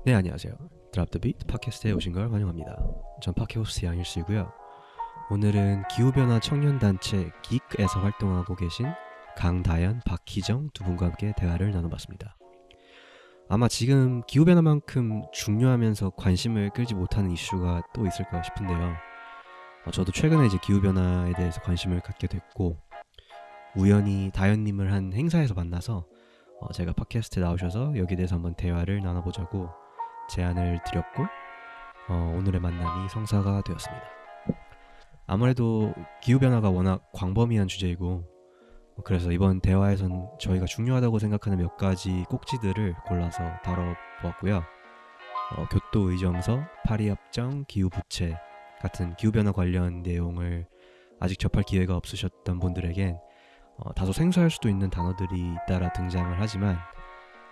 네, 안녕하세요. 드랍 더 비트 팟캐스트에 오신 걸 환영합니다. 전 팟캐스트 양일수이고요. 오늘은 기후변화 청년단체 긱에서 활동하고 계신 강다연, 박희정 두 분과 함께 대화를 나눠봤습니다. 아마 지금 기후변화만큼 중요하면서 관심을 끌지 못하는 이슈가 또 있을까 싶은데요. 저도 최근에 이제 기후변화에 대해서 관심을 갖게 됐고, 우연히 다연님을 한 행사에서 만나서 제가 팟캐스트에 나오셔서 여기에 대해서 한번 대화를 나눠보자고 제안을 드렸고, 오늘의 만남이 성사가 되었습니다. 아무래도 기후변화가 워낙 광범위한 주제이고, 그래서 이번 대화에선 저희가 중요하다고 생각하는 몇 가지 꼭지들을 골라서 다뤄보았고요. 교토의정서, 파리협정, 기후부채 같은 기후변화 관련 내용을 아직 접할 기회가 없으셨던 분들에겐 다소 생소할 수도 있는 단어들이 잇따라 등장을 하지만,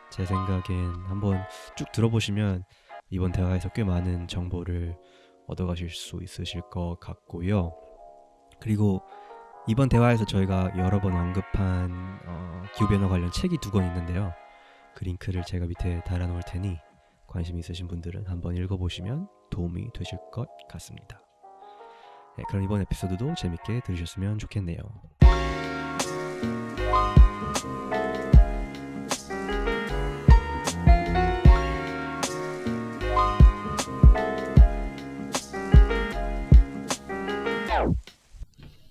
제 생각엔 한번 쭉 들어보시면 이번 대화에서 꽤 많은 정보를 얻어가실 수 있으실 것 같고요. 그리고 이번 대화에서 저희가 여러 번 언급한 기후변화 관련 책이 2권 있는데요. 그 링크를 제가 밑에 달아놓을 테니 관심 있으신 분들은 한번 읽어보시면 도움이 되실 것 같습니다. 네, 그럼 이번 에피소드도 재밌게 들으셨으면 좋겠네요.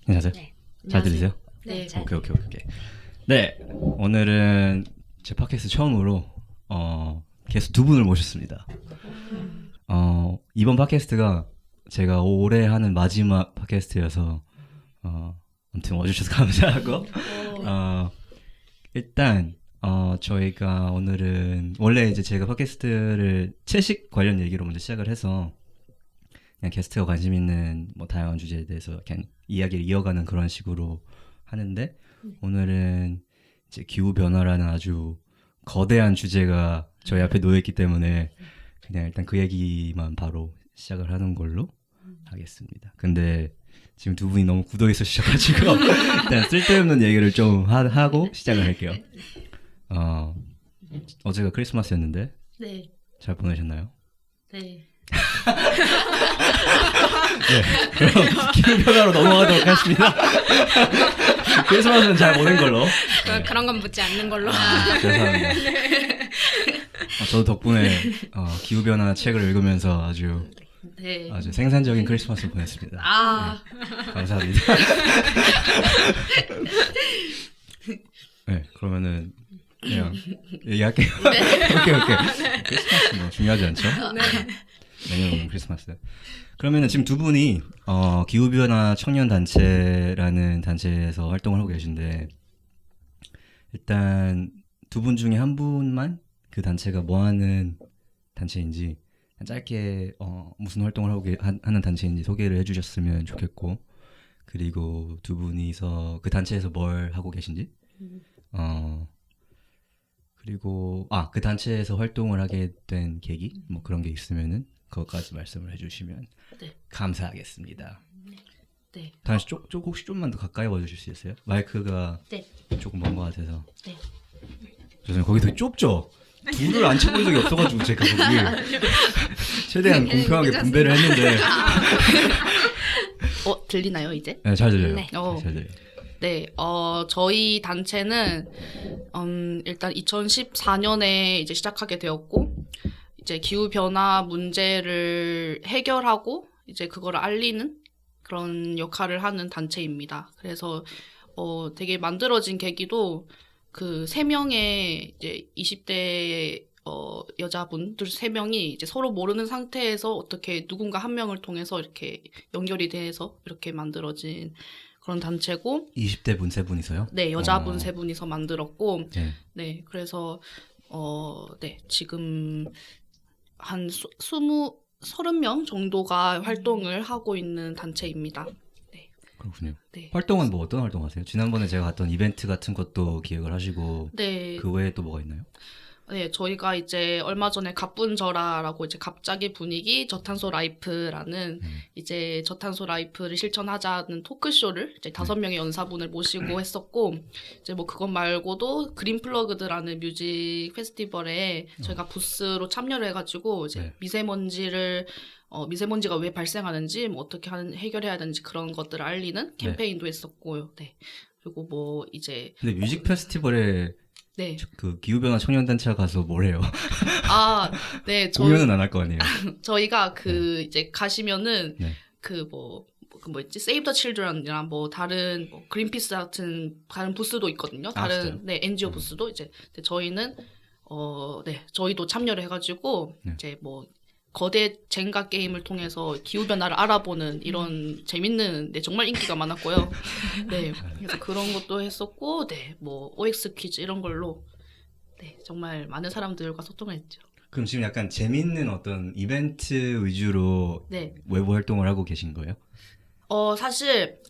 안녕하세요. 네. 잘 들리세요? 네, 잘. 오케이. 네, 오늘은 제 팟캐스트 처음으로 게스트 2분을 모셨습니다. 이번 팟캐스트가 제가 올해 하는 마지막 팟캐스트여서 아무튼 와주셔서 감사하고 일단 저희가 오늘은 원래 이제 제가 팟캐스트를 채식 관련 얘기로 먼저 시작을 해서 그냥 게스트가 관심 있는 뭐 다양한 주제에 대해서 그냥 이야기를 이어가는 그런 식으로 하는데, 오늘은 이제 기후 변화라는 아주 거대한 주제가 저희 앞에 놓여 있기 때문에 그냥 일단 그 얘기만 바로 시작을 하는 걸로 하겠습니다. 근데 지금 두 분이 너무 굳어 있으셔가지고 일단 쓸데없는 얘기를 좀 하고 시작을 할게요. 어제가 크리스마스였는데 네. 잘 보내셨나요? 네. 네, 그럼 기후 변화로 넘어가도록 하겠습니다. 크리스마스는 잘 보낸 걸로. 그런 건 묻지 않는 걸로. 죄송합니다. 저도 덕분에 기후 변화 책을 읽으면서 아주 생산적인 크리스마스를 보냈습니다. 네, 감사합니다. 네, 그러면은 그냥 얘기할게요. 오케이. 크리스마스 뭐 중요하지 않죠? 내년 크리스마스. 그러면은 지금 두 분이 기후변화 청년단체라는 단체에서 활동을 하고 계신데, 일단 두 분 중에 한 분만 그 단체가 뭐 하는 단체인지 짧게 무슨 활동을 하고 하는 단체인지 소개를 해주셨으면 좋겠고, 그리고 두 분이서 그 단체에서 뭘 하고 계신지, 그리고 그 단체에서 활동을 하게 된 계기 뭐 그런 게 있으면은 그것까지 말씀을 해주시면 감사하겠습니다. 네. 다시 혹시 좀만 더 가까이 와주실 수 있어요? 마이크가 조금 먼 것 같아서. 네. 죄송해요. 거기 되게 좁죠? 둘을 앉혀본 적이 없어가지고 제가 거기 최대한 공평하게 분배를 했는데. 들리나요 이제? 네, 잘 들려요. 네. 잘 들려요. 네. 저희 단체는 일단 2014년에 이제 시작하게 되었고, 이제 기후 변화 문제를 해결하고 이제 그걸 알리는 그런 역할을 하는 단체입니다. 그래서 되게 만들어진 계기도 그 3명의 이제 20대 여자분들 3명이 이제 서로 모르는 상태에서 어떻게 누군가 한 명을 통해서 이렇게 연결이 돼서 이렇게 만들어진 그런 단체고, 20대 분 3분이서요? 네, 여자분 3분이서 만들었고, 네. 네, 그래서 지금 한 30명 정도가 활동을 하고 있는 단체입니다. 네. 그렇군요. 네. 활동은 뭐 어떤 활동 하세요? 지난번에 제가 갔던 이벤트 같은 것도 기획을 하시고, 네. 그 외에 또 뭐가 있나요? 네, 저희가 이제 얼마 전에 갑분저라라고 이제 갑자기 분위기 저탄소 라이프라는 이제 저탄소 라이프를 실천하자는 토크쇼를 이제 5명의 연사분을 모시고 했었고, 이제 뭐 그것 말고도 그린 플러그드라는 뮤직 페스티벌에 저희가 부스로 참여를 해가지고 이제 네. 미세먼지가 왜 발생하는지, 뭐 어떻게 해결해야 되는지 그런 것들을 알리는 캠페인도 했었고요. 네. 그리고 뭐 이제 근데 뮤직 페스티벌에 네. 그 기후변화 청년단체가 가서 뭘 해요? 아, 네. 공연은 안 할 거 아니에요? 저희가 이제 가시면은 네. 그 뭐였지? 세이브 더 칠드런이랑 뭐 다른 뭐 그린피스 같은 다른 부스도 있거든요. 다른 진짜요? 네, NGO 부스도 이제 저희는 네, 저희도 참여를 해가지고 네. 이제 뭐 거대 젠가 게임을 통해서 기후 변화를 알아보는 이런 재밌는 네, 정말 인기가 많았고요. 네, 그래서 그런 것도 했었고, 네, 뭐 OX 퀴즈 이런 걸로 네, 정말 많은 사람들과 소통을 했죠. 그럼 지금 약간 재밌는 어떤 이벤트 위주로 네. 외부 활동을 하고 계신 거예요? 사실,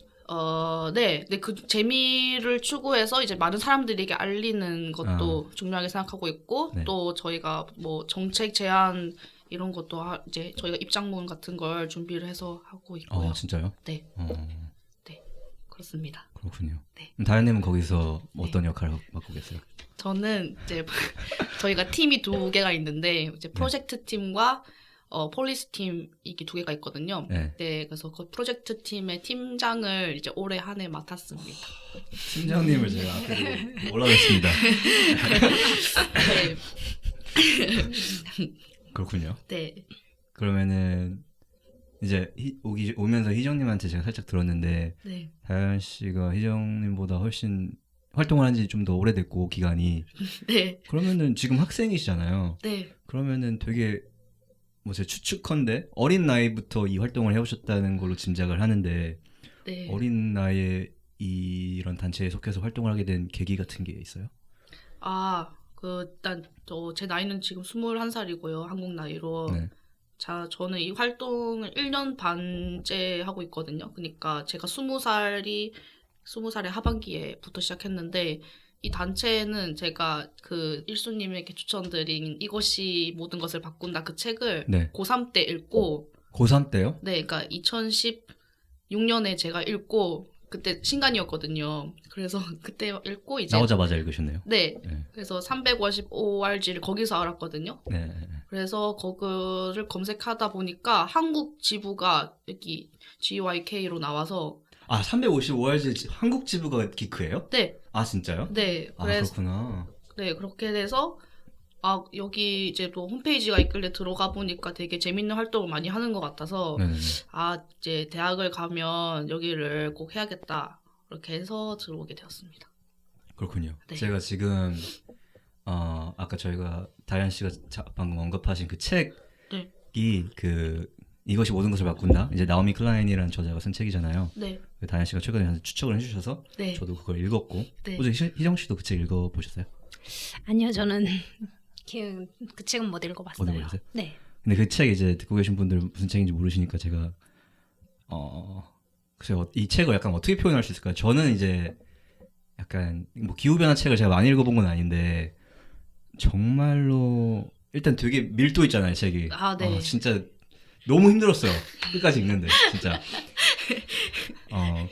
네, 그 재미를 추구해서 이제 많은 사람들에게 알리는 것도 중요하게 생각하고 있고, 네. 또 저희가 뭐 정책 제안 이런 것도 이제 저희가 입장문 같은 걸 준비를 해서 하고 있고요. 진짜요? 네, 네, 그렇습니다. 그렇군요. 네. 그럼 다현님은 거기서 어떤 역할을 맡고 계세요? 저는 이제 저희가 팀이 2개가 있는데, 이제 프로젝트 팀과 폴리스 팀 이게 2개가 있거든요. 네. 네, 그래서 그 프로젝트 팀의 팀장을 이제 올해 한 해 맡았습니다. 팀장님을 제가 앞에 올라갔습니다. 네. 그렇군요. 네. 그러면은 이제 오면서 희정님한테 제가 살짝 들었는데 네. 다현 씨가 희정님보다 훨씬 활동을 한 지 좀 더 오래됐고 기간이 네. 그러면은 지금 학생이시잖아요. 네. 그러면은 되게 뭐 제 추측컨대 어린 나이부터 이 활동을 해오셨다는 걸로 짐작을 하는데 네. 어린 나이에 이런 단체에 속해서 활동을 하게 된 계기 같은 게 있어요? 일단 제 나이는 지금 21살이고요. 한국 나이로. 네. 저는 이 활동을 1년 반째 하고 있거든요. 그러니까 제가 20살의 하반기에부터 시작했는데, 이 단체는 제가 그 일수님에게 추천드린 이것이 모든 것을 바꾼다 그 책을 네. 고3 때 읽고, 고3 때요? 네, 그러니까 2016년에 제가 읽고, 그때 신간이었거든요. 그래서 그때 읽고 이제 나오자마자 읽으셨네요. 네, 네. 그래서 355RG를 거기서 알았거든요. 네. 그래서 그거를 검색하다 보니까 한국 지부가 여기 GYK로 나와서 355RG 한국 지부가 기크예요? 네, 아 진짜요? 네, 그래서 그렇구나. 네, 그렇게 돼서 여기 이제 또 홈페이지가 있길래 들어가 보니까 되게 재밌는 활동을 많이 하는 것 같아서 네네네. 이제 대학을 가면 여기를 꼭 해야겠다. 그렇게 해서 들어오게 되었습니다. 그렇군요. 네. 제가 지금 아까 저희가 다현 씨가 방금 언급하신 그 책이 네. 그 이것이 모든 것을 바꾼다. 이제 나오미 클라인이라는 저자가 쓴 책이잖아요. 네, 다현 씨가 최근에 추천을 해주셔서 네, 저도 그걸 읽었고 네. 혹시 희정 씨도 그 책 읽어보셨어요? 아니요, 저는 그 책은 못 읽어봤어요. 못 읽어봤어요? 네. 근데 그 책 이제 듣고 계신 분들 무슨 책인지 모르시니까 제가 글쎄요, 이 책을 약간 어떻게 표현할 수 있을까요? 저는 이제 약간 뭐 기후변화 책을 제가 많이 읽어본 건 아닌데 정말로 일단 되게 밀도 있잖아요, 책이. 네. 진짜 너무 힘들었어요. 끝까지 읽는데 진짜.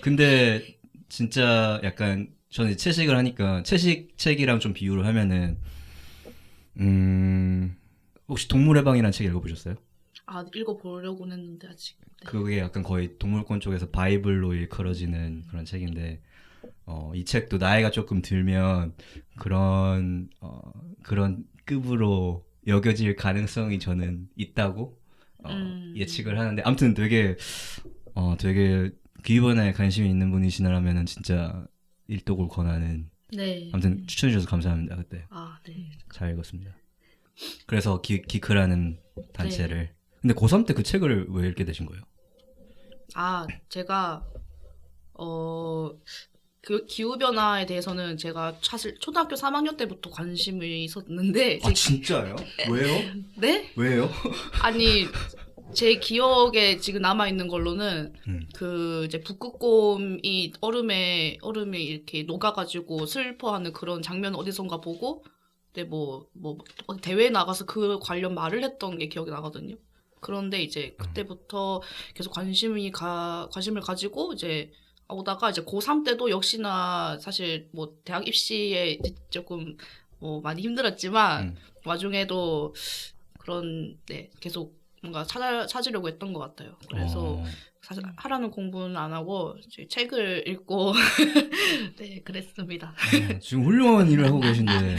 근데 진짜 약간 저는 채식을 하니까 채식 책이랑 좀 비유를 하면은 혹시 동물의 방이라는 책 읽어보셨어요? 읽어보려고는 했는데 아직. 네. 그게 약간 거의 동물권 쪽에서 바이블로 일컬어지는 그런 책인데 이 책도 나이가 조금 들면 그런 급으로 여겨질 가능성이 저는 있다고 예측을 하는데 아무튼 되게 기후변화에 관심이 있는 분이시라면은 진짜 일독을 권하는. 네. 아무튼 추천해 주셔서 감사합니다. 그때 네. 잘 읽었습니다. 그래서 기크라는 단체를. 근데 고3 때 그 책을 왜 읽게 되신 거예요? 제가 그 기후변화에 대해서는 제가 사실 초등학교 3학년 때부터 관심이 있었는데. 진짜요? 왜요? 네? 왜요? 아니, 제 기억에 지금 남아있는 걸로는 이제 북극곰이 얼음에 이렇게 녹아가지고 슬퍼하는 그런 장면을 어디선가 보고 그때 뭐 대회에 나가서 그 관련 말을 했던 게 기억이 나거든요. 그런데 이제 그때부터 계속 관심을 가지고 이제 오다가 이제 고3 때도 역시나 사실 뭐 대학 입시에 조금 뭐 많이 힘들었지만 와중에도 그런 계속 뭔가 찾으려고 했던 것 같아요. 그래서 사실 하라는 공부는 안 하고 이제 책을 읽고 네 그랬습니다. 지금 훌륭한 일을 하고 계신데. 네.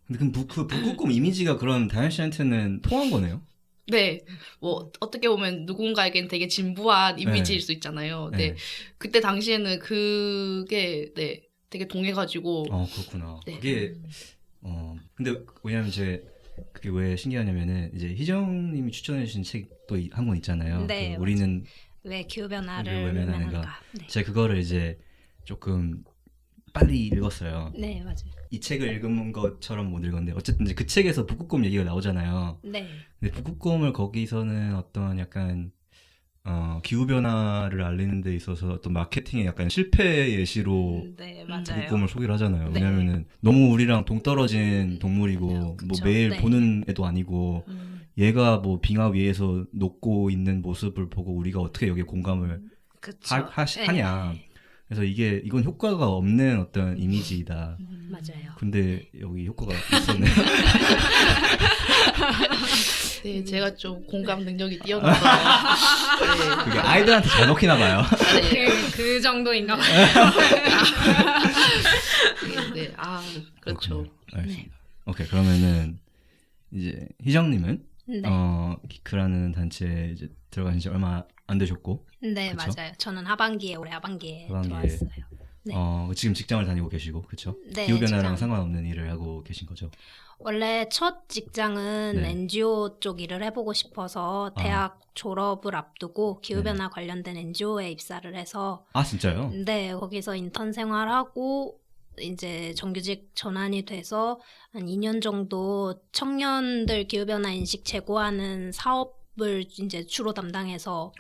근데 그럼 그 북극곰 이미지가 그럼 다현 씨한테는 통한 거네요? 네, 뭐 어떻게 보면 누군가에겐 되게 진부한 이미지일 네. 수 있잖아요. 네. 네, 그때 당시에는 그게 되게 동해가지고. 그렇구나. 네. 그게 근데 왜냐면 그게 왜 신기하냐면은 이제 희정님이 추천해주신 책도 한 권 있잖아요. 네, 그 우리는 왜 기후변화를 우리를 외면하는가. 외면하는가. 네. 제가 그거를 이제 조금 빨리 읽었어요. 네, 맞아요. 이 책을 읽은 것처럼 못 읽었는데 어쨌든 이제 그 책에서 북극곰 얘기가 나오잖아요. 네. 근데 북극곰을 거기서는 어떤 약간 기후 변화를 알리는 데 있어서 어떤 마케팅의 약간 실패 예시로 네, 맞아요. 북극곰을 소개를 하잖아요. 네. 왜냐면은 너무 우리랑 동떨어진 동물이고 그쵸. 뭐 매일 네. 보는 애도 아니고 얘가 뭐 빙하 위에서 녹고 있는 모습을 보고 우리가 어떻게 여기에 공감을 그쵸. 하냐. 네. 그래서 이건 효과가 없는 어떤 이미지이다. 맞아요. 근데 여기 효과가 있었네요. 네, 제가 좀 공감 능력이 뛰어나서. 네. 그게 아이들한테 잘 먹히나 봐요. 네. 그 정도인가 봐요. 네, 그렇죠. 그렇군요. 알겠습니다. 오케이, 그러면은 이제 희정님은 네. 기크라는 단체에 이제 들어가신 지 얼마 안 되셨고, 네, 그쵸? 맞아요. 저는 올해 하반기에 하반기에. 들어왔어요. 네. 지금 직장을 다니고 계시고, 그렇죠? 네, 기후 변화랑 직장. 상관없는 일을 하고 계신 거죠? 원래 첫 직장은 네. NGO 쪽 일을 해보고 싶어서 대학 졸업을 앞두고 기후변화 관련된 NGO에 입사를 해서 아, 진짜요? 네, 거기서 인턴 생활하고 이제 정규직 전환이 돼서 한 2년 정도 청년들 기후변화 인식 제고하는 사업을 이제 주로 담당해서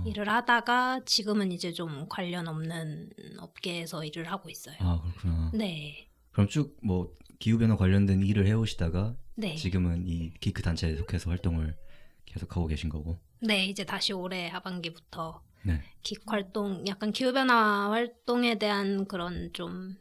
일을 하다가 지금은 이제 좀 관련 없는 업계에서 일을 하고 있어요. 그렇구나. 네. 그럼 쭉 뭐 기후변화 관련된 일을 해오시다가 네. 지금은 이 기크 단체에 속해서 활동을 계속하고 계신 거고. 네, 이제 다시 올해 하반기부터 네. 킥 활동, 약간 기후변화 활동에 대한 그런 좀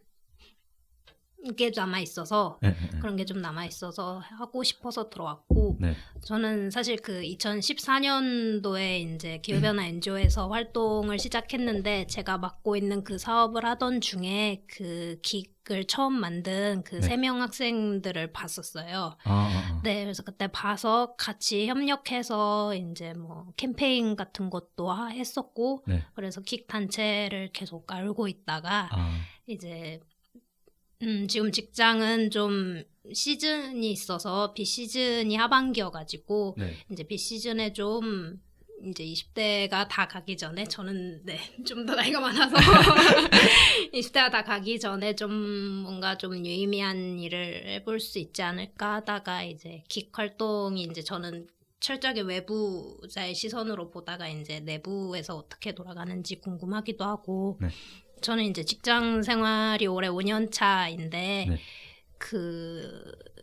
게 남아 있어서 네. 그런 게 좀 남아 있어서 하고 싶어서 들어왔고 네. 저는 사실 그 2014년도에 이제 기후변화 NGO에서 활동을 시작했는데 제가 맡고 있는 그 사업을 하던 중에 그 킥을 처음 만든 그 네. 3명 학생들을 봤었어요. 아. 네, 그래서 그때 봐서 같이 협력해서 이제 뭐 캠페인 같은 것도 했었고 네. 그래서 킥 단체를 계속 알고 있다가 이제 지금 직장은 좀 시즌이 있어서 비시즌이 하반기여가지고 네. 이제 비시즌에 좀 이제 20대가 다 가기 전에 저는 좀 더 나이가 많아서 20대가 다 가기 전에 좀 뭔가 좀 유의미한 일을 해볼 수 있지 않을까 하다가 이제 킥 활동이 이제 저는 철저하게 외부자의 시선으로 보다가 이제 내부에서 어떻게 돌아가는지 궁금하기도 하고 네. 저는 이제 직장 생활이 올해 5년 차인데 네.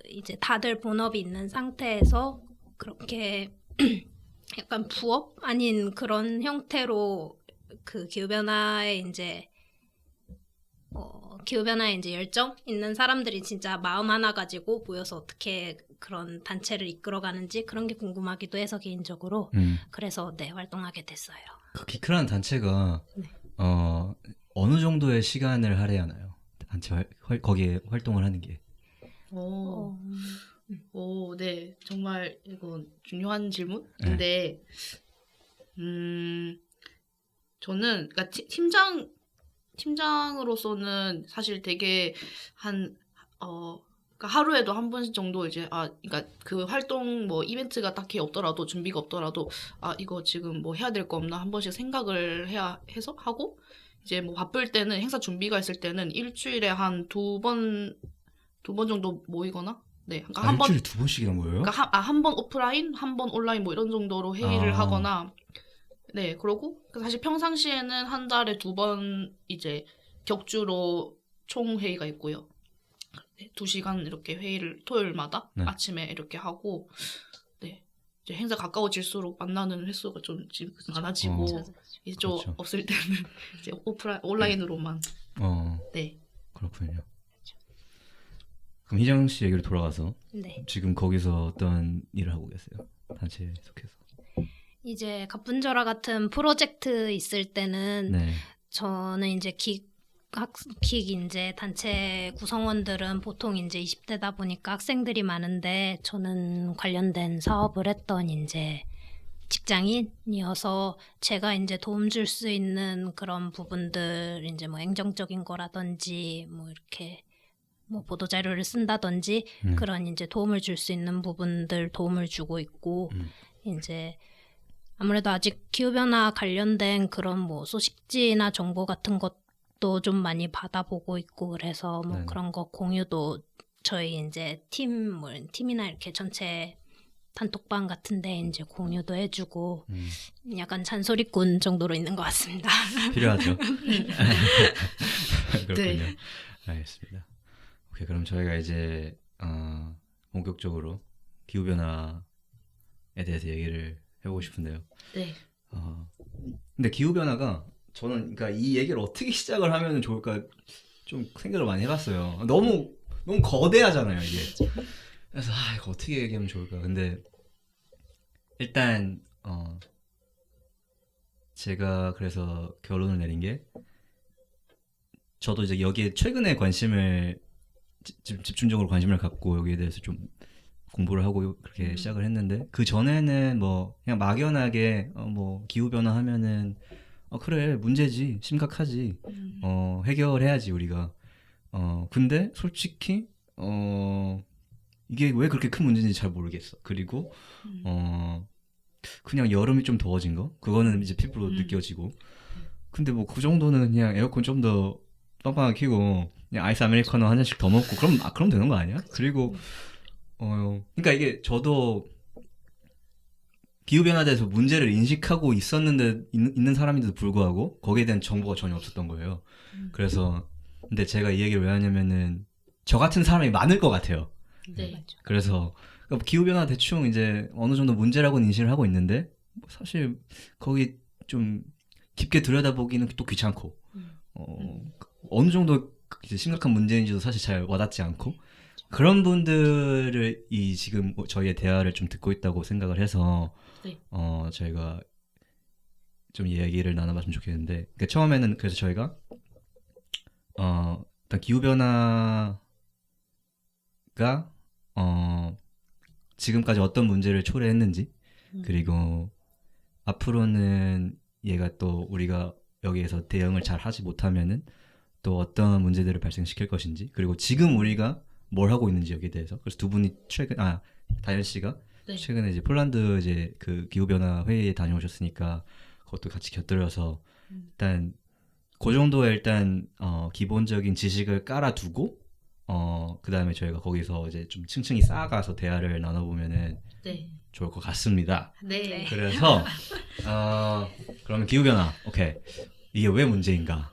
이제 다들 본업이 있는 상태에서 그렇게 약간 부업 아닌 그런 형태로 그 기후변화에 이제 열정 있는 사람들이 진짜 마음 하나 가지고 모여서 어떻게 그런 단체를 이끌어가는지 그런 게 궁금하기도 해서 개인적으로 그래서 활동하게 됐어요. 그 기크라는 단체가 네. 어느 정도의 시간을 할애하나요? 단체 거기에 활동을 하는 게. 네. 정말 이건 중요한 질문인데, 저는, 그러니까 팀장으로서는 사실 되게 그러니까 하루에도 한 번씩 정도 이제, 그러니까 그 활동 뭐 이벤트가 딱히 없더라도, 준비가 없더라도, 이거 지금 뭐 해야 될 거 없나 한 번씩 생각을 해서 하고, 이제 뭐 바쁠 때는 행사 준비가 있을 때는 일주일에 한 두 번 정도 모이거나 네, 그러니까 한 번 일주일에 두 번씩이나 모여요? 그러니까 한 번 오프라인, 한 번 온라인 뭐 이런 정도로 회의를 하거나 네, 그러고 사실 평상시에는 한 달에 2번 이제 격주로 총 회의가 있고요. 네, 2시간 이렇게 회의를 토요일마다 네. 아침에 이렇게 하고 네. 이제 행사 가까워질수록 만나는 횟수가 좀 많아지고 이제 좀 그렇죠. 없을 때는 이제 온라인으로만 네. 그렇군요. 그럼 희정 씨 얘기로 돌아가서 네. 지금 거기서 어떤 일을 하고 계세요? 단체 속해서. 이제 갑분절화 같은 프로젝트 있을 때는 네. 저는 이제 킥 이제 단체 구성원들은 보통 이제 20대다 보니까 학생들이 많은데 저는 관련된 사업을 했던 이제 직장인이어서 제가 이제 도움 줄 수 있는 그런 부분들 이제 뭐 행정적인 거라든지 뭐 이렇게 뭐 보도 자료를 쓴다든지 그런 이제 도움을 줄 수 있는 부분들 도움을 주고 있고 이제 아무래도 아직 기후변화 관련된 그런 뭐 소식지나 정보 같은 것도 좀 많이 받아보고 있고 그래서 뭐 네. 그런 거 공유도 저희 이제 팀이나 이렇게 전체 단톡방 같은데 이제 공유도 해주고 약간 잔소리꾼 정도로 있는 것 같습니다. 필요하죠. 그렇군요. 네. 알겠습니다. 오케이, 그럼 저희가 이제 본격적으로 기후 변화에 대해서 얘기를 해보고 싶은데요. 네. 근데 기후 변화가 저는 그러니까 이 얘기를 어떻게 시작을 하면 좋을까 좀 생각을 많이 해봤어요. 너무 거대하잖아요 이게. 그래서 이거 어떻게 얘기하면 좋을까. 근데 일단 제가 그래서 결론을 내린 게 저도 이제 여기에 최근에 관심을 집중적으로 관심을 갖고 여기에 대해서 좀 공부를 하고 그렇게 시작을 했는데 그 전에는 뭐 그냥 막연하게 뭐 기후 변화 하면은 그래 문제지 심각하지 해결해야지 우리가 근데 솔직히 이게 왜 그렇게 큰 문제인지 잘 모르겠어. 그리고 그냥 여름이 좀 더워진 거 그거는 이제 피부로 느껴지고 근데 뭐 그 정도는 그냥 에어컨 좀 더 빵빵하게 켜고 그냥 아이스 아메리카노 한 잔씩 더 먹고 그럼 되는 거 아니야? 그리고 그러니까 이게 저도 기후변화에 대해서 문제를 인식하고 있는 사람인데도 불구하고 거기에 대한 정보가 전혀 없었던 거예요. 그래서 근데 제가 이 얘기를 왜 하냐면은 저 같은 사람이 많을 것 같아요. 네. 그래서 그러니까 기후변화 대충 이제 어느 정도 문제라고는 인식을 하고 있는데 뭐 사실 거기 좀 깊게 들여다보기는 또 귀찮고 어느 정도 이제 심각한 문제인지도 사실 잘 와닿지 않고 그런 분들을 이 지금 저희의 대화를 좀 듣고 있다고 생각을 해서 네. 저희가 좀 이야기를 나눠봤으면 좋겠는데 그러니까 처음에는 그래서 저희가 일단 기후변화가 지금까지 어떤 문제를 초래했는지 그리고 앞으로는 얘가 또 우리가 여기에서 대응을 잘 하지 못하면은 또 어떤 문제들을 발생시킬 것인지 그리고 지금 우리가 뭘 하고 있는지 여기에 대해서 그래서 두 분이 다현 씨가 네. 최근에 이제 폴란드 이제 그 기후 변화 회의에 다녀오셨으니까 그것도 같이 곁들여서 일단 그 정도의 일단 기본적인 지식을 깔아두고 그 다음에 저희가 거기서 이제 좀 층층이 쌓아가서 대화를 나눠보면은 네. 좋을 것 같습니다. 네. 그래서 그러면 기후 변화 오케이 이게 왜 문제인가?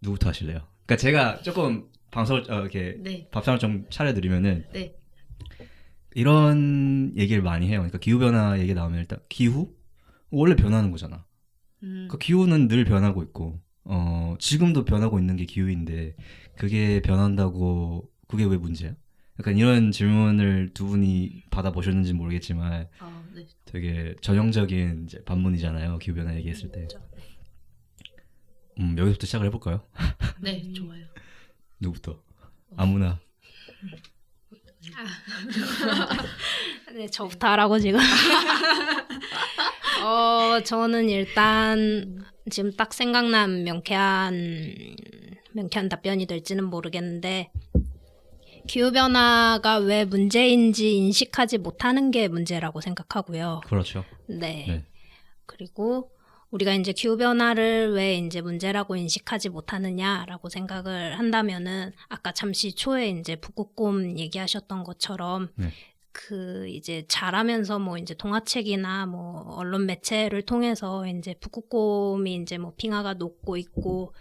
누구부터 하실래요? 그러니까 제가 조금 방송을 이렇게 네. 밥상을 좀 차려드리면은 네. 이런 얘기를 많이 해요. 그러니까 기후 변화 얘기 나오면 일단 기후 원래 변하는 거잖아. 그 기후는 늘 변하고 있고 지금도 변하고 있는 게 기후인데 그게 변한다고 그게 왜 문제야? 약간 이런 질문을 두 분이 받아보셨는지 모르겠지만 네. 되게 전형적인 이제 반문이잖아요. 기후 변화 얘기했을 때. 여기서부터 시작을 해볼까요? 네, 좋아요. 누구부터? 아무나. 네, 저부터 하라고 지금. 저는 일단 지금 딱 생각난 명쾌한 답변이 될지는 모르겠는데 기후변화가 왜 문제인지 인식하지 못하는 게 문제라고 생각하고요. 그렇죠. 네. 그리고 우리가 이제 기후변화를 왜 이제 문제라고 인식하지 못하느냐라고 생각을 한다면은 아까 잠시 초에 이제 북극곰 얘기하셨던 것처럼 네. 그 이제 자라면서 뭐 이제 동화책이나 뭐 언론 매체를 통해서 이제 북극곰이 이제 뭐 빙하가 녹고 있고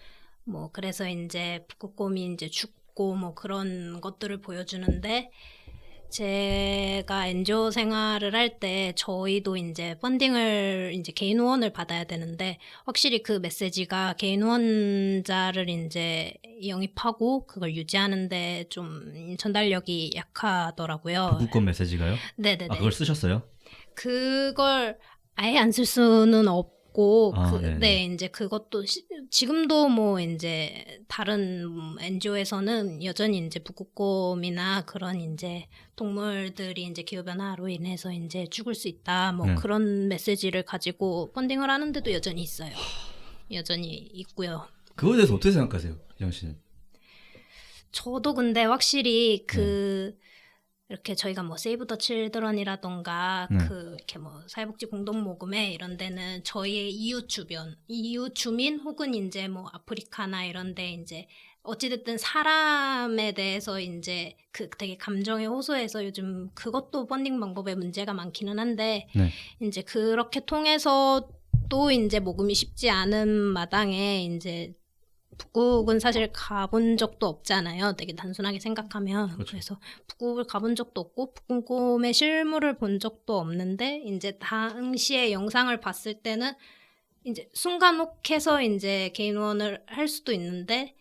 뭐 그래서 이제 북극곰이 이제 죽고 뭐 그런 것들을 보여주는데 제가 NGO 생활을 할 때 저희도 이제 펀딩을 이제 개인 후원을 받아야 되는데 확실히 그 메시지가 개인 후원자를 이제 영입하고 그걸 유지하는데 좀 전달력이 약하더라고요. 북극곰 메시지가요? 네네네. 아, 그걸 쓰셨어요? 그걸 아예 안 쓸 수는 없고 아, 네네. 네 이제 그것도 지금도 뭐 이제 다른 NGO에서는 여전히 이제 북극곰이나 그런 이제 동물들이 이제 기후 변화로 인해서 이제 죽을 수 있다 뭐 네. 그런 메시지를 가지고 펀딩을 하는데도 여전히 있어요. 여전히 있고요. 그거에 대해서 어떻게 생각하세요, 영 씨는? 저도 근데 확실히 이렇게 저희가 뭐 세이브 더 칠드런이라던가 네. 이렇게 뭐 사회복지 공동 모금회 이런 데는 저희의 이웃 주민 혹은 이제 뭐 아프리카나 이런 데 이제 어찌됐든 사람에 대해서 이제 되게 감정에 호소해서 요즘 그것도 펀딩 방법에 문제가 많기는 한데 네. 이제 그렇게 통해서 또 이제 모금이 쉽지 않은 마당에 이제 북극은 사실 가본 적도 없잖아요. 되게 단순하게 생각하면. 그렇죠. 그래서 북극을 가본 적도 없고 북극곰의 실물을 본 적도 없는데 이제 당시에 영상을 봤을 때는 이제 순간 혹해서 이제 개인 후원을 할 수도 있는데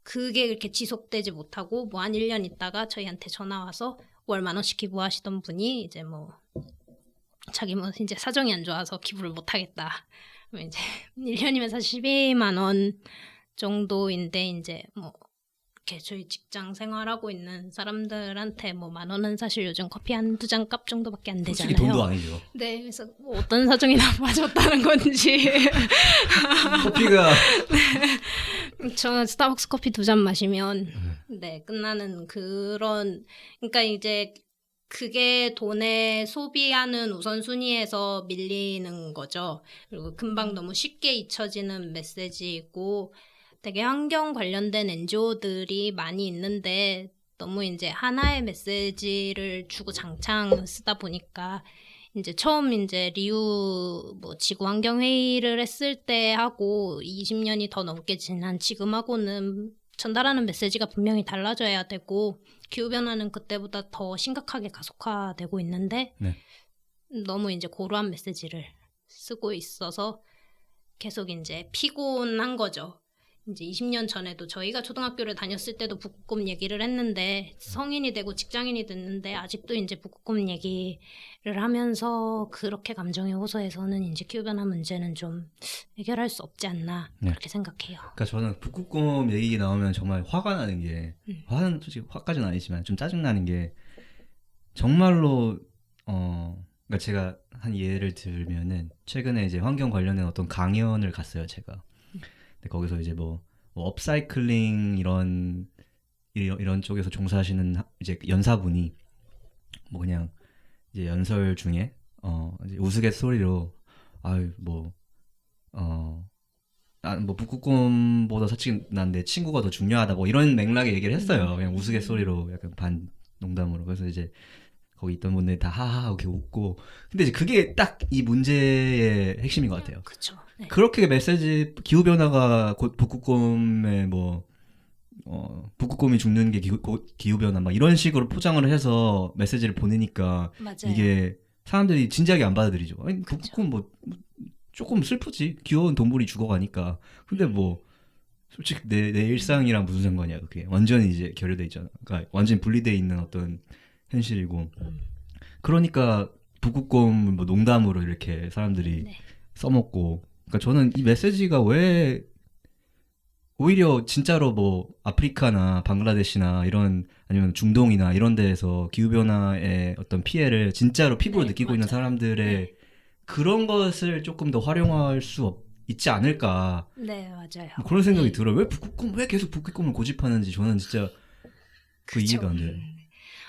그게 그렇게 지속되지 못하고 뭐 한 1년 있다가 저희한테 전화 와서 월 10,000원씩 기부하시던 분이 이제 뭐 자기 뭐 이제 사정이 안 좋아서 기부를 못 하겠다. 그러면 이제 1년이면 사실 12만 원 정도인데 이제 뭐 이렇게 저희 직장 생활하고 있는 사람들한테 뭐 10,000원은 사실 요즘 커피 한두 잔 값 정도밖에 안 되잖아요. 솔직히 돈도 아니죠. 네, 그래서 뭐 어떤 사정이 나빠졌다는 건지 커피가 저는 스타벅스 커피 2잔 마시면 네 끝나는 그런 그러니까 이제 그게 돈에 소비하는 우선순위에서 밀리는 거죠. 그리고 금방 너무 쉽게 잊혀지는 메시지이고 되게 환경 관련된 NGO들이 많이 있는데 너무 이제 하나의 메시지를 주고 장창 쓰다 보니까 이제 처음 이제 리우 뭐 지구 환경 회의를 했을 때 하고 20년이 더 넘게 지난 지금하고는 전달하는 메시지가 분명히 달라져야 되고 기후 변화는 그때보다 더 심각하게 가속화되고 있는데 네. 너무 이제 고루한 메시지를 쓰고 있어서 계속 이제 피곤한 거죠. 이제 20년 전에도 저희가 초등학교를 다녔을 때도 북극곰 얘기를 했는데 성인이 되고 직장인이 됐는데 아직도 이제 북극곰 얘기를 하면서 그렇게 감정에 호소해서는 이제 기후변화 문제는 좀 해결할 수 없지 않나 그렇게 생각해요. 그러니까 저는 북극곰 얘기 나오면 정말 화가 나는 게 화는 솔직히 화까지는 아니지만 좀 짜증 나는 게 정말로 그러니까 제가 한 예를 들면은 최근에 이제 환경 관련된 어떤 강연을 갔어요 제가. 근데 거기서 이제 뭐 업사이클링 이런 쪽에서 종사하시는 이제 연사분이 뭐 그냥 이제 연설 중에 이제 우스갯소리로 아유 뭐 북극곰보다 솔직히 난 내 친구가 더 중요하다 뭐 이런 맥락의 얘기를 했어요. 그냥 우스갯소리로 약간 반 농담으로. 그래서 이제 거기 있던 분들이 다 하하 이렇게 웃고. 근데 이제 그게 딱 이 문제의 핵심인 것 같아요. 그렇죠. 네. 그렇게 메시지 기후 변화가 곧 북극곰의 뭐 북극곰이 죽는 게 기후 변화 막 이런 식으로 포장을 해서 메시지를 보내니까 맞아요. 이게 사람들이 진지하게 안 받아들이죠. 아니 북극곰 뭐 조금 슬프지 귀여운 동물이 죽어가니까. 근데 뭐 솔직히 내 일상이랑 무슨 상관이야 그게. 완전히 이제 결여돼 있잖아. 그러니까 완전히 분리돼 있는 어떤 현실이고. 그러니까 북극곰 뭐 농담으로 이렇게 사람들이 네. 써먹고. 그러니까 저는 이 메시지가 왜 오히려 진짜로 뭐 아프리카나 방글라데시나 이런 아니면 중동이나 이런 데에서 기후변화의 어떤 피해를 진짜로 피부로 네, 느끼고 있는 맞아요. 사람들의 네. 그런 것을 조금 더 활용할 수 있지 않을까. 네, 맞아요. 그런 생각이 네. 들어요. 왜 계속 북극곰을 고집하는지 저는 진짜 그 그쵸. 이해가 안 돼요.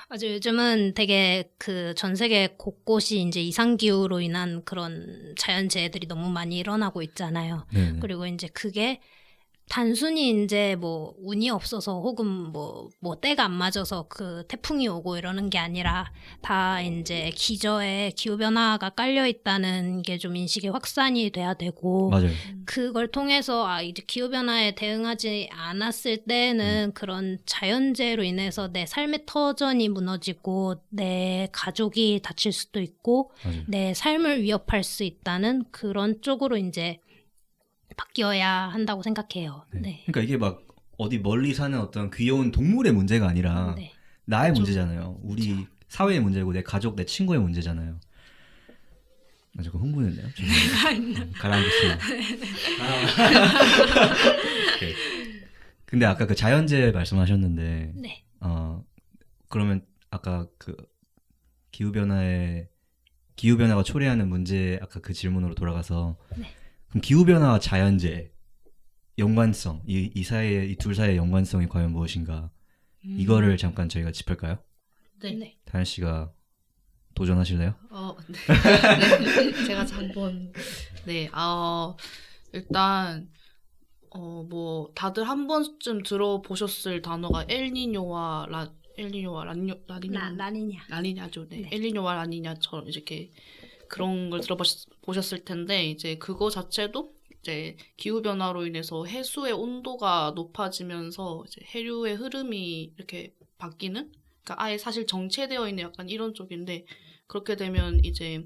맞아 요즘은 되게 전 세계 곳곳이 이제 이상기후로 인한 그런 자연재해들이 너무 많이 일어나고 있잖아요. 네네. 그리고 이제 그게 단순히 이제 뭐 운이 없어서 혹은 뭐 때가 안 맞아서 그 태풍이 오고 이러는 게 아니라 다 이제 기저에 기후 변화가 깔려 있다는 게 좀 인식이 확산이 돼야 되고 맞아요. 그걸 통해서 이제 기후 변화에 대응하지 않았을 때는 그런 자연재해로 인해서 내 삶의 터전이 무너지고 내 가족이 다칠 수도 있고 맞아요. 내 삶을 위협할 수 있다는 그런 쪽으로 이제 바뀌어야 한다고 생각해요. 네. 그러니까 이게 막 어디 멀리 사는 어떤 귀여운 동물의 문제가 아니라 네. 나의 문제잖아요. 우리 사회의 문제고 내 가족, 내 친구의 문제잖아요. 나 조금 흥분했네요. 가라앉겠습니다. 오케이. 근데 아까 그 자연재해 말씀하셨는데, 네. 그러면 아까 그 기후변화가 초래하는 문제 아까 그 질문으로 돌아가서 네. 그럼 기후변화와 자연재해 연관성 이 사이에 이 둘 사이의 연관성이 과연 무엇인가 이거를 잠깐 저희가 짚을까요? 네. 다현 씨가 도전하실래요? 네. 네. 제가 한번 네. 일단 뭐 다들 한 번쯤 들어보셨을 단어가 엘니뇨와 라니냐죠. 네. 네. 엘니뇨와 라니냐처럼 이렇게 그런 걸 들어보셨을 텐데 이제 그거 자체도 이제 기후 변화로 인해서 해수의 온도가 높아지면서 이제 해류의 흐름이 이렇게 바뀌는, 그러니까 아예 사실 정체되어 있는 약간 이런 쪽인데 그렇게 되면 이제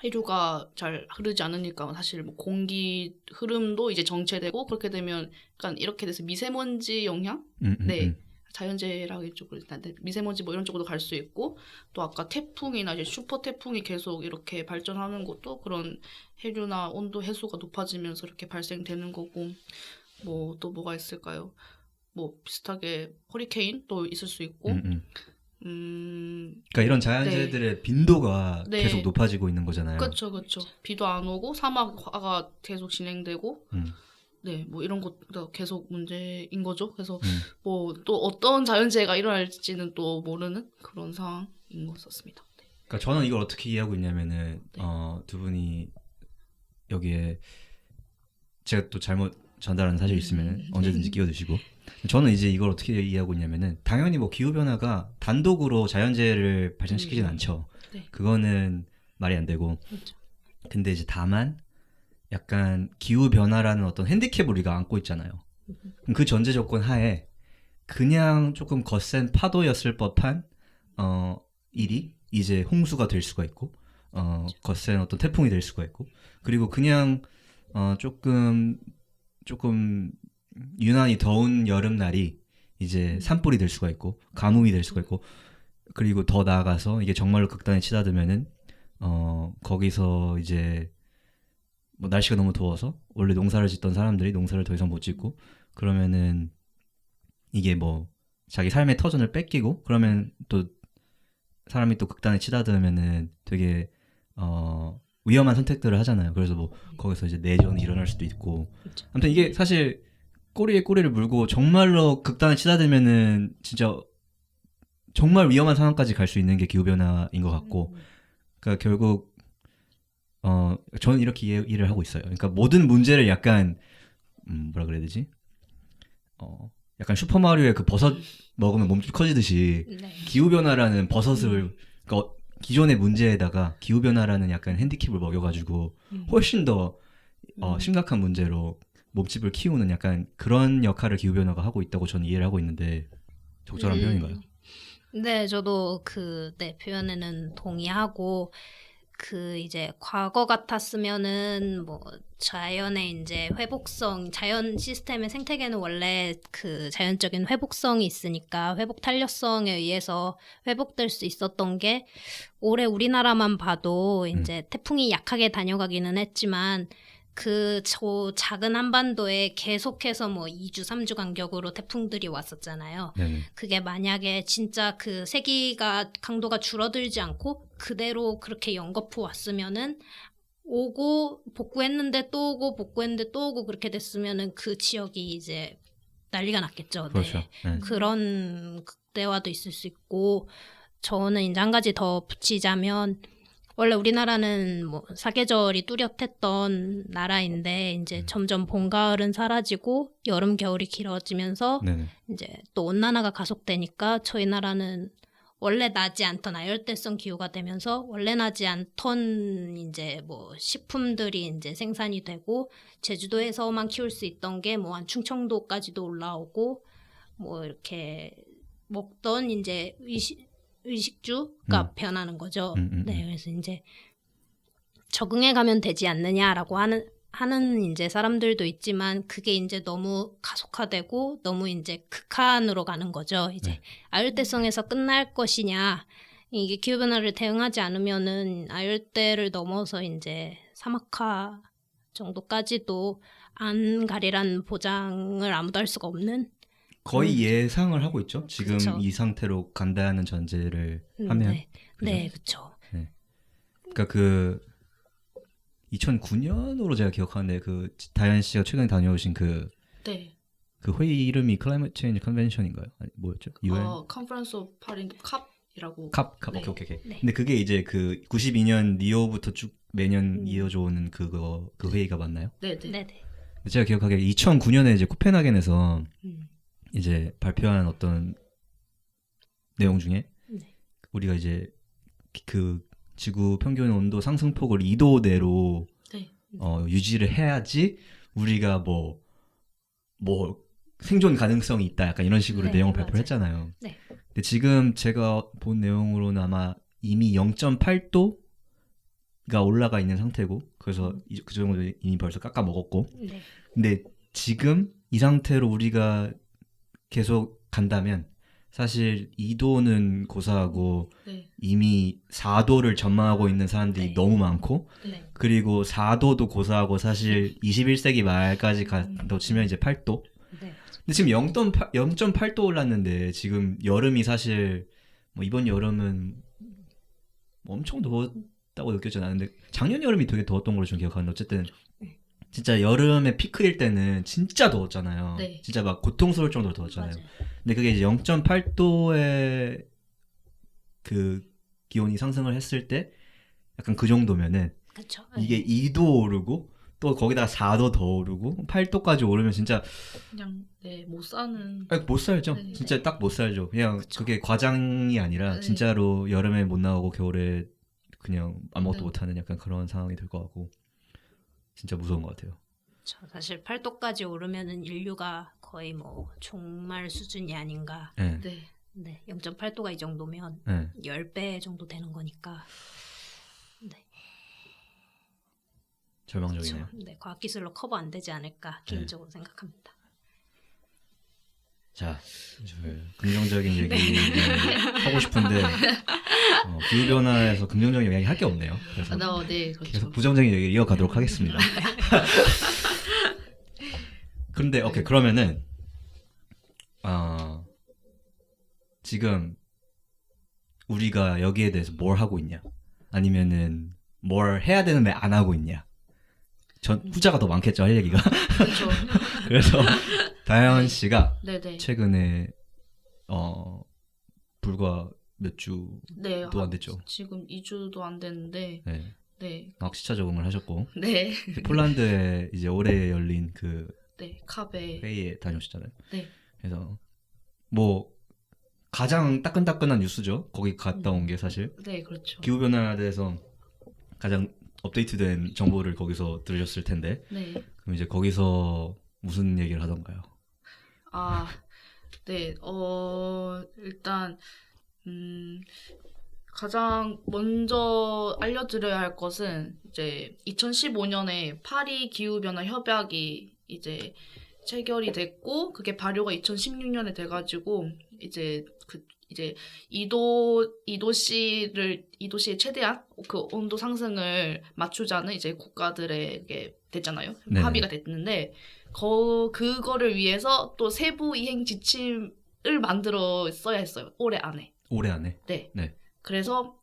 해류가 잘 흐르지 않으니까 사실 뭐 공기 흐름도 이제 정체되고 그렇게 되면 약간 이렇게 돼서 미세먼지 영향, 네. 자연재해라고 이쪽으로 일단 미세먼지 뭐 이런 쪽으로 갈 수 있고 또 아까 태풍이나 이제 슈퍼 태풍이 계속 이렇게 발전하는 것도 그런 해류나 온도 해수가 높아지면서 이렇게 발생되는 거고 뭐 또 뭐가 있을까요? 뭐 비슷하게 허리케인도 있을 수 있고 그러니까 이런 자연재해들의 빈도가 네. 계속 높아지고 있는 거잖아요. 그렇죠. 비도 안 오고 사막화가 계속 진행되고 네, 뭐 이런 것도 계속 문제인 거죠. 그래서 뭐 또 어떤 자연재해가 일어날지는 또 모르는 그런 상황인 것 같습니다. 네. 그러니까 저는 이걸 어떻게 이해하고 있냐면은 두 분이 여기에 제가 또 잘못 전달하는 사실이 있으면 언제든지 끼워주시고 저는 이제 이걸 어떻게 이해하고 있냐면은 당연히 뭐 기후 변화가 단독으로 자연재해를 발생시키진 않죠. 네. 그거는 말이 안 되고. 그렇죠. 근데 이제 다만 약간 기후 변화라는 어떤 핸디캡을 우리가 안고 있잖아요. 그 전제 조건 하에 그냥 조금 거센 파도였을 법한 일이 이제 홍수가 될 수가 있고 거센 어떤 태풍이 될 수가 있고 그리고 그냥 조금 유난히 더운 여름날이 이제 산불이 될 수가 있고 가뭄이 될 수가 있고 그리고 더 나아가서 이게 정말로 극단에 치닫으면은 거기서 이제 뭐 날씨가 너무 더워서 원래 농사를 짓던 사람들이 농사를 더 이상 못 짓고 그러면은 이게 뭐 자기 삶의 터전을 뺏기고 그러면 또 사람이 또 극단에 치닫으면은 되게 위험한 선택들을 하잖아요. 그래서 뭐 거기서 이제 내전이 일어날 수도 있고 아무튼 이게 사실 꼬리에 꼬리를 물고 정말로 극단에 치닫으면은 진짜 정말 위험한 상황까지 갈 수 있는 게 기후변화인 것 같고 그러니까 결국 저는 이렇게 이해를 하고 있어요. 그러니까 모든 문제를 약간 뭐라 그래야 되지? 약간 슈퍼마리오의 그 버섯 먹으면 몸집이 커지듯이 네. 기후변화라는 버섯을 그러니까 기존의 문제에다가 기후변화라는 약간 핸디캡을 먹여가지고 훨씬 더 심각한 문제로 몸집을 키우는 약간 그런 역할을 기후변화가 하고 있다고 저는 이해를 하고 있는데 적절한 표현인가요? 네, 저도 표현에는 동의하고 이제 과거 같았으면은 뭐 자연의 이제 회복성, 자연 시스템의 생태계는 원래 그 자연적인 회복성이 있으니까 회복 탄력성에 의해서 회복될 수 있었던 게 올해 우리나라만 봐도 이제 태풍이 약하게 다녀가기는 했지만 저 작은 한반도에 계속해서 뭐 2주, 3주 간격으로 태풍들이 왔었잖아요. 네네. 그게 만약에 진짜 그 세기가 강도가 줄어들지 않고 그대로 그렇게 연거푸 왔으면은 오고 복구했는데 또 오고 복구했는데 또 오고 그렇게 됐으면은 그 지역이 이제 난리가 났겠죠. 그렇죠. 네. 그런 극대화도 있을 수 있고 저는 이제 한 가지 더 붙이자면 원래 우리나라는 뭐 사계절이 뚜렷했던 나라인데 이제 점점 봄, 가을은 사라지고 여름, 겨울이 길어지면서 네네. 이제 또 온난화가 가속되니까 저희 나라는 원래 나지 않던 아열대성 기후가 되면서 원래 나지 않던 이제 뭐 식품들이 이제 생산이 되고 제주도에서만 키울 수 있던 게 뭐 한 충청도까지도 올라오고 뭐 이렇게 먹던 이제 의식주가 변하는 거죠. 네, 그래서 이제 적응해 가면 되지 않느냐라고 하는 이제 사람들도 있지만 그게 이제 너무 가속화되고 너무 이제 극한으로 가는 거죠. 이제 네. 아열대성에서 끝날 것이냐, 이게 기후 변화를 대응하지 않으면은 아열대를 넘어서 이제 사막화 정도까지도 안 가리란 보장을 아무도 할 수가 없는. 거의 예상을 하고 있죠. 지금 그쵸. 이 상태로 간다는 전제를 하면. 네, 네, 그렇죠. 그러니까 그 2009년으로 제가 기억하는데 그 다현 씨가 최근에 다녀오신 그 네. 회의 이름이 Climate Change Convention인가요? 아니, 뭐였죠? UN? 컨퍼런스 오브 파리 캅이라고. 캅. 네. 오케이. 네. 근데 그게 이제 그 92년 리오부터 쭉 매년 이어져 오는 그 회의가 맞나요? 네, 네. 네, 네. 제가 기억하기에 2009년에 이제 코펜하겐에서 음. 이제 발표한 어떤 내용 중에 네. 우리가 이제 그 지구 평균 온도 상승폭을 2도 내로 네. 유지를 해야지 우리가 뭐 생존 가능성이 있다 약간 이런 식으로 네, 내용을 맞아요. 발표를 했잖아요. 네. 근데 지금 제가 본 내용으로는 아마 이미 0.8도가 올라가 있는 상태고 그래서 그 정도 이미 벌써 깎아 먹었고 네. 근데 지금 이 상태로 우리가 계속 간다면 사실 2도는 고사하고 네. 이미 4도를 전망하고 있는 사람들이 네. 너무 많고 네. 그리고 4도도 고사하고 사실 21세기 말까지 간다고 치면 이제 8도 네. 근데 지금 0.8도 올랐는데 지금 여름이 사실 뭐 이번 여름은 엄청 더웠다고 느껴지는 않은데 작년 여름이 되게 더웠던 걸로 좀 기억하는데 어쨌든 진짜 여름의 피크일 때는 진짜 더웠잖아요. 네. 진짜 막 고통스러울 정도로 더웠잖아요. 맞아요. 근데 그게 이제 0.8도의 그 기온이 상승을 했을 때 약간 그 정도면은 그렇죠. 이게 2도 오르고 또 거기다가 4도 더 오르고 8도까지 오르면 진짜 그냥 못 사는. 아니, 못 살죠. 네. 진짜 딱 못 살죠. 그냥 그쵸. 그게 과장이 아니라 네. 진짜로 여름에 못 나오고 겨울에 그냥 아무것도 네. 못하는 약간 그런 상황이 될 것 같고 진짜 무서운 것 같아요. 그렇죠. 사실 8도까지 오르면은 인류가 거의 뭐 종말 수준이 아닌가. 네. 네. 네, 0.8도가 이 정도면 네. 10배 정도 되는 거니까. 네, 절망적이네요. 그렇죠. 네, 과학기술로 커버 안 되지 않을까 개인적으로 생각합니다. 자, 긍정적인 얘기 하고 싶은데 기후변화에서 긍정적인 이야기 할 게 없네요. 그래서 네, 그렇죠. 계속 부정적인 얘기를 이어가도록 하겠습니다. 근데 오케이 그러면은 지금 우리가 여기에 대해서 뭘 하고 있냐 아니면은 뭘 해야 되는데 안 하고 있냐 전 후자가 더 많겠죠 할 얘기가 그렇죠. 그래서 다현 씨가 네네. 최근에 불과 몇 주도 네. 안 됐죠. 지금 2주도 안 됐는데. 네. 네. 막 시차 적응을 하셨고 네. 폴란드에 이제 올해 열린 그 네. 캅에. 회의에 다녀오셨잖아요. 네. 그래서 뭐 가장 따끈따끈한 뉴스죠. 거기 갔다 온 게 사실 네, 그렇죠. 기후 변화에 대해서 가장 업데이트된 정보를 거기서 들으셨을 텐데 네. 그럼 이제 거기서 무슨 얘기를 하던가요? 네. 일단 가장 먼저 알려드려야 할 것은 이제 2015년에 파리 기후변화 협약이 이제 체결이 됐고 그게 발효가 2016년에 돼가지고 이제 이제 2도씨의 최대한 그 온도 상승을 맞추자는 이제 국가들에게 됐잖아요. 네네. 합의가 됐는데 그거를 위해서 또 세부 이행 지침을 만들어 써야 했어요. 올해 안에. 올해 안에? 네. 네. 그래서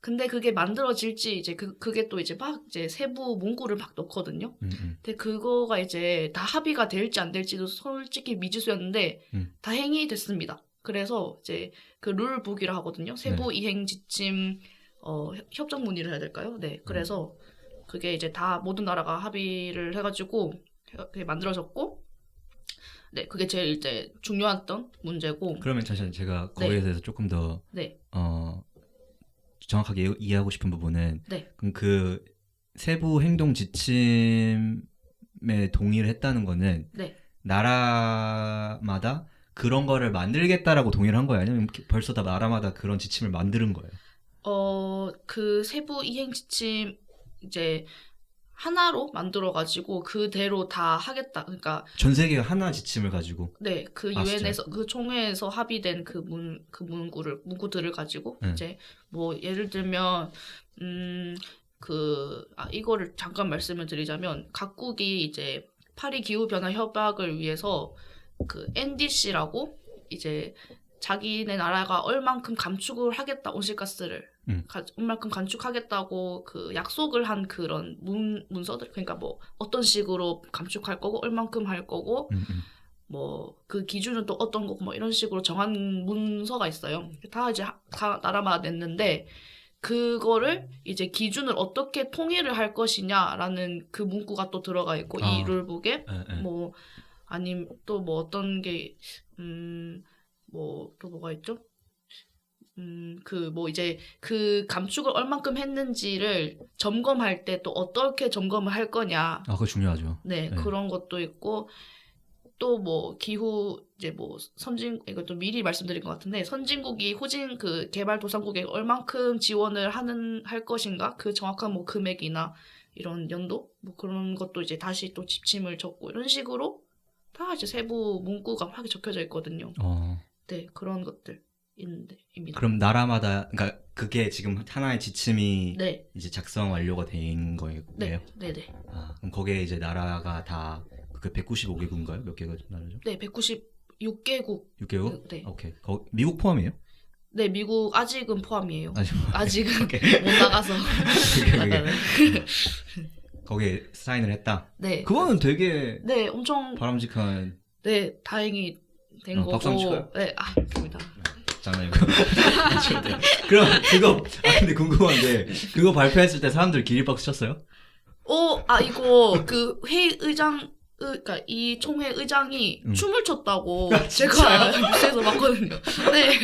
근데 그게 만들어질지 이제 그게 또 이제 막 이제 세부 문구를 막 넣거든요. 근데 그거가 이제 다 합의가 될지 안 될지도 솔직히 미지수였는데 다행히 됐습니다. 그래서 이제 그 룰북이라 하거든요. 세부 이행 지침 협정 문의를 해야 될까요? 네, 그래서 그게 이제 다 모든 나라가 합의를 해가지고 그게 만들어졌고, 네, 그게 제일 이제 중요했던 문제고. 그러면 잠시만 제가 거기에 네. 대해서 조금 더 네, 정확하게 이해하고 싶은 부분은 네, 그럼 그 세부 행동 지침에 동의를 했다는 거는 네. 나라마다 그런 거를 만들겠다라고 동의를 한 거예요? 아니면 벌써 다 나라마다 그런 지침을 만드는 거예요? 그 세부 이행 지침 이제 하나로 만들어가지고 그대로 다 하겠다. 그러니까 전 세계가 하나 지침을 가지고. 네, 그 아, 유엔에서 그 총회에서 합의된 그 문구들을 가지고 네. 이제 뭐 예를 들면 이거를 잠깐 말씀을 드리자면 각국이 이제 파리 기후 변화 협약을 위해서 그 NDC라고 이제 자기네 나라가 얼만큼 감축을 하겠다 온실가스를 얼만큼 감축하겠다고 그 약속을 한 그런 문서들, 그러니까 뭐 어떤 식으로 감축할 거고 얼만큼 할 거고 뭐 그 기준은 또 어떤 거고 뭐 이런 식으로 정한 문서가 있어요. 다 이제 다 나라마다 냈는데 그거를 이제 기준을 어떻게 통일을 할 것이냐라는 그 문구가 또 들어가 있고 이 룰북에 뭐 아님 또 뭐 어떤 게 뭐 또 뭐가 있죠? 그 뭐 이제 그 감축을 얼만큼 했는지를 점검할 때 또 어떻게 점검을 할 거냐. 아, 그거 중요하죠. 네, 네. 그런 것도 있고 또 뭐 기후 이제 뭐 이것도 미리 말씀드린 것 같은데 선진국이 후진 그 개발도상국에 얼만큼 지원을 할 것인가 그 정확한 뭐 금액이나 이런 연도 뭐 그런 것도 이제 다시 또 지침을 적고 이런 식으로 다 이제 세부 문구가 확 적혀져 있거든요. 네, 그런 것들 입니다. 그럼 나라마다 그러니까 그게 지금 하나의 지침이 네, 이제 작성 완료가 된 거예요? 네, 네, 네. 아, 그럼 거기에 이제 나라가 다 그 195개국인가요? 몇 개가 나라죠? 네, 196개국. 6개국? 네. 오케이. 미국 포함이에요? 네, 미국 아직은 포함이에요. 아직은 오케이. 못 나가서. 거기에 사인을 했다. 네. 그거는 되게 네, 엄청 바람직한. 네, 다행히 된 거고. 박수 한번 칠까요? 네, 감사합니다. 장난이고. 그럼 그거 근데 궁금한 게 그거 발표했을 때 사람들 기립박수 쳤어요? 이거 그 그러니까 이 총회 의장이 춤을 췄다고 제가 뉴스에서 봤거든요. 네.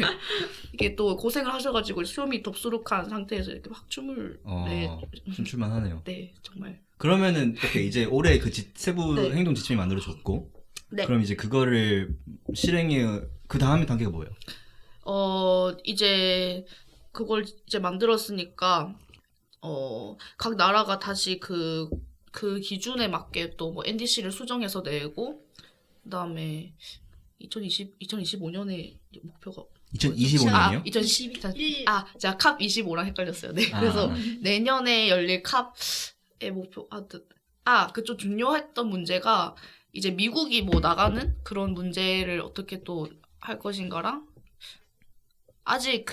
이게 또 고생을 하셔가지고 숨이 덥수룩한 상태에서 이렇게 막 춤을 네. 춤출만 하네요. 네, 정말. 그러면은 오케이, 이제 올해 그 세부 네. 행동 지침이 만들어졌고, 네. 그럼 이제 그거를 실행해 그 다음에 단계가 뭐예요? 이제 그걸 이제 만들었으니까 각 나라가 다시 그 기준에 맞게 또 뭐 NDC를 수정해서 내고 그다음에 2025년에 목표가 2025년이요? 2012 제가 캅 25랑 헷갈렸어요. 네. 그래서 내년에 열릴 캅의 목표 그쪽 중요했던 문제가 이제 미국이 뭐 나가는 그런 문제를 어떻게 또 할 것인가랑 아직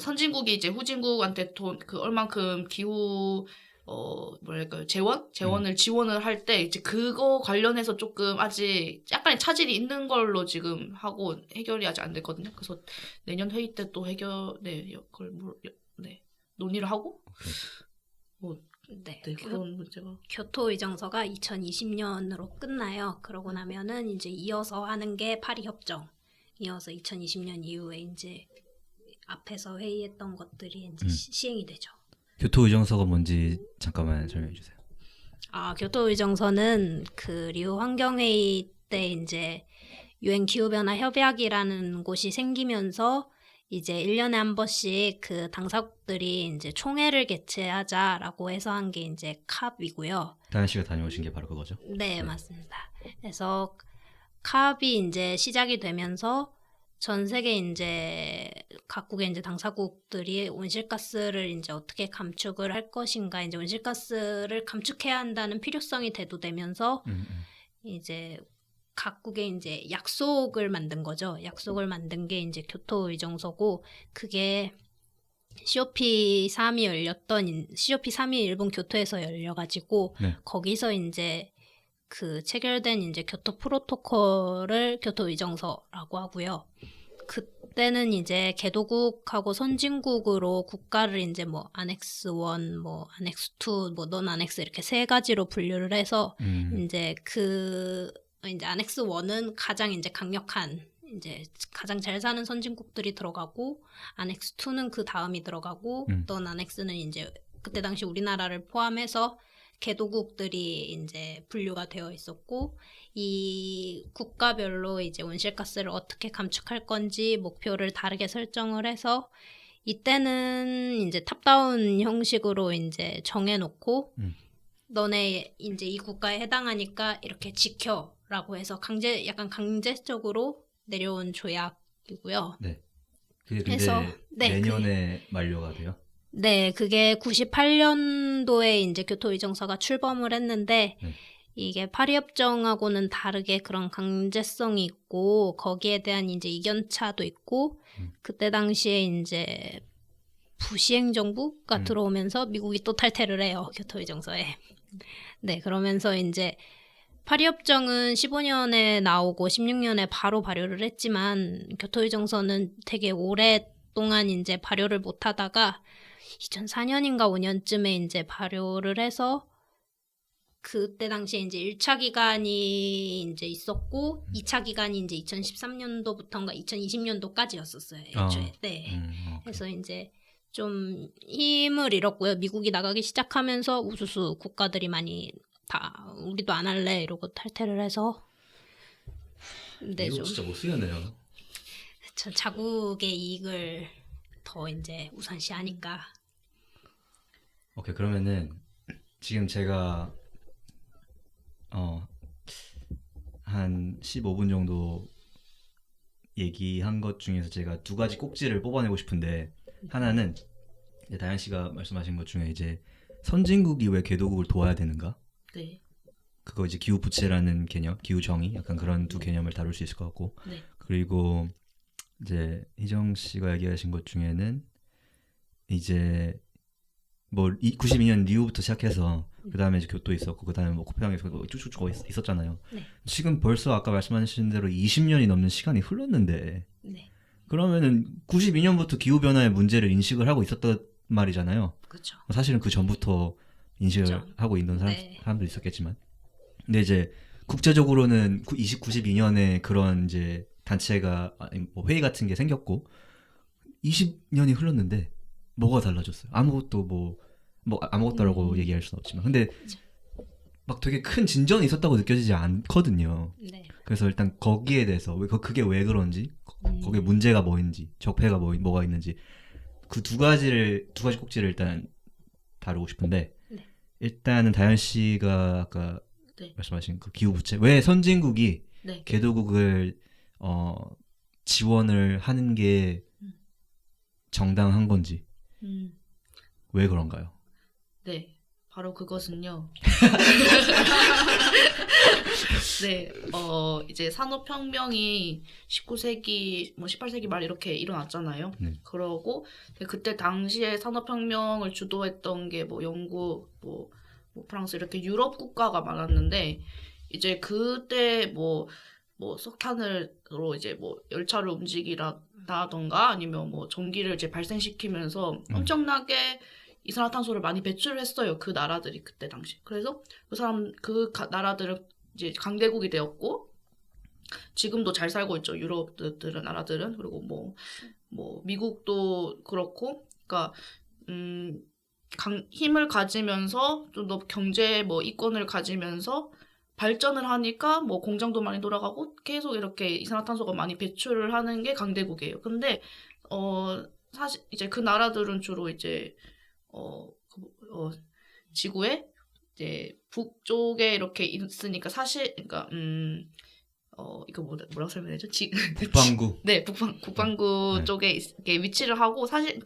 선진국이 이제 후진국한테 얼만큼 기후 재원을 지원을 할 때 이제 그거 관련해서 조금 아직 약간의 차질이 있는 걸로 지금 하고 해결이 아직 안 됐거든요. 그래서 내년 회의 때 또 그걸 논의를 하고 네, 그런 문제가 교토 의정서가 2020년으로 끝나요. 그러고 나면은 이제 이어서 하는 게 파리 협정. 이어서 2020년 이후에 이제 앞에서 회의했던 것들이 이제 시행이 되죠. 교토 의정서가 뭔지 잠깐만 설명해 주세요. 교토 의정서는 그 리우 환경회의 때 이제 유엔 기후변화 협약이라는 곳이 생기면서 이제 1년에 한 번씩 그 당사국들이 이제 총회를 개최하자라고 해서 한 게 이제 캅이고요. 다현 씨가 다녀오신 게 바로 그거죠? 네, 맞습니다. 그래서 캅이 이제 시작이 되면서 전 세계 이제 각국의 이제 당사국들이 온실가스를 이제 어떻게 감축을 할 것인가, 이제 온실가스를 감축해야 한다는 필요성이 대두되면서 이제 각국의 이제 약속을 만든 거죠. 약속을 만든 게 이제 교토 의정서고, 그게 COP3이 일본 교토에서 열려가지고 네. 거기서 이제 그 체결된 이제 교토 프로토콜을 교토 의정서라고 하고요. 그때는 이제 개도국하고 선진국으로 국가를 이제 뭐 안엑스 1, 뭐 안엑스 2, 뭐 넌 안엑스 이렇게 세 가지로 분류를 해서 이제 이제 안엑스 1은 가장 이제 강력한 이제 가장 잘 사는 선진국들이 들어가고 안엑스 2는 그 다음이 들어가고 넌 안엑스는 이제 그때 당시 우리나라를 포함해서 개도국들이 이제 분류가 되어 있었고 이 국가별로 이제 온실가스를 어떻게 감축할 건지 목표를 다르게 설정을 해서 이때는 이제 탑다운 형식으로 이제 정해놓고 너네 이제 이 국가에 해당하니까 이렇게 지켜라고 해서 약간 강제적으로 내려온 조약이고요. 네. 그게 근데 그래서 내년에 만료가 돼요? 네, 그게 98년도에 이제 교토의정서가 출범을 했는데 이게 파리협정하고는 다르게 그런 강제성이 있고 거기에 대한 이제 이견차도 있고 그때 당시에 이제 부시행 정부가 들어오면서 미국이 또 탈퇴를 해요, 교토의정서에. 네, 그러면서 이제 파리협정은 15년에 나오고 16년에 바로 발효를 했지만 교토의정서는 되게 오랫동안 이제 발효를 못 하다가 2004년인가 5년쯤에 이제 발효를 해서 그때 당시에 이제 1차 기간이 이제 있었고 2차 기간이 이제 2013년도부터인가 2020년도까지였었어요. 애초에. 네. 그래서 이제 좀 힘을 잃었고요. 미국이 나가기 시작하면서 우수수 국가들이 많이 다 우리도 안 할래 이러고 탈퇴를 해서 네, 이거 좀 진짜 못 쓰겠네요. 자국의 이익을 더 이제 우선시하니까. 오케이, 그러면은 지금 제가 한 15분 정도 얘기한 것 중에서 제가 두 가지 꼭지를 뽑아내고 싶은데 하나는 이제 다현 씨가 말씀하신 것 중에 이제 선진국이 왜 개도국을 도와야 되는가? 네. 그거 이제 기후 부채라는 개념, 기후 정의 약간 그런 두 개념을 다룰 수 있을 것 같고 네. 그리고 이제 희정 씨가 얘기하신 것 중에는 이제 뭐 92년 리우부터 시작해서 그 다음에 이제 교토 있었고 그 다음에 뭐 코펜하겐에서 쭉쭉쭉 있었잖아요. 네. 지금 벌써 아까 말씀하신 대로 20년이 넘는 시간이 흘렀는데 네. 그러면은 92년부터 기후 변화의 문제를 인식을 하고 있었단 말이잖아요. 그렇죠. 사실은 그 전부터 인식을 그렇죠. 하고 있는 네. 사람도 있었겠지만, 근데 이제 국제적으로는 92년에 그런 이제 단체가 뭐 회의 같은 게 생겼고 20년이 흘렀는데 뭐가 달라졌어요? 아무것도 뭐 아무것도라고 얘기할 수는 없지만, 근데 막 되게 큰 진전이 있었다고 느껴지지 않거든요. 네. 그래서 일단 거기에 대해서 그게 왜 그런지, 거기에 문제가 뭐인지, 적폐가 뭐가 있는지 그 두 가지 꼭지를 일단 다루고 싶은데 네. 일단은 다현 씨가 아까 네. 말씀하신 그 기후 부채, 왜 선진국이 네. 개도국을 지원을 하는 게 정당한 건지, 왜 그런가요? 네, 바로 그것은요. 네, 이제 산업혁명이 19세기, 뭐 18세기 말 이렇게 일어났잖아요. 네. 그러고 그때 당시에 산업혁명을 주도했던 게 뭐 영국, 뭐 프랑스 이렇게 유럽 국가가 많았는데 이제 그때 뭐 석탄으로 이제 뭐 열차를 움직이라던가 아니면 뭐 전기를 이제 발생시키면서 엄청나게 이산화탄소를 많이 배출을 했어요. 그 나라들이 그때 당시. 그래서 나라들은 이제 강대국이 되었고 지금도 잘 살고 있죠. 유럽들은 나라들은. 그리고 뭐 미국도 그렇고, 그러니까 힘을 가지면서 좀 더 경제 뭐 이권을 가지면서 발전을 하니까 뭐 공장도 많이 돌아가고 계속 이렇게 이산화탄소가 많이 배출을 하는 게 강대국이에요. 근데 사실 이제 그 나라들은 주로 이제 지구의 이제 북쪽에 이렇게 있으니까 사실 그러니까 이거 뭐라고 설명해야죠? 북반구. 네, 북반구 네. 쪽에 이렇게 위치를 하고 사실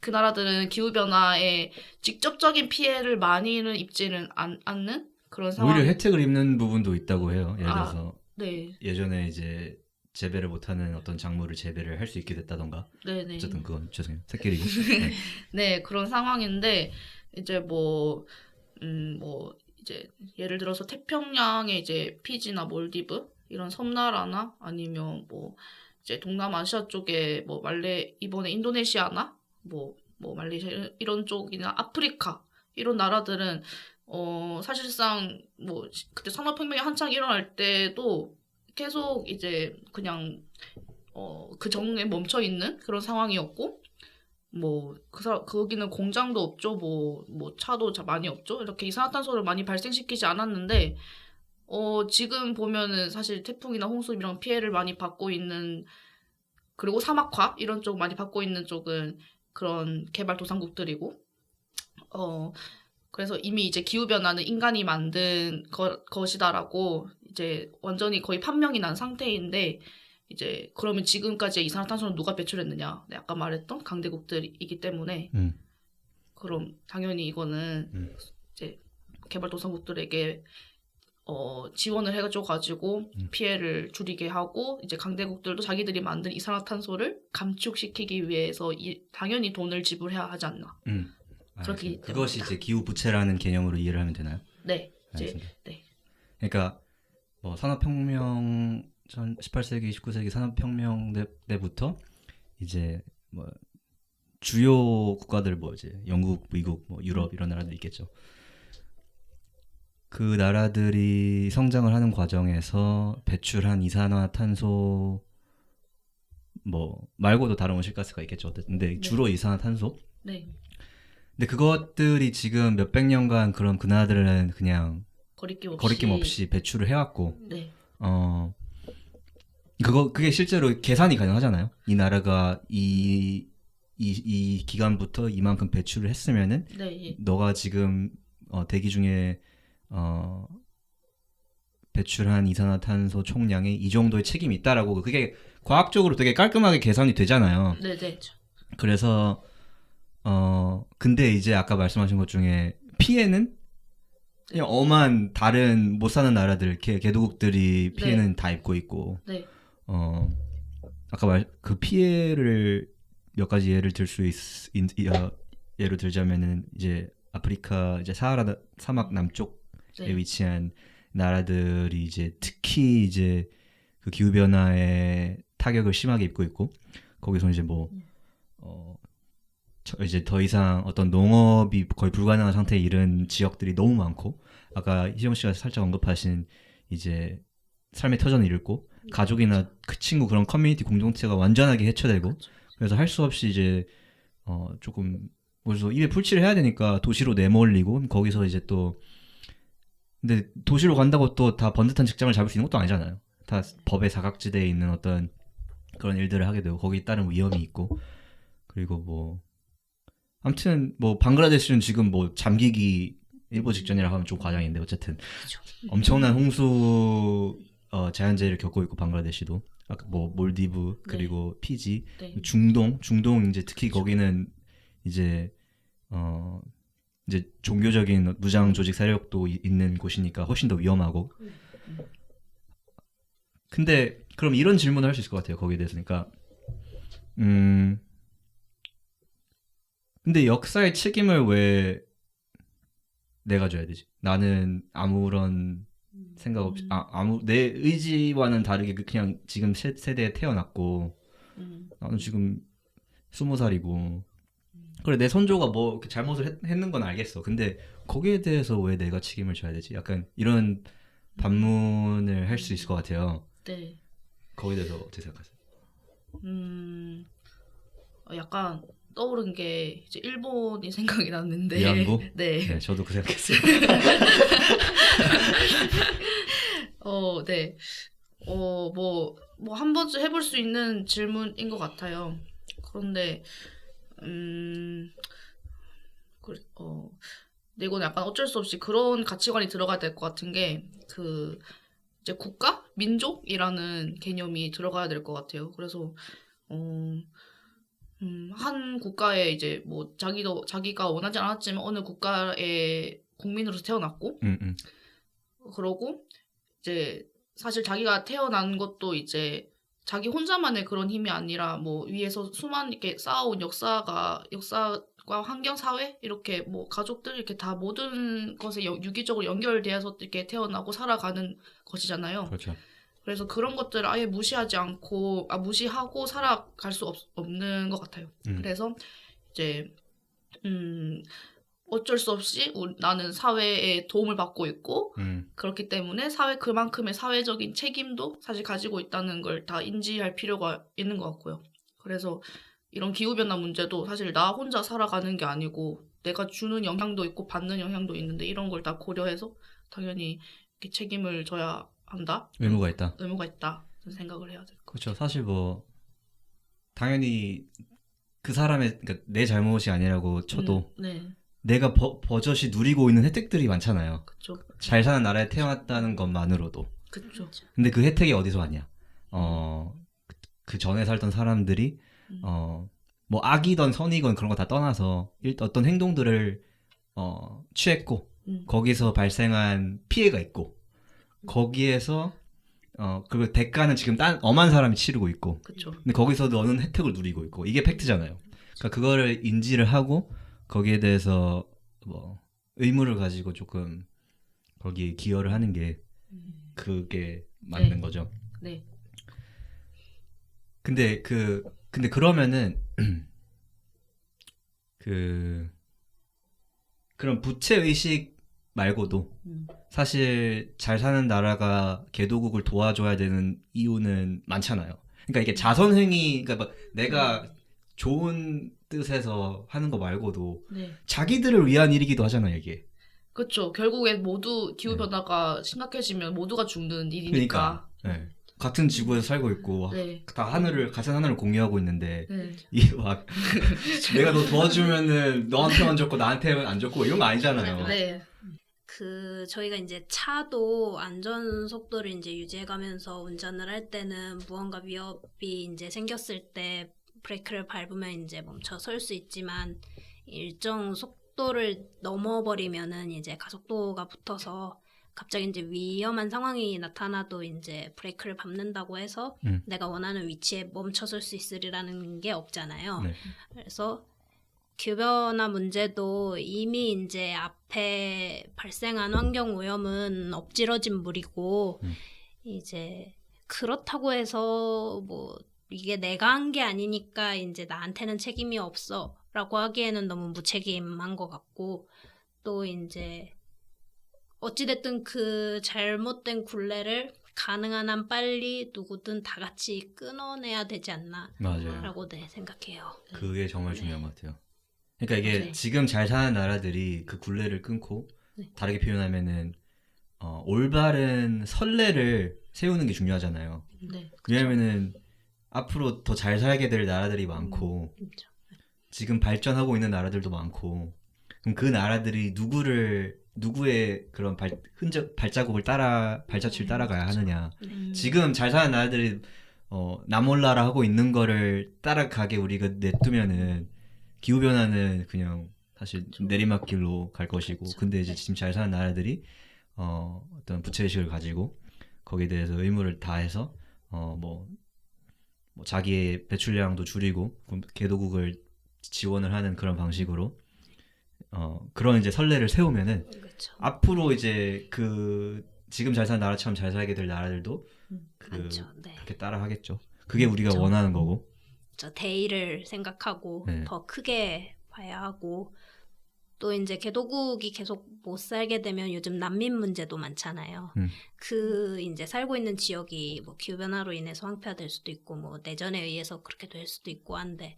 그 나라들은 기후 변화에 직접적인 피해를 많이는 입지는 않는 그런 상황. 오히려 혜택을 입는 부분도 있다고 해요. 예를 들어서 네, 예전에 이제 재배를 못하는 어떤 작물을 재배를 할 수 있게 됐다던가. 네. 어쨌든 그건 죄송해요. 새끼리고. 네. 네, 그런 상황인데 이제 뭐 이제 예를 들어서 태평양의 이제 피지나 몰디브 이런 섬나라나 아니면 뭐 이제 동남아시아 쪽에 뭐 이번에 인도네시아나 뭐 말레이시아 이런 쪽이나 아프리카 이런 나라들은 사실상 뭐 그때 산업혁명이 한창 일어날 때도 계속 이제 그냥 그 정에 멈춰 있는 그런 상황이었고 뭐 거기는 공장도 없죠. 뭐 차도 많이 없죠. 이렇게 이산화탄소를 많이 발생시키지 않았는데 지금 보면은 사실 태풍이나 홍수 이런 피해를 많이 받고 있는 그리고 사막화 이런 쪽 많이 받고 있는 쪽은 그런 개발도상국들이고 그래서 이미 이제 기후변화는 인간이 만든 것이다라고 이제 완전히 거의 판명이 난 상태인데 이제 그러면 지금까지의 이산화탄소는 누가 배출했느냐? 내가 아까 말했던 강대국들이기 때문에 그럼 당연히 이거는 이제 개발도상국들에게 지원을 해가지고 피해를 줄이게 하고 이제 강대국들도 자기들이 만든 이산화탄소를 감축시키기 위해서 당연히 돈을 지불해야 하지 않나? 그렇기 그것이 때문입니다. 이제 기후 부채라는 개념으로 이해를 하면 되나요? 네, 이제 알겠습니다. 네, 그러니까 뭐 산업혁명 전 18세기, 19세기 산업혁명 때부터 이제 뭐 주요 국가들 뭐 이제 영국, 미국, 뭐 유럽 이런 나라들 있겠죠. 그 나라들이 성장을 하는 과정에서 배출한 이산화탄소 뭐 말고도 다른 온실가스가 있겠죠. 어쨌든 근데 주로 이산화탄소. 네. 근데 그것들이 지금 몇백 년간 그럼 그 나라들은 그냥 거리낌 없이 배출을 해왔고, 네, 그게 실제로 계산이 가능하잖아요. 이 나라가 이 기간부터 이만큼 배출을 했으면은 네, 너가 지금 대기 중에 배출한 이산화탄소 총량에 이 정도의 책임이 있다라고 그게 과학적으로 되게 깔끔하게 계산이 되잖아요. 네, 네, 그래서 근데 이제 아까 말씀하신 것 중에 피해는 그냥 엄한 다른 못 사는 나라들 개도국들이 피해는 다 입고 있고 네, 아까 그 피해를 몇 가지 예를 예로 들자면은 이제 아프리카 이제 사하라 사막 남쪽에 네. 위치한 나라들이 이제 특히 이제 그 기후 변화에 타격을 심하게 입고 있고 거기서 이제 뭐 이제 더 이상 어떤 농업이 거의 불가능한 상태에 이른 지역들이 너무 많고 아까 희정 씨가 살짝 언급하신 이제 삶의 터전을 잃고 가족이나 그 친구 그런 커뮤니티 공동체가 완전하게 해체되고 그래서 할 수 없이 이제 조금 그래서 입에 풀칠을 해야 되니까 도시로 내몰리고 거기서 이제 또 근데 도시로 간다고 또 다 번듯한 직장을 잡을 수 있는 것도 아니잖아요. 다 법의 사각지대에 있는 어떤 그런 일들을 하게 되고 거기에 따른 위험이 있고 그리고 뭐 아무튼 뭐 방글라데시는 지금 뭐 잠기기 일보 직전이라고 하면 좀 과장인데 어쨌든 엄청난 홍수 자연재해를 겪고 있고 방글라데시도 아까 뭐 몰디브 그리고 피지 네. 중동 이제 특히 거기는 이제 이제 종교적인 무장 조직 세력도 있는 곳이니까 훨씬 더 위험하고 근데 그럼 이런 질문을 할 수 있을 것 같아요 거기에 대해서 그러니까 근데 역사의 책임을 왜 내가 져야 되지? 나는 아무런 생각 없이 내 의지와는 다르게 그냥 지금 세대에 태어났고 나는 지금 20살이고 그래 내 선조가 뭐 이렇게 잘못을 했는 건 알겠어. 근데 거기에 대해서 왜 내가 책임을 져야 되지? 약간 이런 반문을 할 수 있을 것 같아요. 네. 거기에 대해서 어떻게 생각하세요? 약간 떠오른 게 이제 일본이 생각이 났는데. 위안부? 네. 네, 저도 그 생각했어요. 네. 뭐 한 번쯤 해볼 수 있는 질문인 것 같아요. 그런데 근데 이건 약간 어쩔 수 없이 그런 가치관이 들어가야 될 것 같은 게 이제 국가, 민족이라는 개념이 들어가야 될 것 같아요. 그래서 한 국가에 이제 뭐 자기가 원하지 않았지만 어느 국가의 국민으로서 태어났고, 그러고 이제 사실 자기가 태어난 것도 이제 자기 혼자만의 그런 힘이 아니라 뭐 위에서 수많은 이렇게 쌓아온 역사과 환경, 사회 이렇게 뭐 가족들 이렇게 다 모든 것에 유기적으로 연결되어서 이렇게 태어나고 살아가는 것이잖아요. 그렇죠. 그래서 그런 것들을 아예 무시하고 살아갈 수 없는 것 같아요. 그래서 이제 어쩔 수 없이 나는 사회의 도움을 받고 있고 그렇기 때문에 그만큼의 사회적인 책임도 사실 가지고 있다는 걸 다 인지할 필요가 있는 것 같고요. 그래서 이런 기후변화 문제도 사실 나 혼자 살아가는 게 아니고 내가 주는 영향도 있고 받는 영향도 있는데 이런 걸 다 고려해서 당연히 이렇게 책임을 져야 한다. 의무가 있다. 의무가 있다. 생각을 해야 될 것 같아요. 그렇죠. 사실 뭐 당연히 그 사람의 그러니까 내 잘못이 아니라고 쳐도 네, 내가 버젓이 누리고 있는 혜택들이 많잖아요. 그렇죠. 잘 사는 나라에 태어났다는 것만으로도. 그렇죠. 근데 그 혜택이 어디서 왔냐? 그 전에 살던 사람들이 뭐 악이던 선이건 그런 거 다 떠나서 어떤 행동들을 취했고 거기서 발생한 피해가 있고 거기에서 그 대가는 지금 엄한 사람이 치르고 있고 그렇죠. 근데 거기서 너는 혜택을 누리고 있고 이게 팩트잖아요. 그러니까 그거를 인지를 하고 거기에 대해서 뭐 의무를 가지고 조금 거기에 기여를 하는 게 그게 맞는 네. 거죠. 네. 근데 그러면은 그런 부채 의식 말고도 사실 잘 사는 나라가 개도국을 도와줘야 되는 이유는 많잖아요. 그러니까 이게 자선행위, 그러니까 뭐 내가 좋은 뜻에서 하는 거 말고도 네. 자기들을 위한 일이기도 하잖아요, 이게. 그렇죠. 결국엔 모두 기후변화가 심각해지면 모두가 죽는 일이니까. 그러니까 네. 같은 지구에서 살고 있고 네. 다 같은 하늘을 공유하고 있는데 네. 이게 막 내가 너 도와주면은 너한테만 줬고 나한테는 안 줬고 이런 거 아니잖아요. 네. 저희가 이제 차도 안전 속도를 이제 유지해가면서 운전을 할 때는 무언가 위협이 이제 생겼을 때 브레이크를 밟으면 이제 멈춰 설 수 있지만 일정 속도를 넘어버리면은 이제 가속도가 붙어서 갑자기 이제 위험한 상황이 나타나도 이제 브레이크를 밟는다고 해서 내가 원하는 위치에 멈춰설 수 있으리라는 게 없잖아요. 네. 그래서 기후변화 문제도 이미 이제 앞에 발생한 환경 오염은 엎질러진 물이고 이제 그렇다고 해서 뭐 이게 내가 한 게 아니니까 이제 나한테는 책임이 없어라고 하기에는 너무 무책임한 것 같고 또 이제 어찌됐든 그 잘못된 굴레를 가능한 한 빨리 누구든 다 같이 끊어내야 되지 않나 맞아요. 라고 네, 생각해요. 그게 정말 중요한 것 같아요. 그러니까 이게 네. 지금 잘 사는 나라들이 그 굴레를 끊고 네. 다르게 표현하면은 올바른 선례를 세우는 게 중요하잖아요. 네. 왜냐면은 앞으로 더 잘 살게 될 나라들이 많고 그렇죠. 지금 발전하고 있는 나라들도 많고 그럼 그 나라들이 누구의 그런 발자취를 따라가야 하느냐. 지금 잘 사는 나라들이 나 몰라라 하고 있는 거를 따라가게 우리가 냅두면은 기후변화는 그냥 사실 내리막길로 갈 것이고 그렇죠. 근데 이제 지금 잘 사는 나라들이 어떤 부채의식을 가지고 거기에 대해서 의무를 다해서 뭐 자기의 배출량도 줄이고 개도국을 지원을 하는 그런 방식으로 그런 이제 선례를 세우면은 그렇죠. 앞으로 이제 지금 잘 사는 나라처럼 잘 살게 될 나라들도 많죠. 네. 그렇게 따라 하겠죠. 그게 우리가 그렇죠. 원하는 거고. 저 대의를 생각하고 네. 더 크게 봐야 하고 또 이제 개도국이 계속 못 살게 되면 요즘 난민 문제도 많잖아요. 그 이제 살고 있는 지역이 뭐 기후변화로 인해서 황폐화될 수도 있고 뭐 내전에 의해서 그렇게 될 수도 있고 한데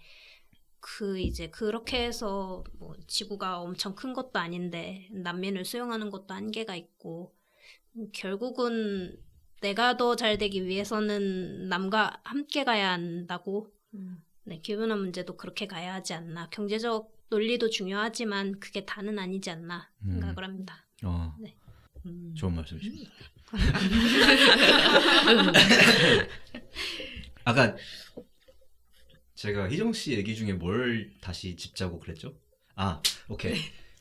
이제 그렇게 해서 뭐 지구가 엄청 큰 것도 아닌데 난민을 수용하는 것도 한계가 있고 결국은 내가 더 잘 되기 위해서는 남과 함께 가야 한다고. 네, 기후변화 문제도 그렇게 가야 하지 않나. 경제적 논리도 중요하지만 그게 다는 아니지 않나 생각을 합니다. 네. 좋은 말씀이십니다. 아까 제가 희정 씨 얘기 중에 뭘 다시 짚자고 그랬죠? 오케이.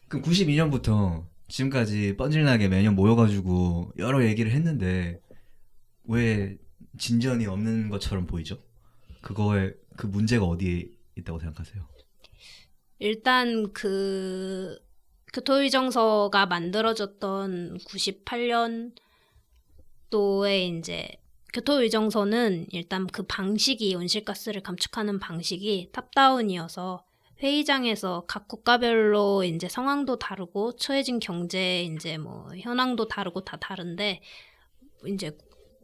그럼 92년부터 지금까지 뻔질나게 매년 모여가지고 여러 얘기를 했는데 왜 진전이 없는 것처럼 보이죠? 그 문제가 어디에 있다고 생각하세요? 일단 교토의정서가 만들어졌던 98년도에 이제 교토의정서는 일단 그 방식이 온실가스를 감축하는 방식이 탑다운이어서 회의장에서 각 국가별로 이제 상황도 다르고 처해진 경제 이제 뭐 현황도 다르고 다 다른데 이제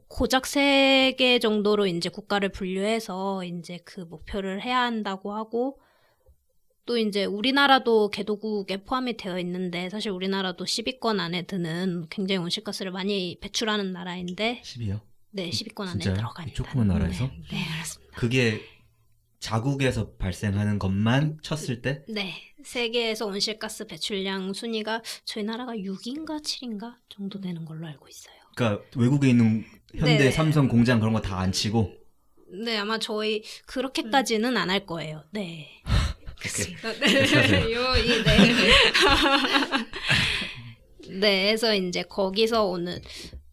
고작 3개 정도로 이제 국가를 분류해서 이제 그 목표를 해야 한다고 하고 또 이제 우리나라도 개도국에 포함이 되어 있는데 사실 우리나라도 10위권 안에 드는 굉장히 온실가스를 많이 배출하는 나라인데 10이요? 네, 10위권 안에 진짜요? 들어갑니다. 이 조그만 나라에서? 네, 그렇습니다. 그게 자국에서 발생하는 것만 쳤을 때 네, 세계에서 온실가스 배출량 순위가 저희 나라가 6인가 7인가 정도 되는 걸로 알고 있어요. 그러니까 외국에 있는 현대 네. 삼성 공장 그런 거 다 안 치고 네, 아마 저희 그렇게까지는 안 할 거예요. 네. 그렇습니다. 네. 하세요. 네, 그래서 이제 거기서 오는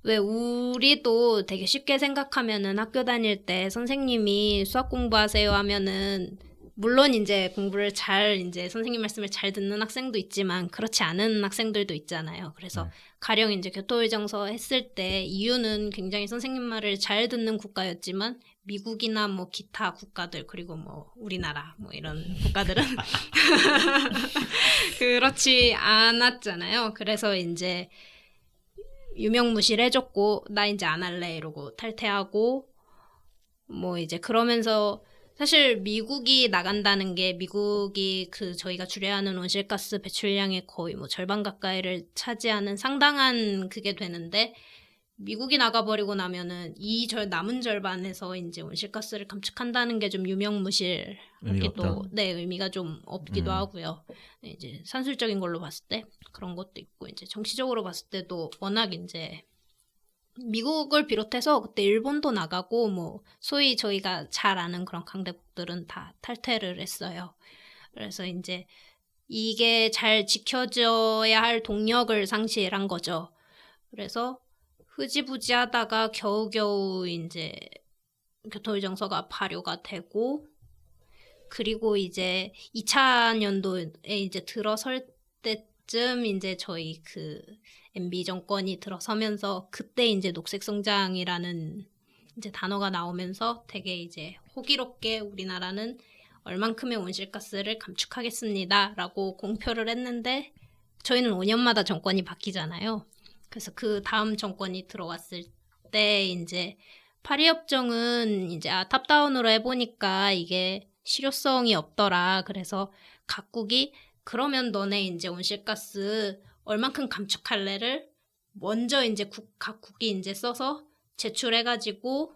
왜 우리도 되게 쉽게 생각하면은 학교 다닐 때 선생님이 수학 공부하세요 하면은 물론 이제 공부를 잘 이제 선생님 말씀을 잘 듣는 학생도 있지만 그렇지 않은 학생들도 있잖아요. 그래서 가령 이제 교토의정서 했을 때 이유는 굉장히 선생님 말을 잘 듣는 국가였지만 미국이나 뭐 기타 국가들 그리고 뭐 우리나라 뭐 이런 국가들은 그렇지 않았잖아요. 그래서 이제 유명무실해졌고 나 이제 안 할래 이러고 탈퇴하고 뭐 이제 그러면서 사실 미국이 나간다는 게 미국이 그 저희가 줄여야 하는 온실가스 배출량의 거의 뭐 절반 가까이를 차지하는 상당한 그게 되는데 미국이 나가버리고 나면은 남은 절반에서 이제 온실가스를 감축한다는 게 좀 의미가 유명무실하기도 없다? 네 의미가 좀 없기도 하고요. 네, 이제 산술적인 걸로 봤을 때 그런 것도 있고 이제 정치적으로 봤을 때도 워낙 이제 미국을 비롯해서 그때 일본도 나가고 뭐 소위 저희가 잘 아는 그런 강대국들은 다 탈퇴를 했어요. 그래서 이제 이게 잘 지켜져야 할 동력을 상실한 거죠. 그래서 흐지부지 하다가 겨우겨우 이제 교토의정서가 발효가 되고 그리고 이제 2000년도에 이제 들어설 때쯤 이제 저희 그 MB 정권이 들어서면서 그때 이제 녹색 성장이라는 이제 단어가 나오면서 되게 이제 호기롭게 우리나라는 얼만큼의 온실가스를 감축하겠습니다라고 공표를 했는데 저희는 5년마다 정권이 바뀌잖아요. 그래서 그 다음 정권이 들어왔을 때 이제 파리협정은 이제 탑다운으로 해보니까 이게 실효성이 없더라. 그래서 각국이 그러면 너네 이제 온실가스 얼만큼 감축할래를 먼저 이제 각국이 이제 써서 제출해가지고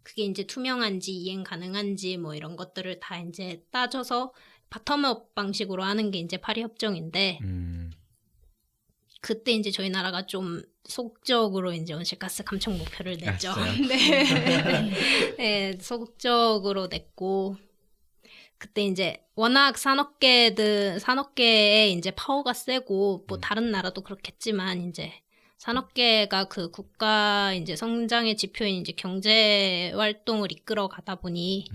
그게 이제 투명한지 이행 가능한지 뭐 이런 것들을 다 이제 따져서 바텀업 방식으로 하는 게 이제 파리협정인데 그때 이제 저희 나라가 좀 소극적으로 이제 온실가스 감축 목표를 냈죠. 네. 네, 소극적으로 냈고 그때 이제 워낙 산업계의 이제 파워가 세고 뭐 다른 나라도 그렇겠지만 이제 산업계가 그 국가 이제 성장의 지표인 이제 경제 활동을 이끌어 가다 보니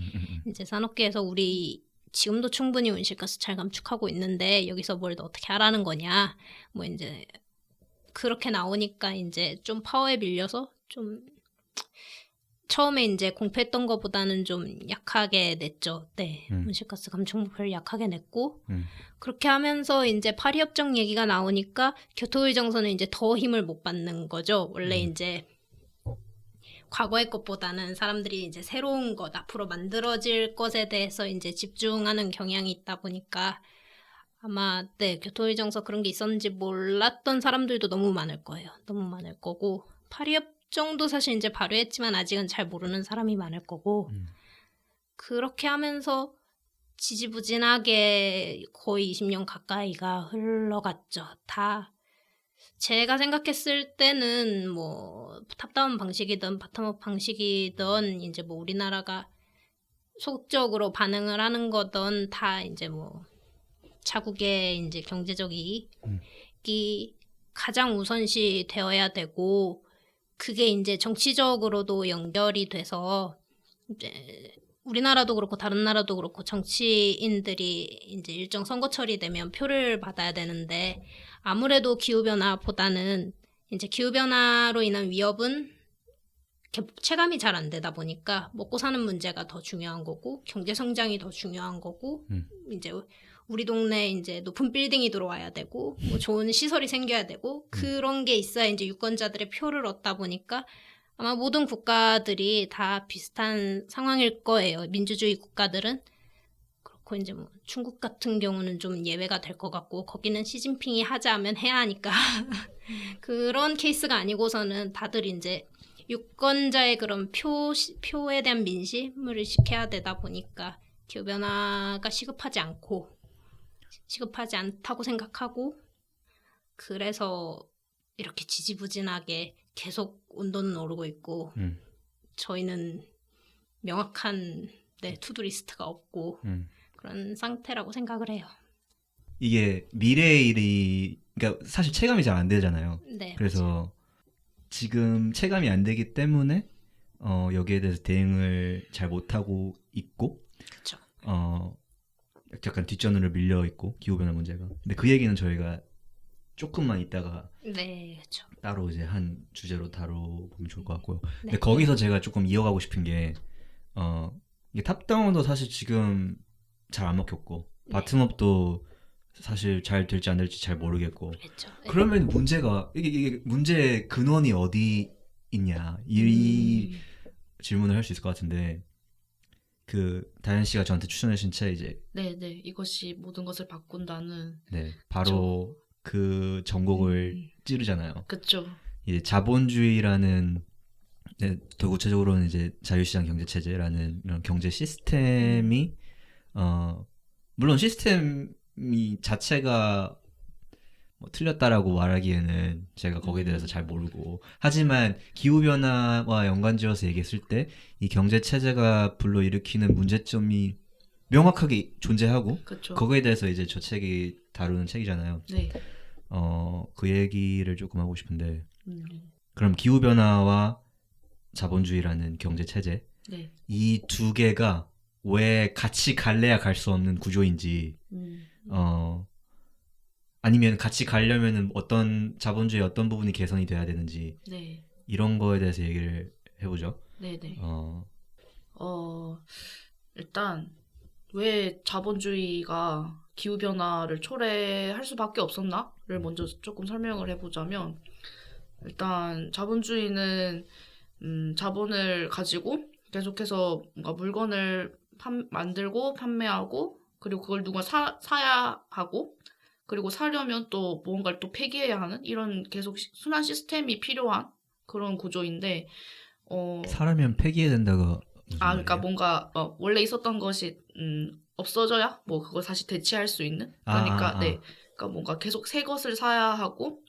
이제 산업계에서 우리 지금도 충분히 온실가스 잘 감축하고 있는데 여기서 뭘 더 어떻게 하라는 거냐 뭐 이제 그렇게 나오니까 이제 좀 파워에 밀려서 좀 처음에 이제 공표했던 것보다는 좀 약하게 냈죠. 네. 온실가스 감축 목표를 약하게 냈고 그렇게 하면서 이제 파리협정 얘기가 나오니까 교토의정서는 이제 더 힘을 못 받는 거죠. 원래 이제 과거의 것보다는 사람들이 이제 새로운 것, 앞으로 만들어질 것에 대해서 이제 집중하는 경향이 있다 보니까 아마 네, 교토의정서 그런 게 있었는지 몰랐던 사람들도 너무 많을 거예요. 너무 많을 거고 파리협정도 사실 이제 발효했지만 아직은 잘 모르는 사람이 많을 거고 그렇게 하면서 지지부진하게 거의 20년 가까이가 흘러갔죠. 다 제가 생각했을 때는 뭐 탑다운 방식이든 바텀업 방식이든 이제 뭐 우리나라가 소극적으로 반응을 하는 거든 다 이제 뭐 자국의 이제 경제적 이익이 가장 우선시 되어야 되고 그게 이제 정치적으로도 연결이 돼서 이제 우리나라도 그렇고 다른 나라도 그렇고 정치인들이 이제 일정 선거철이 되면 표를 받아야 되는데 아무래도 기후변화보다는 이제 기후변화로 인한 위협은 체감이 잘 안 되다 보니까 먹고 사는 문제가 더 중요한 거고 경제 성장이 더 중요한 거고 이제 우리 동네에 이제 높은 빌딩이 들어와야 되고 뭐 좋은 시설이 생겨야 되고 그런 게 있어야 이제 유권자들의 표를 얻다 보니까 아마 모든 국가들이 다 비슷한 상황일 거예요. 민주주의 국가들은. 그렇고 이제 뭐 중국 같은 경우는 좀 예외가 될 것 같고 거기는 시진핑이 하자면 해야 하니까 그런 케이스가 아니고서는 다들 이제 유권자의 그런 표에 대한 민심을 시켜야 되다 보니까 기후변화가 시급하지 않다고 생각하고 그래서 이렇게 지지부진하게 계속 온도는 오르고 있고 저희는 명확한 투두리스트가 없고 그런 상태라고 생각을 해요. 이게 미래의 일이 그러니까 사실 체감이 잘 안 되잖아요. 네, 그래서 지금 체감이 안 되기 때문에 여기에 대해서 대응을 잘 못하고 있고 그렇죠. 약간 뒷전으로 밀려 있고 기후변화 문제가. 근데 그 얘기는 저희가 조금만 있다가 네, 그렇죠. 따로 이제 한 주제로 다뤄보면 좋을 것 같고요. 근데 네. 거기서 제가 조금 이어가고 싶은 게 이게 탑다운도 사실 지금 잘 안 먹혔고 네. 바텀업도 사실 잘 될지 안 될지 잘 모르겠고 그렇죠. 네. 그러면 문제가 이게 문제의 근원이 어디 있냐 이 질문을 할 수 있을 것 같은데 그 다현 씨가 저한테 추천해주신 책 이제 네네 이것이 모든 것을 바꾼다는 네 바로 그 전곡을 찌르잖아요. 그쵸. 이제 자본주의라는 네, 더 구체적으로는 이제 자유시장 경제 체제라는 이런 경제 시스템이 물론 시스템이 자체가 뭐 틀렸다라고 말하기에는 제가 거기에 대해서 잘 모르고 하지만 기후변화와 연관지어서 얘기했을 때 이 경제 체제가 불러일으키는 문제점이 명확하게 존재하고 그쵸. 거기에 대해서 이제 저 책이 다루는 책이잖아요. 네. 그 얘기를 조금 하고 싶은데 그럼 기후변화와 자본주의라는 경제 체제 네. 이 두 개가 왜 같이 갈래야 갈 수 없는 구조인지 아니면 같이 가려면은 어떤 자본주의 어떤 부분이 개선이 돼야 되는지 네. 이런 거에 대해서 얘기를 해보죠. 네네. 일단 왜 자본주의가 기후변화를 초래할 수밖에 없었나를 먼저 조금 설명을 해보자면 일단 자본주의는 자본을 가지고 계속해서 뭔가 물건을 만들고 판매하고 그리고 그걸 누가 사야 하고 그리고 사려면 또 뭔가를 또 폐기해야 하는 이런 계속 순환 시스템이 필요한 그런 구조인데 사람이면 폐기해야 된다가 무슨 그러니까 말이에요? 뭔가 원래 있었던 것이 없어져야 뭐 그걸 다시 대체할 수 있는 그러니까 네 그러니까 뭔가 계속 새 것을 사야 하고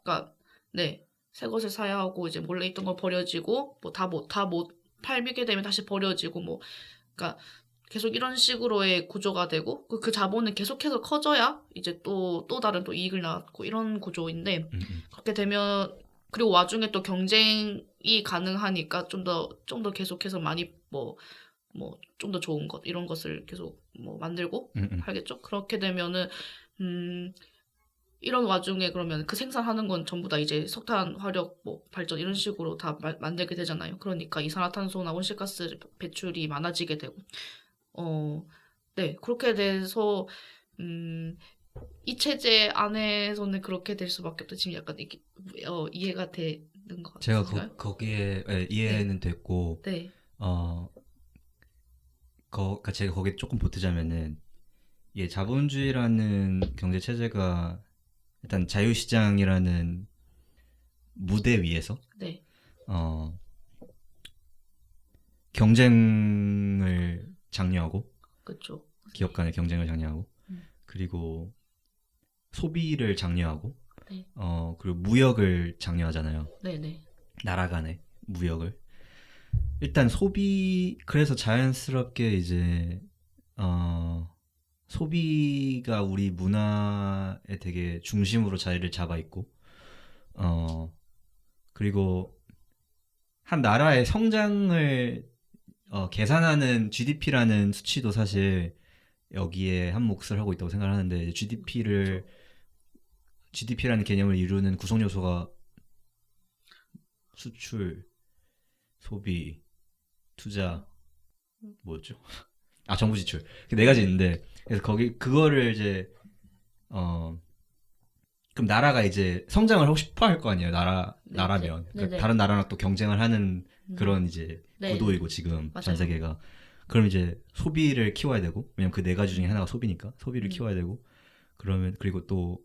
그러니까 네 새 것을 사야 하고 이제 원래 있던 걸 버려지고 뭐 다 못 팔게 되면 다시 버려지고 뭐 그러니까 계속 이런 식으로의 구조가 되고 그 자본은 계속해서 커져야 이제 또 다른 또 이익을 낳고 이런 구조인데 그렇게 되면 그리고 와중에 또 경쟁이 가능하니까 좀 더 계속해서 많이 뭐 좀 더 좋은 것 이런 것을 계속 뭐 만들고 하겠죠. 그렇게 되면은 이런 와중에 그러면 그 생산하는 건 전부 다 이제 석탄, 화력, 뭐 발전 이런 식으로 다 만들게 되잖아요. 그러니까 이산화탄소나 온실가스 배출이 많아지게 되고, 네 그렇게 돼서 이 체제 안에서는 그렇게 될 수밖에 없다. 지금 약간 이해가 되는 것 같아요. 제가 거기에 이해는 됐고 네, 그러니까 제가 거기에 조금 보태자면은 자본주의라는 경제 체제가 일단 자유시장이라는 무대 위에서 네, 경쟁을 장려하고 그렇죠. 기업 간의 경쟁을 장려하고 그리고 소비를 장려하고 네. 그리고 무역을 장려하잖아요. 네, 네, 나라 간의 무역을 일단 그래서 자연스럽게 이제 소비가 우리 문화의 되게 중심으로 자리를 잡아 있고 그리고 한 나라의 성장을 계산하는 GDP라는 수치도 사실 여기에 한 몫을 하고 있다고 생각을 하는데 GDP라는 개념을 이루는 구성 요소가 수출, 소비, 투자, 뭐였죠? 아, 정부 지출. 그 네 가지 있는데, 그래서 그거를 이제 그럼 나라가 이제 성장을 하고 싶어 할 거 아니에요. 나라면. 네, 그러니까 네. 다른 나라랑 또 경쟁을 하는 그런 이제 네. 구도이고 지금 맞아요. 전 세계가. 그럼 이제 소비를 키워야 되고, 왜냐면 그 네 가지 중에 하나가 소비니까 소비를 음. 키워야 되고, 그러면 그리고 또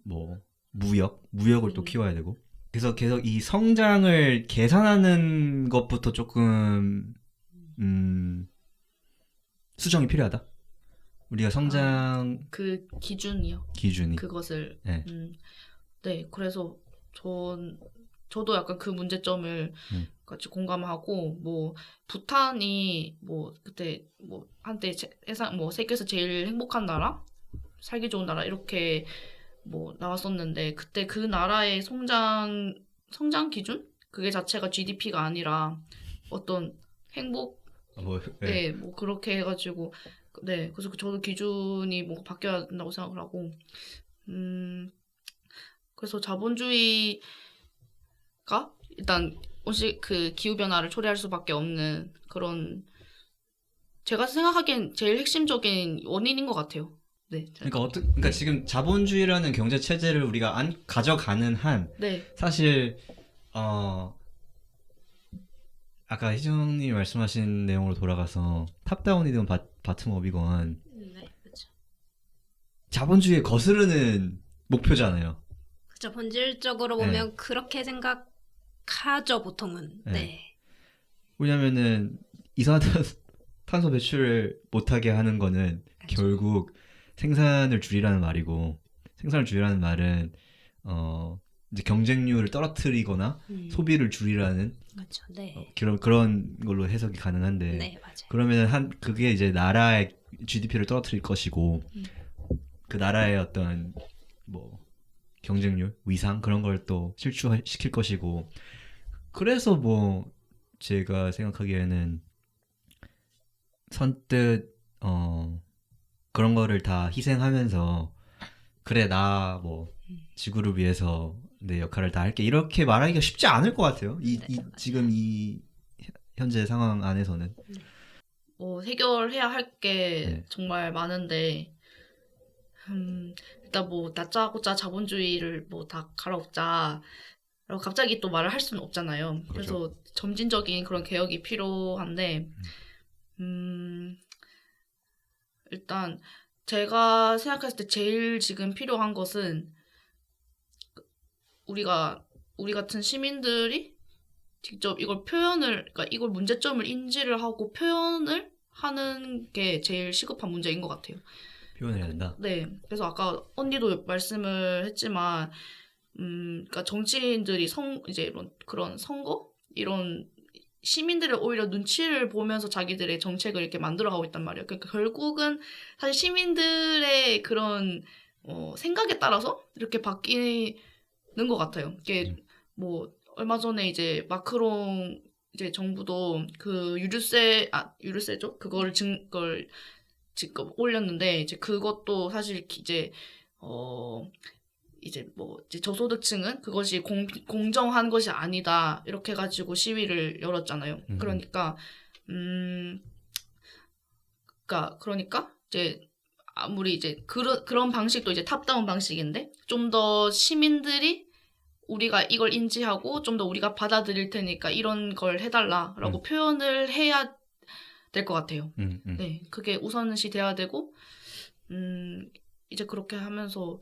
뭐 무역을 또 키워야 되고. 그래서 계속 이 성장을 계산하는 것부터 조금 수정이 필요하다. 우리가 성장 그 기준이요. 기준이. 그것을 네. 네, 그래서 저도 약간 그 문제점을 같이 공감하고, 뭐 부탄이 뭐 그때 뭐 한때 뭐 세계에서 제일 행복한 나라, 살기 좋은 나라 이렇게 뭐 나왔었는데, 그때 그 나라의 성장 기준 그게 자체가 GDP가 아니라 어떤 행복, 뭐, 네, 뭐 그렇게 해가지고, 네, 그래서 저도 기준이 뭔가 바뀌어야 된다고 생각을 하고, 그래서 자본주의가 일단 그 기후 변화를 초래할 수밖에 없는 그런, 제가 생각하기엔 제일 핵심적인 원인인 것 같아요. 네. 그러니까 지금 자본주의라는 경제 체제를 우리가 안 가져가는 한 네. 사실 아까 희정님이 말씀하신 내용으로 돌아가서 탑다운이든 바텀업이건 네, 그렇죠. 자본주의에 거스르는 목표잖아요. 그렇죠. 본질적으로 네. 보면 그렇게 생각하죠, 보통은. 네. 네. 왜냐면은 이산화탄소 배출을 못하게 하는 거는 결국 생산을 줄이라는 말이고, 생산을 줄이라는 말은 이제 경쟁률을 떨어뜨리거나 소비를 줄이라는 그렇죠. 네. 그런 걸로 해석이 가능한데, 네, 맞아요. 그러면은 그게 이제 나라의 GDP를 떨어뜨릴 것이고, 그 나라의 어떤 뭐 경쟁률, 위상 그런 걸 또 실추시킬 것이고, 그래서 뭐 제가 생각하기에는 선뜻 그런 거를 다 희생하면서 그래 나 뭐 지구를 위해서 내 역할을 다 할게 이렇게 말하기가 쉽지 않을 것 같아요. 지금 이 현재 상황 안에서는. 해결해야 할 게 네. 정말 많은데, 일단 뭐 다짜고짜 자본주의를 뭐 다 갈아엎자 라고 갑자기 또 말을 할 수는 없잖아요. 그래서 점진적인 그런 개혁이 필요한데, 일단 제가 생각했을 때 제일 지금 필요한 것은 우리 같은 시민들이 직접 이걸 그러니까 이걸 문제점을 인지를 하고 표현을 하는 게 제일 시급한 문제인 것 같아요. 표현해야 된다. 네. 그래서 아까 언니도 말씀을 했지만, 그러니까 정치인들이 이제 그런 선거? 이런 시민들의 오히려 눈치를 보면서 자기들의 정책을 이렇게 만들어가고 있단 말이에요. 그러니까 결국은 사실 시민들의 그런 생각에 따라서 이렇게 바뀌는 것 같아요. 이게 뭐 얼마 전에 이제 마크롱 이제 정부도 그 유류세죠? 그걸 지금 올렸는데, 이제 그것도 사실 이제 이제 뭐 이제 저소득층은 그것이 공정한 것이 아니다 이렇게 해가지고 시위를 열었잖아요. 그러니까 그러니까 이제 아무리 이제 그런 방식도 이제 탑다운 방식인데, 좀 더 시민들이 우리가 이걸 인지하고 좀 더 우리가 받아들일 테니까 이런 걸 해달라라고 표현을 해야 될 것 같아요. 네, 그게 우선시 돼야 되고, 이제 그렇게 하면서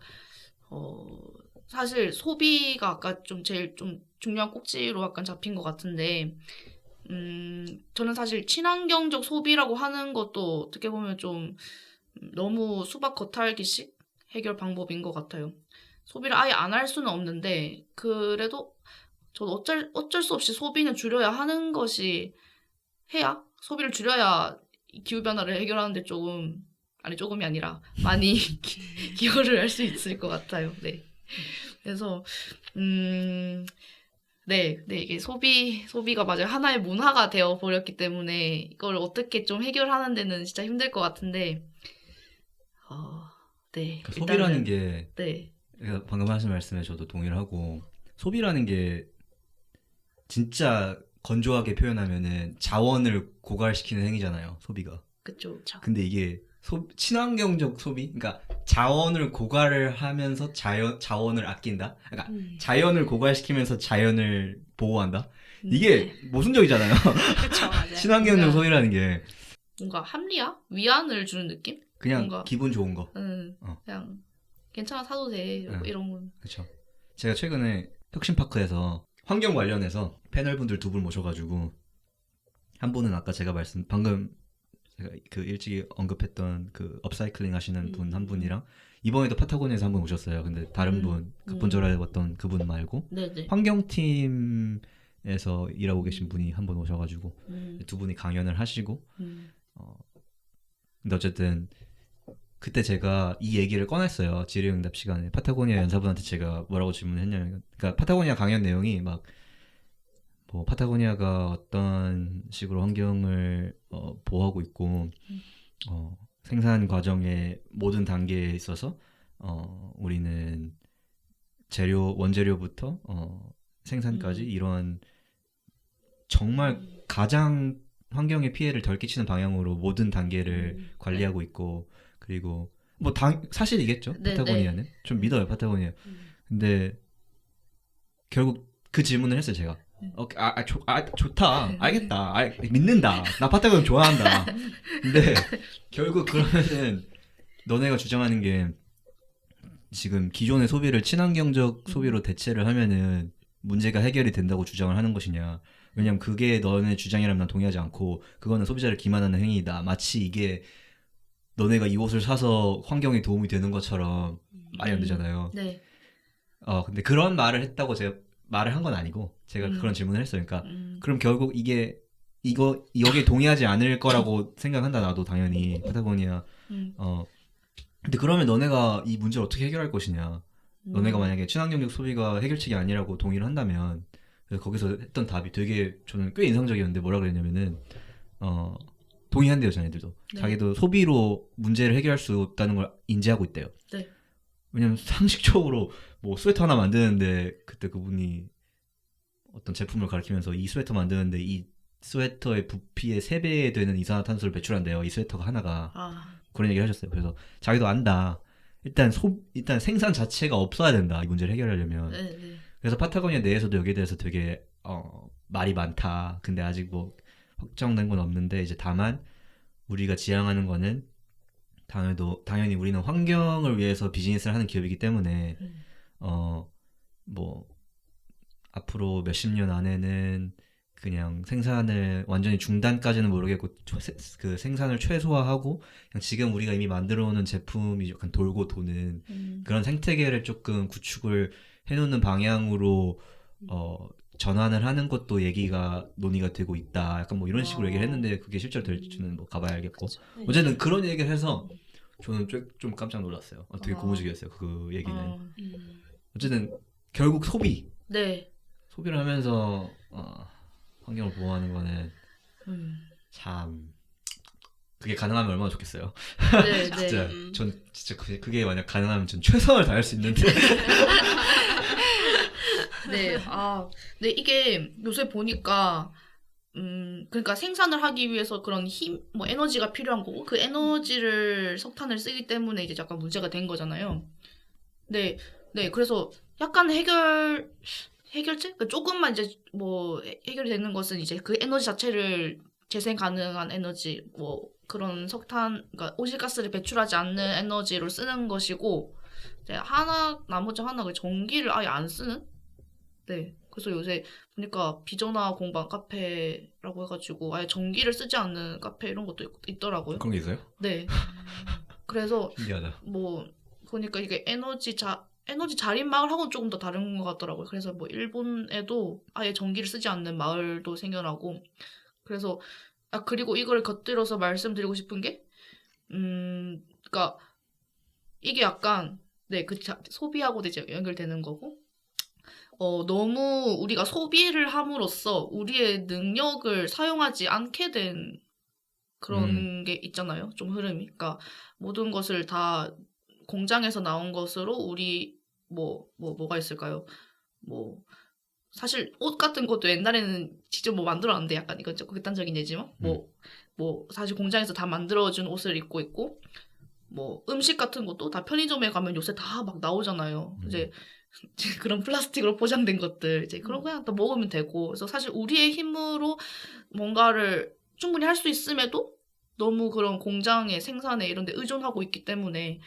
사실 소비가 아까 좀 제일 좀 중요한 꼭지로 약간 잡힌 것 같은데, 저는 사실 친환경적 소비라고 하는 것도 어떻게 보면 좀 너무 수박 겉핥기식 해결 방법인 것 같아요. 소비를 아예 안 할 수는 없는데, 그래도 저도 어쩔 수 없이 소비는 줄여야 하는 것이 소비를 줄여야 기후변화를 해결하는데 조금이 아니라 많이 기여를 할 수 있을 것 같아요. 네. 그래서, 네, 이게 소비가 맞아요. 하나의 문화가 되어 버렸기 때문에 이걸 어떻게 좀 해결하는 데는 진짜 힘들 것 같은데, 네. 그러니까 소비라는 게, 네. 방금 하신 말씀에 저도 동의를 하고, 소비라는 게 진짜 건조하게 표현하면은 자원을 고갈시키는 행위잖아요, 소비가. 그쵸. 근데 이게 친환경적 소비? 그러니까 자원을 고갈을 하면서 자원을 아낀다? 그러니까 자연을 고갈시키면서 자연을 보호한다? 이게 모순적이잖아요. 그쵸, 맞아요. 친환경적 뭔가- 소비라는 게 뭔가 합리화? 위안을 주는 느낌? 그냥 뭔가- 기분 좋은 거. 그냥 괜찮아 사도 돼 이런 건. 그렇죠. 제가 최근에 혁신파크에서 환경 관련해서 패널분들 두 분 모셔가지고 한 분은 아까 제가 방금 제가 그 일찍이 언급했던 그 업사이클링 하시는 분 한 분이랑 이번에도 파타고니아에서 한 분 오셨어요. 근데 다른 분 급분절해봤던 그분 말고 네네. 환경팀에서 일하고 계신 분이 한 분 오셔가지고 두 분이 강연을 하시고 근데 어쨌든 그때 제가 이 얘기를 꺼냈어요. 질의응답 시간에 파타고니아 연사분한테 제가 뭐라고 질문했냐면, 그러니까 파타고니아 강연 내용이 막 뭐 파타고니아가 어떤 식으로 환경을 보호하고 있고 생산 과정의 모든 단계에 있어서 우리는 원재료부터 생산까지 이런 정말 가장 환경에 피해를 덜 끼치는 방향으로 모든 단계를 관리하고 있고, 그리고 뭐 사실이겠죠. 네, 파타고니아는 좀 믿어요, 파타고니아. 근데 결국 그 질문을 했어요, 제가. 좋다, 알겠다, 믿는다, 나 파타고니아 좋아한다. 근데 결국 그러면은 너네가 주장하는 게 지금 기존의 소비를 친환경적 소비로 대체를 하면은 문제가 해결이 된다고 주장을 하는 것이냐. 왜냐면 그게 너네 주장이라면 난 동의하지 않고, 그거는 소비자를 기만하는 행위이다. 마치 이게 너네가 이 옷을 사서 환경에 도움이 되는 것처럼 말이 안 되잖아요. 네. 근데 그런 말을 했다고 제가 말을 한 건 아니고, 제가 그런 질문을 했어요. 그러니까 그럼 결국 여기에 동의하지 않을 거라고 생각한다, 나도 당연히. 파타고니아. 근데 그러면 너네가 이 문제를 어떻게 해결할 것이냐. 너네가 만약에 친환경적 소비가 해결책이 아니라고 동의를 한다면, 그래서 거기서 했던 답이 되게 저는 꽤 인상적이었는데, 뭐라 그랬냐면은 동의한대요, 자네들도. 네. 자기도 소비로 문제를 해결할 수 없다는 걸 인지하고 있대요. 네. 왜냐면 상식적으로 뭐 스웨터 하나 만드는데, 그때 그분이 어떤 제품을 가리키면서 이 스웨터 만드는데 이 스웨터의 부피의 3배 되는 이산화탄소를 배출한대요, 이 스웨터가 하나가. 그런 얘기를 하셨어요. 그래서 자기도 안다. 일단 생산 자체가 없어야 된다, 이 문제를 해결하려면. 네. 그래서 파타고니아 내에서도 여기에 대해서 되게 말이 많다. 근데 아직 뭐 확정된 건 없는데, 이제 다만 우리가 지향하는 거는 당연히 우리는 환경을 위해서 비즈니스를 하는 기업이기 때문에 뭐 앞으로 몇십 년 안에는 그냥 생산을 완전히 중단까지는 모르겠고 그 생산을 최소화하고 그냥 지금 우리가 이미 만들어 놓은 제품이 약간 돌고 도는 그런 생태계를 조금 구축을 해놓는 방향으로 전환을 하는 것도 논의가 되고 있다. 약간 뭐 이런 식으로 얘기를 했는데, 그게 실제로 될지는 뭐 가봐야 알겠고. 어쨌든 그런 얘기를 해서 저는 좀 깜짝 놀랐어요. 되게 고무적이었어요, 그 얘기는. 어쨌든 결국 소비를 하면서 환경을 보호하는 거는 참, 그게 가능하면 얼마나 좋겠어요. 네. 진짜 전 진짜 그게 만약 가능하면 전 최선을 다할 수 있는데. 네. 네, 이게 요새 보니까, 그러니까 생산을 하기 위해서 그런 뭐 에너지가 필요한 거고, 그 에너지를 석탄을 쓰기 때문에 이제 약간 문제가 된 거잖아요. 네. 그래서 약간 해결책? 그러니까 조금만 이제 뭐 해결이 되는 것은 이제 그 에너지 자체를 재생 가능한 에너지, 뭐 그런 석탄, 그러니까 온실가스를 배출하지 않는 에너지로 쓰는 것이고, 이제 나머지 하나가 전기를 아예 안 쓰는? 네. 그래서 요새 보니까 비전화 공방 카페라고 해가지고 아예 전기를 쓰지 않는 카페 이런 것도 있더라고요. 그런 게 있어요? 네. 그래서 신기하다. 뭐 보니까 이게 에너지 자립 마을하고는 조금 더 다른 것 같더라고요. 그래서 뭐 일본에도 아예 전기를 쓰지 않는 마을도 생겨나고, 그래서 그리고 이걸 곁들여서 말씀드리고 싶은 게, 그러니까 이게 약간 소비하고도 이제 연결되는 거고, 너무 우리가 소비를 함으로써 우리의 능력을 사용하지 않게 된 그런 게 있잖아요. 좀 흐름이. 그러니까 모든 것을 다 공장에서 나온 것으로 우리 뭐가 있을까요? 뭐 사실 옷 같은 것도 옛날에는 직접 뭐 만들어놨는데 약간 이건 좀 극단적인 예지만 뭐 사실 공장에서 다 만들어준 옷을 입고 있고 뭐 음식 같은 것도 다 편의점에 가면 요새 다 막 나오잖아요. 이제 그런 플라스틱으로 포장된 것들 이제 그런 거 그냥 다 먹으면 되고 그래서 사실 우리의 힘으로 뭔가를 충분히 할 수 있음에도 너무 그런 공장의 생산에 이런 데 의존하고 있기 때문에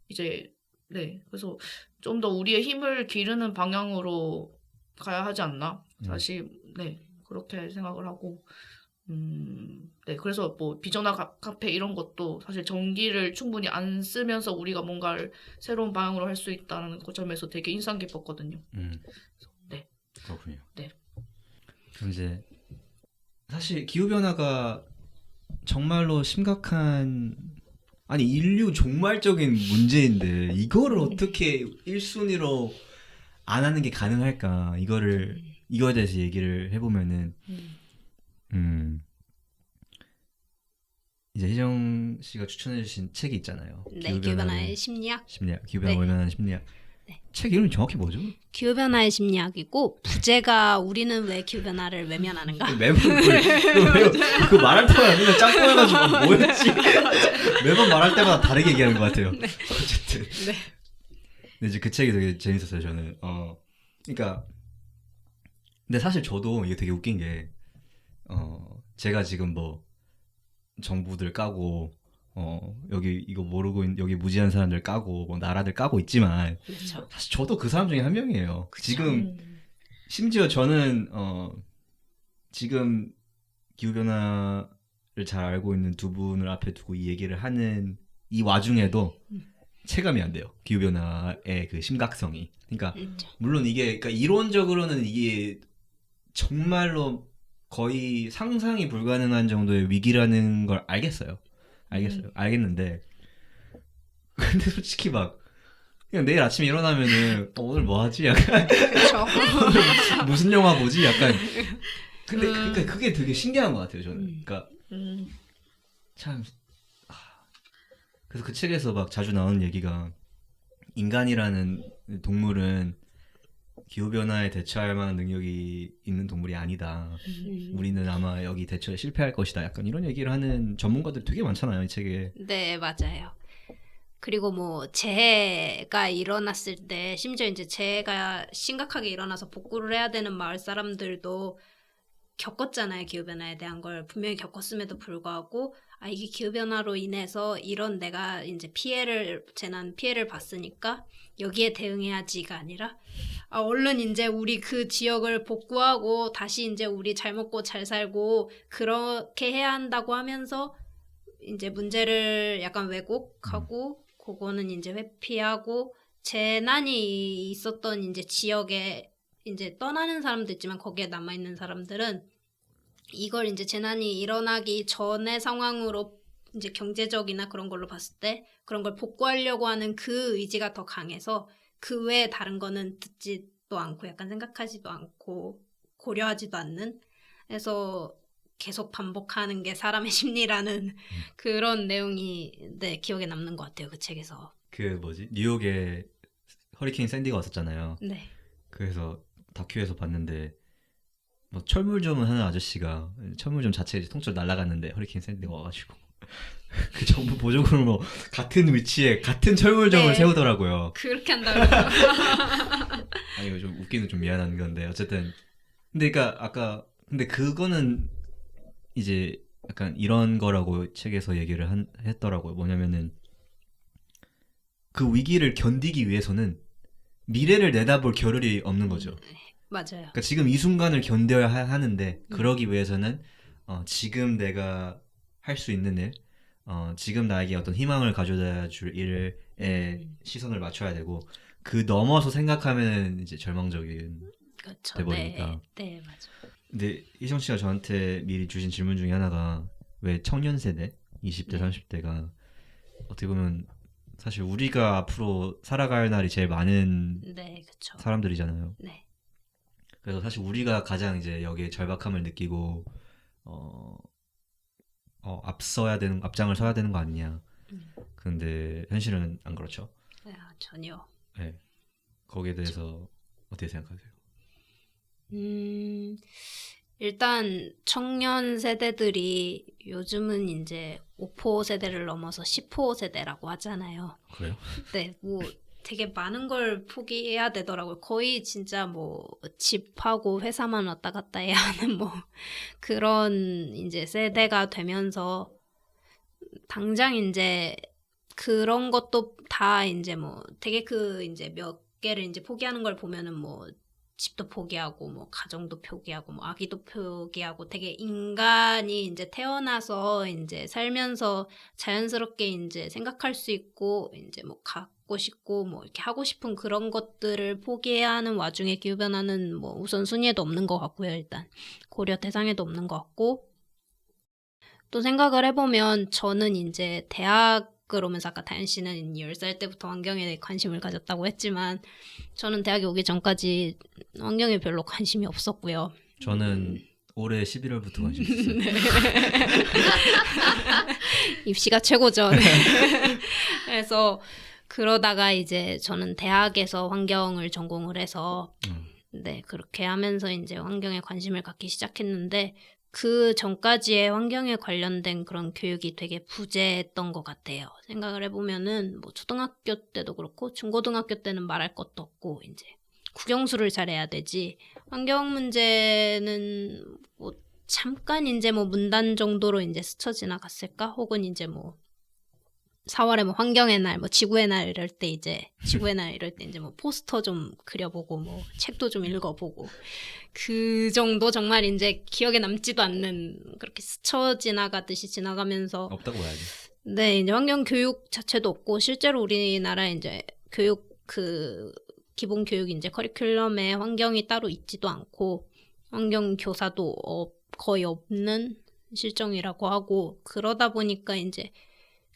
이제 네 그래서 좀 더 우리의 힘을 기르는 방향으로 가야 하지 않나 사실 네 그렇게 생각을 하고 네 그래서 뭐 비전화 카페 이런 것도 사실 전기를 충분히 안 쓰면서 우리가 뭔가를 새로운 방향으로 할 수 있다는 그 점에서 되게 인상 깊었거든요. 네. 그렇군요. 네. 그럼 이제 사실 기후 변화가 정말로 심각한 아니 인류 종말적인 문제인데 이거를 어떻게 1순위로 안 하는 게 가능할까? 이거에 대해서 얘기를 해보면은 이제 혜정 씨가 추천해주신 책이 있잖아요. 네, 기후변화의 심리학. 기후변화 네. 외면하는 심리학. 네. 책 이름이 정확히 뭐죠? 기후변화의 심리학이고 부제가 우리는 왜 기후변화를 외면하는가? 매번 그 말할 때마다 맨날 짱뽕해가지고 뭐였지? 매번 말할 때마다 다르게 얘기하는 것 같아요. 네. 어쨌든. 네. 근데 이제 그 책이 되게 재밌었어요. 저는. 그러니까 근데 사실 저도 이게 되게 웃긴 게 제가 지금 뭐 정부들 까고 여기 이거 모르고 여기 무지한 사람들 까고 뭐 나라들 까고 있지만 그렇죠. 사실 저도 그 사람 중에 한 명이에요. 지금 심지어 저는 지금 기후변화를 잘 알고 있는 두 분을 앞에 두고 이 얘기를 하는 이 와중에도 체감이 안 돼요. 기후변화의 그 심각성이. 그러니까 물론 이게 그러니까 이론적으로는 이게 정말로 거의 상상이 불가능한 정도의 위기라는 걸 알겠어요. 알겠는데 근데 솔직히 막 그냥 내일 아침에 일어나면은 오늘 뭐 하지? 약간 그렇죠. 오늘 무슨 영화 보지? 약간 근데 그러니까 그게 되게 신기한 것 같아요. 저는. 그러니까 참 그래서 그 책에서 막 자주 나오는 얘기가 인간이라는 동물은 기후변화에 대처할 만한 능력이 있는 동물이 아니다. 우리는 아마 여기 대처에 실패할 것이다. 약간 이런 얘기를 하는 전문가들이 되게 많잖아요. 이 책에. 네, 맞아요. 그리고 뭐 재해가 일어났을 때 심지어 이제 재해가 심각하게 일어나서 복구를 해야 되는 마을 사람들도 겪었잖아요. 기후변화에 대한 걸 분명히 겪었음에도 불구하고 이게 기후변화로 인해서 이런 내가 이제 재난 피해를 봤으니까 여기에 대응해야지가 아니라 얼른 이제 우리 그 지역을 복구하고 다시 이제 우리 잘 먹고 잘 살고 그렇게 해야 한다고 하면서 이제 문제를 약간 왜곡하고 그거는 이제 회피하고 재난이 있었던 이제 지역에 이제 떠나는 사람도 있지만 거기에 남아 있는 사람들은 이걸 이제 재난이 일어나기 전의 상황으로 이제 경제적이나 그런 걸로 봤을 때 그런 걸 복구하려고 하는 그 의지가 더 강해서 그 외에 다른 거는 듣지도 않고 약간 생각하지도 않고 고려하지도 않는 그래서 계속 반복하는 게 사람의 심리라는 그런 내용이 네 기억에 남는 것 같아요. 그 책에서. 그 뭐지? 뉴욕에 허리케인 샌디가 왔었잖아요. 네. 그래서 다큐에서 봤는데 뭐 철물점을 하는 아저씨가 철물점 자체에 통째로 날아갔는데 허리케인 샌디가 와가지고 그 정부 보조금을 뭐 같은 위치에 같은 철물점을 네. 세우더라고요. 그렇게 한다고 그러죠. 아니 이거 좀 웃기는 좀 미안한 건데 어쨌든 근데 그러니까 아까 근데 그거는 이제 약간 이런 거라고 책에서 얘기를 했더라고요. 뭐냐면은 그 위기를 견디기 위해서는 미래를 내다볼 겨를이 없는 거죠. 맞아요. 그러니까 지금 이 순간을 견뎌야 하는데 그러기 위해서는 지금 내가 할 수 있는 일, 지금 나에게 어떤 희망을 가져다 줄 일에 시선을 맞춰야 되고 그 넘어서 생각하면 이제 절망적인 그렇죠. 돼버리니까. 네, 맞아요. 근데 희정 씨가 저한테 미리 주신 질문 중에 하나가 왜 청년 세대, 20대, 30대가 어떻게 보면 사실 우리가 앞으로 살아갈 날이 제일 많은 네, 그렇죠. 사람들이잖아요. 네. 그래서 사실 우리가 가장 이제 여기에 절박함을 느끼고 앞장을 서야 되는 거 아니냐. 그런데 현실은 안 그렇죠. 전혀. 네. 거기에 대해서 어떻게 생각하세요? 일단 청년 세대들이 요즘은 이제 5포 세대를 넘어서 10포 세대라고 하잖아요. 그래요? 네, 뭐 되게 많은 걸 포기해야 되더라고요. 거의 진짜 뭐 집하고 회사만 왔다 갔다 해야 하는 뭐 그런 이제 세대가 되면서 당장 이제 그런 것도 다 이제 뭐 되게 그 이제 몇 개를 이제 포기하는 걸 보면은 뭐 집도 포기하고 뭐 가정도 포기하고 뭐 아기도 포기하고 되게 인간이 이제 태어나서 이제 살면서 자연스럽게 이제 생각할 수 있고 이제 뭐 갖고 싶고 뭐 이렇게 하고 싶은 그런 것들을 포기해야 하는 와중에 기후변화는 뭐 우선순위에도 없는 것 같고요. 일단 고려 대상에도 없는 것 같고 또 생각을 해보면 저는 이제 대학을 오면서 아까 다현 씨는 10살 때부터 환경에 대해 관심을 가졌다고 했지만 저는 대학에 오기 전까지 환경에 별로 관심이 없었고요. 저는 올해 11월부터 관심 있어요. 입시가 최고죠. 네. 그래서 그러다가 이제 저는 대학에서 환경을 전공을 해서 네, 그렇게 하면서 이제 환경에 관심을 갖기 시작했는데 그 전까지의 환경에 관련된 그런 교육이 되게 부재했던 것 같아요. 생각을 해보면은 뭐 초등학교 때도 그렇고 중고등학교 때는 말할 것도 없고 이제 국영수를 잘해야 되지 환경 문제는 뭐 잠깐 이제 뭐 문단 정도로 이제 스쳐 지나갔을까? 혹은 이제 뭐 4월에 뭐 환경의 날, 뭐 지구의 날 이럴 때 이제 지구의 날 이럴 때 이제 뭐 포스터 좀 그려보고 뭐 책도 좀 읽어보고 그 정도 정말 이제 기억에 남지도 않는 그렇게 스쳐 지나가듯이 지나가면서 없다고 봐야지. 네 이제 환경 교육 자체도 없고 실제로 우리나라 이제 교육 그 기본 교육 이제 커리큘럼에 환경이 따로 있지도 않고 환경 교사도 거의 없는 실정이라고 하고 그러다 보니까 이제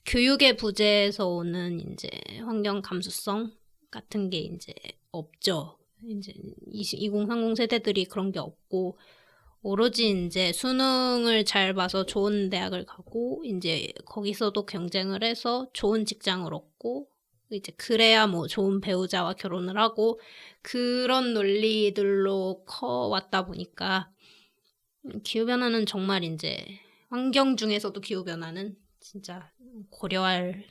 교육의 부재에서 오는 이제 환경 감수성 같은 게 이제 없죠. 이제 2030 세대들이 그런 게 없고 오로지 이제 수능을 잘 봐서 좋은 대학을 가고 이제 거기서도 경쟁을 해서 좋은 직장을 얻고 이제 그래야 뭐 좋은 배우자와 결혼을 하고 그런 논리들로 커왔다 보니까 기후변화는 정말 이제 환경 중에서도 기후변화는 진짜 고려할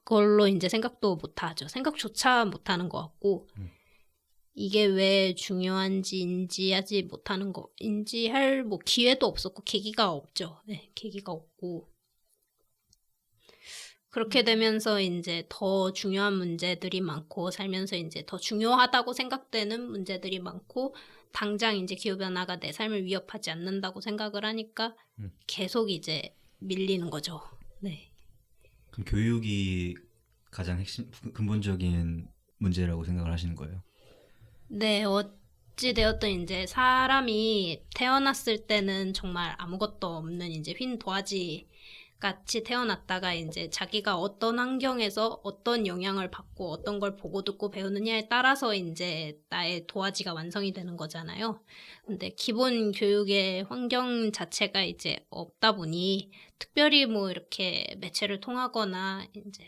걸로 이제 생각도 못하죠. 생각조차 못하는 것 같고 이게 왜 중요한지 인지하지 못하는 거 인지할 뭐 기회도 없었고 계기가 없죠. 네, 계기가 없고 그렇게 되면서 이제 더 중요한 문제들이 많고 살면서 이제 더 중요하다고 생각되는 문제들이 많고 당장 이제 기후변화가 내 삶을 위협하지 않는다고 생각을 하니까 계속 이제 밀리는 거죠. 네. 그럼 교육이 가장 핵심 근본적인 문제라고 생각을 하시는 거예요? 네, 어찌 되었든 이제 사람이 태어났을 때는 정말 아무것도 없는 이제 휜 도화지 같이 태어났다가 이제 자기가 어떤 환경에서 어떤 영향을 받고 어떤 걸 보고 듣고 배우느냐에 따라서 이제 나의 도화지가 완성이 되는 거잖아요. 근데 기본 교육의 환경 자체가 이제 없다 보니 특별히 뭐 이렇게 매체를 통하거나 이제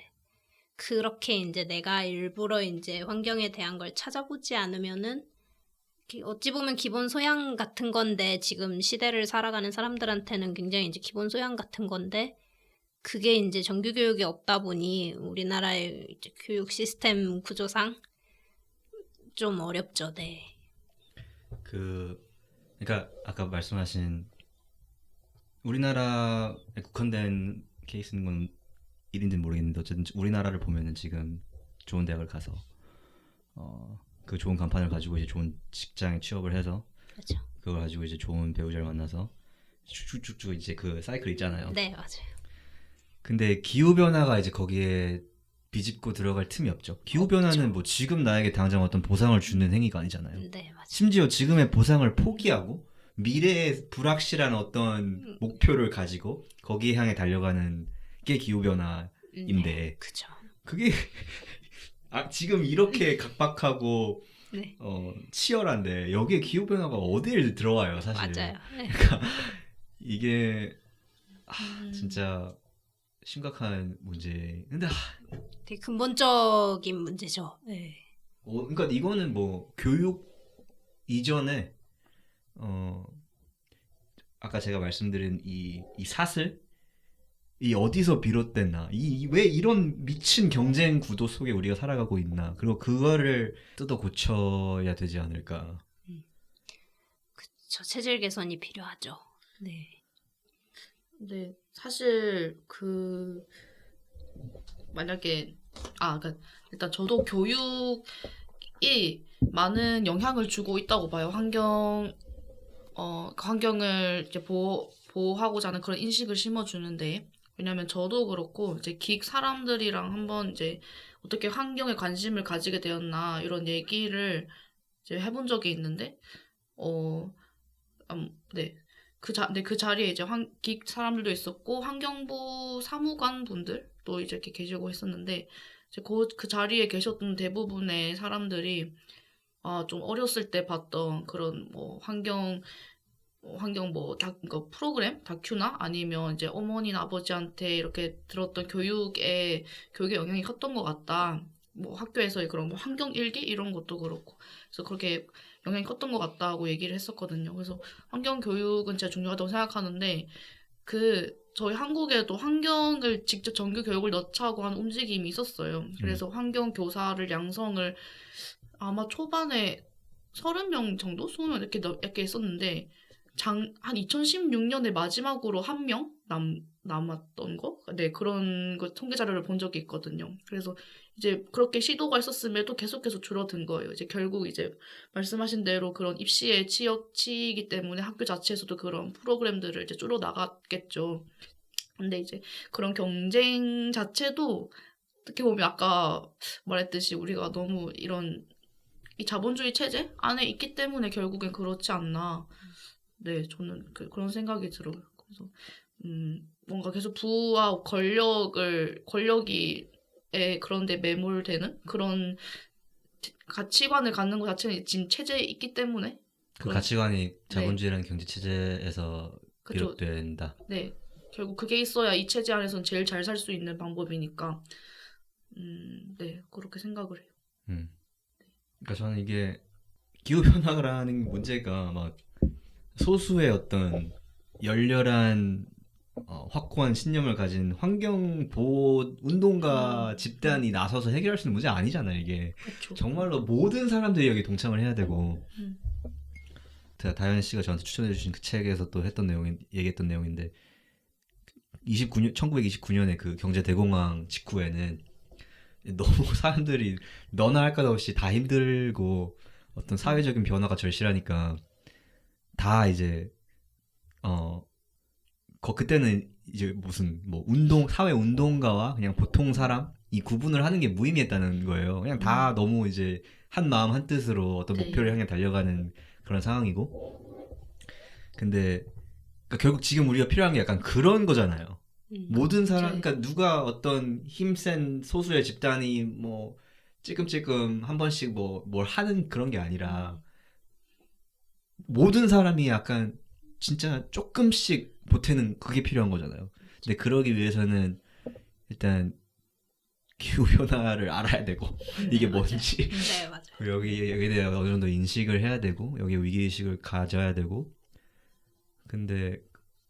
그렇게 이제 내가 일부러 이제 환경에 대한 걸 찾아보지 않으면은 어찌 보면 기본 소양 같은 건데 지금 시대를 살아가는 사람들한테는 굉장히 이제 기본 소양 같은 건데 그게 이제 정규 교육이 없다 보니 우리나라의 이제 교육 시스템 구조상 좀 어렵죠. 네. 그러니까 아까 말씀하신 우리나라에 국한된 케이스인 건 일인지는 모르겠는데 어쨌든 우리나라를 보면은 지금 좋은 대학을 가서 그 좋은 간판을 가지고 이제 좋은 직장에 취업을 해서 그렇죠. 그걸 가지고 이제 좋은 배우자를 만나서 쭉쭉쭉 이제 그 사이클 있잖아요. 네, 맞아요. 근데 기후 변화가 이제 거기에 비집고 들어갈 틈이 없죠. 기후 변화는 뭐 지금 나에게 당장 어떤 보상을 주는 행위가 아니잖아요. 네, 맞아요. 심지어 지금의 보상을 포기하고 미래의 불확실한 어떤 목표를 가지고 거기에 향해 달려가는 게 기후 변화인데 그렇죠. 그게 지금 이렇게 각박하고 네. 치열한데 여기에 기후 변화가 어디에 들어와요, 사실. 맞아요. 네. 그러니까 이게 진짜 심각한 문제. 근데 되게 근본적인 문제죠. 네. 그러니까 이거는 뭐 교육 이전에 아까 제가 말씀드린 이 사슬 이 어디서 비롯됐나 이 왜 이런 미친 경쟁 구도 속에 우리가 살아가고 있나 그리고 그거를 뜯어 고쳐야 되지 않을까. 저 체질 개선이 필요하죠. 네. 근데 사실 만약에 그러니까 일단 저도 교육이 많은 영향을 주고 있다고 봐요. 환경을 이제 보호하고자 하는 그런 인식을 심어주는데, 왜냐면 저도 그렇고 이제 기익 사람들이랑 한번 이제 어떻게 환경에 관심을 가지게 되었나 이런 얘기를 이제 해본 적이 있는데, 네. 그 자리에 이제 기익 사람들도 있었고 환경부 사무관 분들도 이제 이렇게 계시고 했었는데, 이제 그 자리에 계셨던 대부분의 사람들이 좀 어렸을 때 봤던 그런 뭐 환경 프로그램 다큐나 아니면 이제 어머니나 아버지한테 이렇게 들었던 교육에 영향이 컸던 것 같다. 뭐 학교에서의 그런 뭐 환경 일기 이런 것도 그렇고, 그래서 그렇게 영향이 컸던 것 같다고 얘기를 했었거든요. 그래서 환경 교육은 진짜 중요하다고 생각하는데, 저희 한국에도 환경을 직접 정규 교육을 넣자고 하는 움직임이 있었어요. 그래서 환경 교사를 양성을 아마 초반에 30명 정도? 20명 이렇게 했었는데, 한 2016년에 마지막으로 1명 남았던 거? 네, 그런 거 통계 자료를 본 적이 있거든요. 그래서 이제 그렇게 시도가 있었음에도 계속해서 줄어든 거예요. 이제 결국 이제 말씀하신 대로 그런 입시에 치이기 때문에 학교 자체에서도 그런 프로그램들을 이제 줄어 나갔겠죠. 근데 이제 그런 경쟁 자체도 어떻게 보면 아까 말했듯이 우리가 너무 이 자본주의 체제 안에 있기 때문에 결국엔 그렇지 않나. 네, 저는 그런 생각이 들어요. 그래서 뭔가 계속 부와 권력이 그런데 매몰되는 그런 가치관을 갖는 것 자체는 지금 체제에 있기 때문에 그 가치관이 자본주의라는 경제 체제에서 그쵸. 비롯된다. 네, 결국 그게 있어야 이 체제 안에서는 제일 잘 살 수 있는 방법이니까 네, 그렇게 생각을 해요. 그러니까 저는 이게 기후 변화라는 문제가 막 소수의 어떤 열렬한 확고한 신념을 가진 환경 보호 운동가 집단이 나서서 해결할 수 있는 문제 아니잖아요. 이게 그렇죠. 정말로 모든 사람들이 여기 동참을 해야 되고, 다현 씨가 저한테 추천해주신 그 책에서 또 얘기했던 내용인데, 1929년에 그 경제 대공황 직후에는 너무 사람들이 너나 할 것 없이 다 힘들고 어떤 사회적인 변화가 절실하니까 다 이제 그때는 이제 무슨 뭐 사회 운동가와 그냥 보통 사람 이 구분을 하는 게 무의미했다는 거예요. 그냥 다 너무 이제 한 마음 한 뜻으로 어떤 목표를 향해 달려가는 그런 상황이고. 근데 그러니까 결국 지금 우리가 필요한 게 약간 그런 거잖아요. 모든 사람, 그러니까 누가 어떤 힘센 소수의 집단이 뭐 찔끔찔끔 한 번씩 뭘 하는 그런 게 아니라 모든 사람이 약간 진짜 조금씩 보태는 그게 필요한 거잖아요. 근데 그러기 위해서는 일단 기후 변화를 알아야 되고 이게 뭔지 네, 맞아요. 여기에 대해 어느 정도 인식을 해야 되고 여기에 위기의식을 가져야 되고, 근데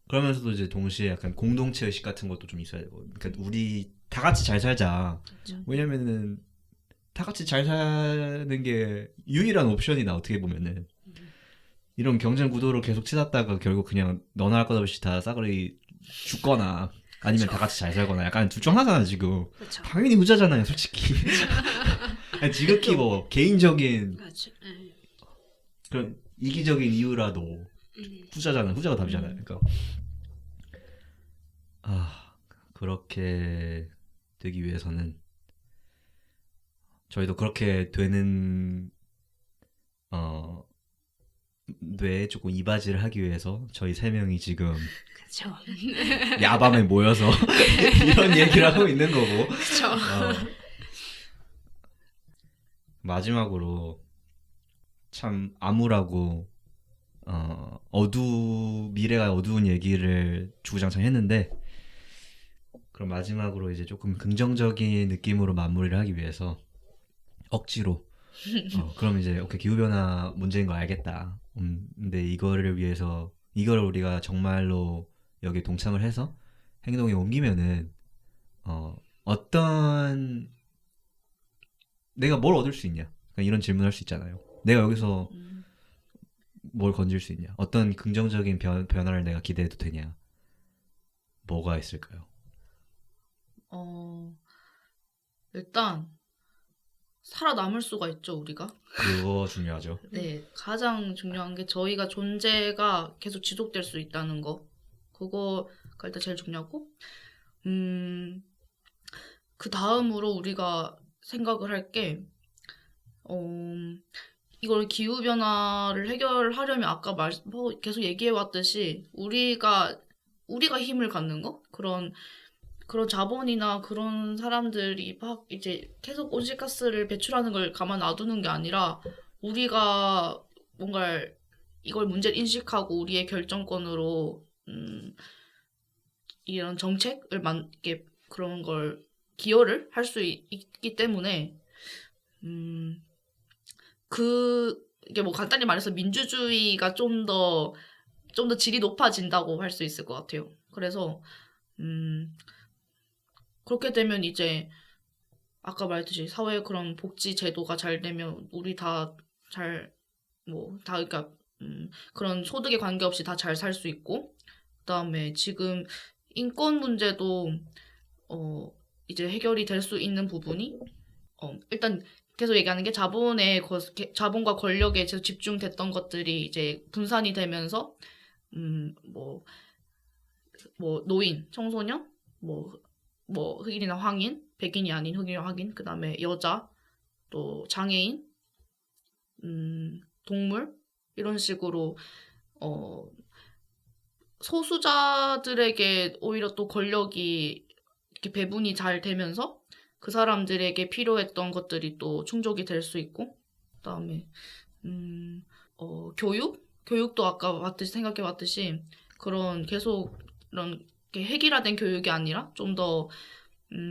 그러면서도 이제 동시에 약간 공동체 의식 같은 것도 좀 있어야 되고, 그러니까 우리 다 같이 잘 살자. 그렇죠. 왜냐면은 다 같이 잘 사는 게 유일한 옵션이다 어떻게 보면은. 이런 경쟁 구도를 계속 치닫다가 결국 그냥 너나 할 것 없이 다 싸그리 죽거나 아니면 다 같이 잘 살거나 약간 둘 중 하나잖아 지금. 그렇죠. 당연히 후자잖아요 솔직히. 아니, 지극히 뭐 개인적인 그렇죠. 그런 이기적인 이유라도 후자잖아. 후자가 답이잖아요. 그러니까 그렇게 되기 위해서는 저희도 그렇게 되는 뇌에 조금 이바지를 하기 위해서 저희 3명이 지금 그렇죠. 야밤에 모여서 이런 얘기를 하고 있는 거고. 그렇죠. 마지막으로 참 암울하고 미래가 어두운 얘기를 주구장창 했는데, 그럼 마지막으로 이제 조금 긍정적인 느낌으로 마무리를 하기 위해서 억지로 그럼 이제 오케이 기후 변화 문제인 거 알겠다. 근데 이거를 위해서 이걸 우리가 정말로 여기 동참을 해서 행동에 옮기면은 어떤 내가 뭘 얻을 수 있냐? 그러니까 이런 질문을 할 수 있잖아요. 내가 여기서 뭘 건질 수 있냐? 어떤 긍정적인 변화를 내가 기대해도 되냐? 뭐가 있을까요? 일단 살아남을 수가 있죠, 우리가. 그거 중요하죠. 네, 가장 중요한 게 저희가 존재가 계속 지속될 수 있다는 거. 그거가 일단 제일 중요하고, 그 다음으로 우리가 생각을 할 게, 이걸 기후변화를 해결하려면 아까 계속 얘기해왔듯이, 우리가 힘을 갖는 거? 그런 자본이나 그런 사람들이 막 이제 계속 온실가스를 배출하는 걸 가만 놔두는 게 아니라 우리가 뭔가 이걸 문제를 인식하고 우리의 결정권으로 이런 정책을 이렇게 그런 걸 기여를 할 수 있기 때문에 이게 뭐 간단히 말해서 민주주의가 좀 더 질이 높아진다고 할 수 있을 것 같아요. 그래서 그렇게 되면 이제 아까 말했듯이 사회 그런 복지 제도가 잘 되면 우리 그러니까 그런 소득에 관계없이 다 잘 살 수 있고, 그다음에 지금 인권 문제도 이제 해결이 될 수 있는 부분이 일단 계속 얘기하는 게 자본과 권력에 계속 집중됐던 것들이 이제 분산이 되면서 뭐 노인, 청소년, 흑인이나 황인, 백인이 아닌 흑인이나 황인, 그 다음에 여자, 또 장애인, 동물, 이런 식으로, 소수자들에게 오히려 또 권력이 이렇게 배분이 잘 되면서 그 사람들에게 필요했던 것들이 또 충족이 될 수 있고, 그 다음에, 교육도 아까 생각해 봤듯이 그런 계속 이런 획일화된 교육이 아니라 좀 더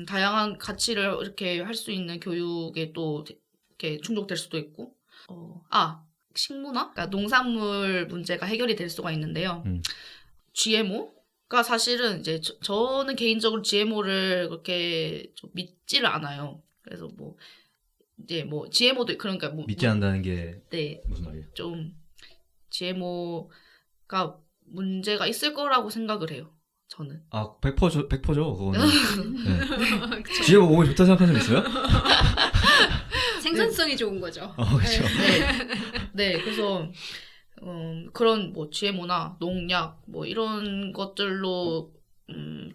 다양한 가치를 이렇게 할 수 있는 교육에 또 이렇게 충족될 수도 있고, 식문화, 그러니까 농산물 문제가 해결이 될 수가 있는데요. GMO가 사실은 이제 저는 개인적으로 GMO를 그렇게 좀 믿지를 않아요. 그래서 GMO도 그러니까 믿지 않는다는 게 네, 무슨 말이에요? 좀 GMO가 문제가 있을 거라고 생각을 해요. 저는. 100%죠, 그거는. 네. GMO 몸에 좋다 생각하는 적 있어요? 생산성이 좋은 거죠. 그렇죠. 네, 그래서 그런 GMO나 농약 이런 것들로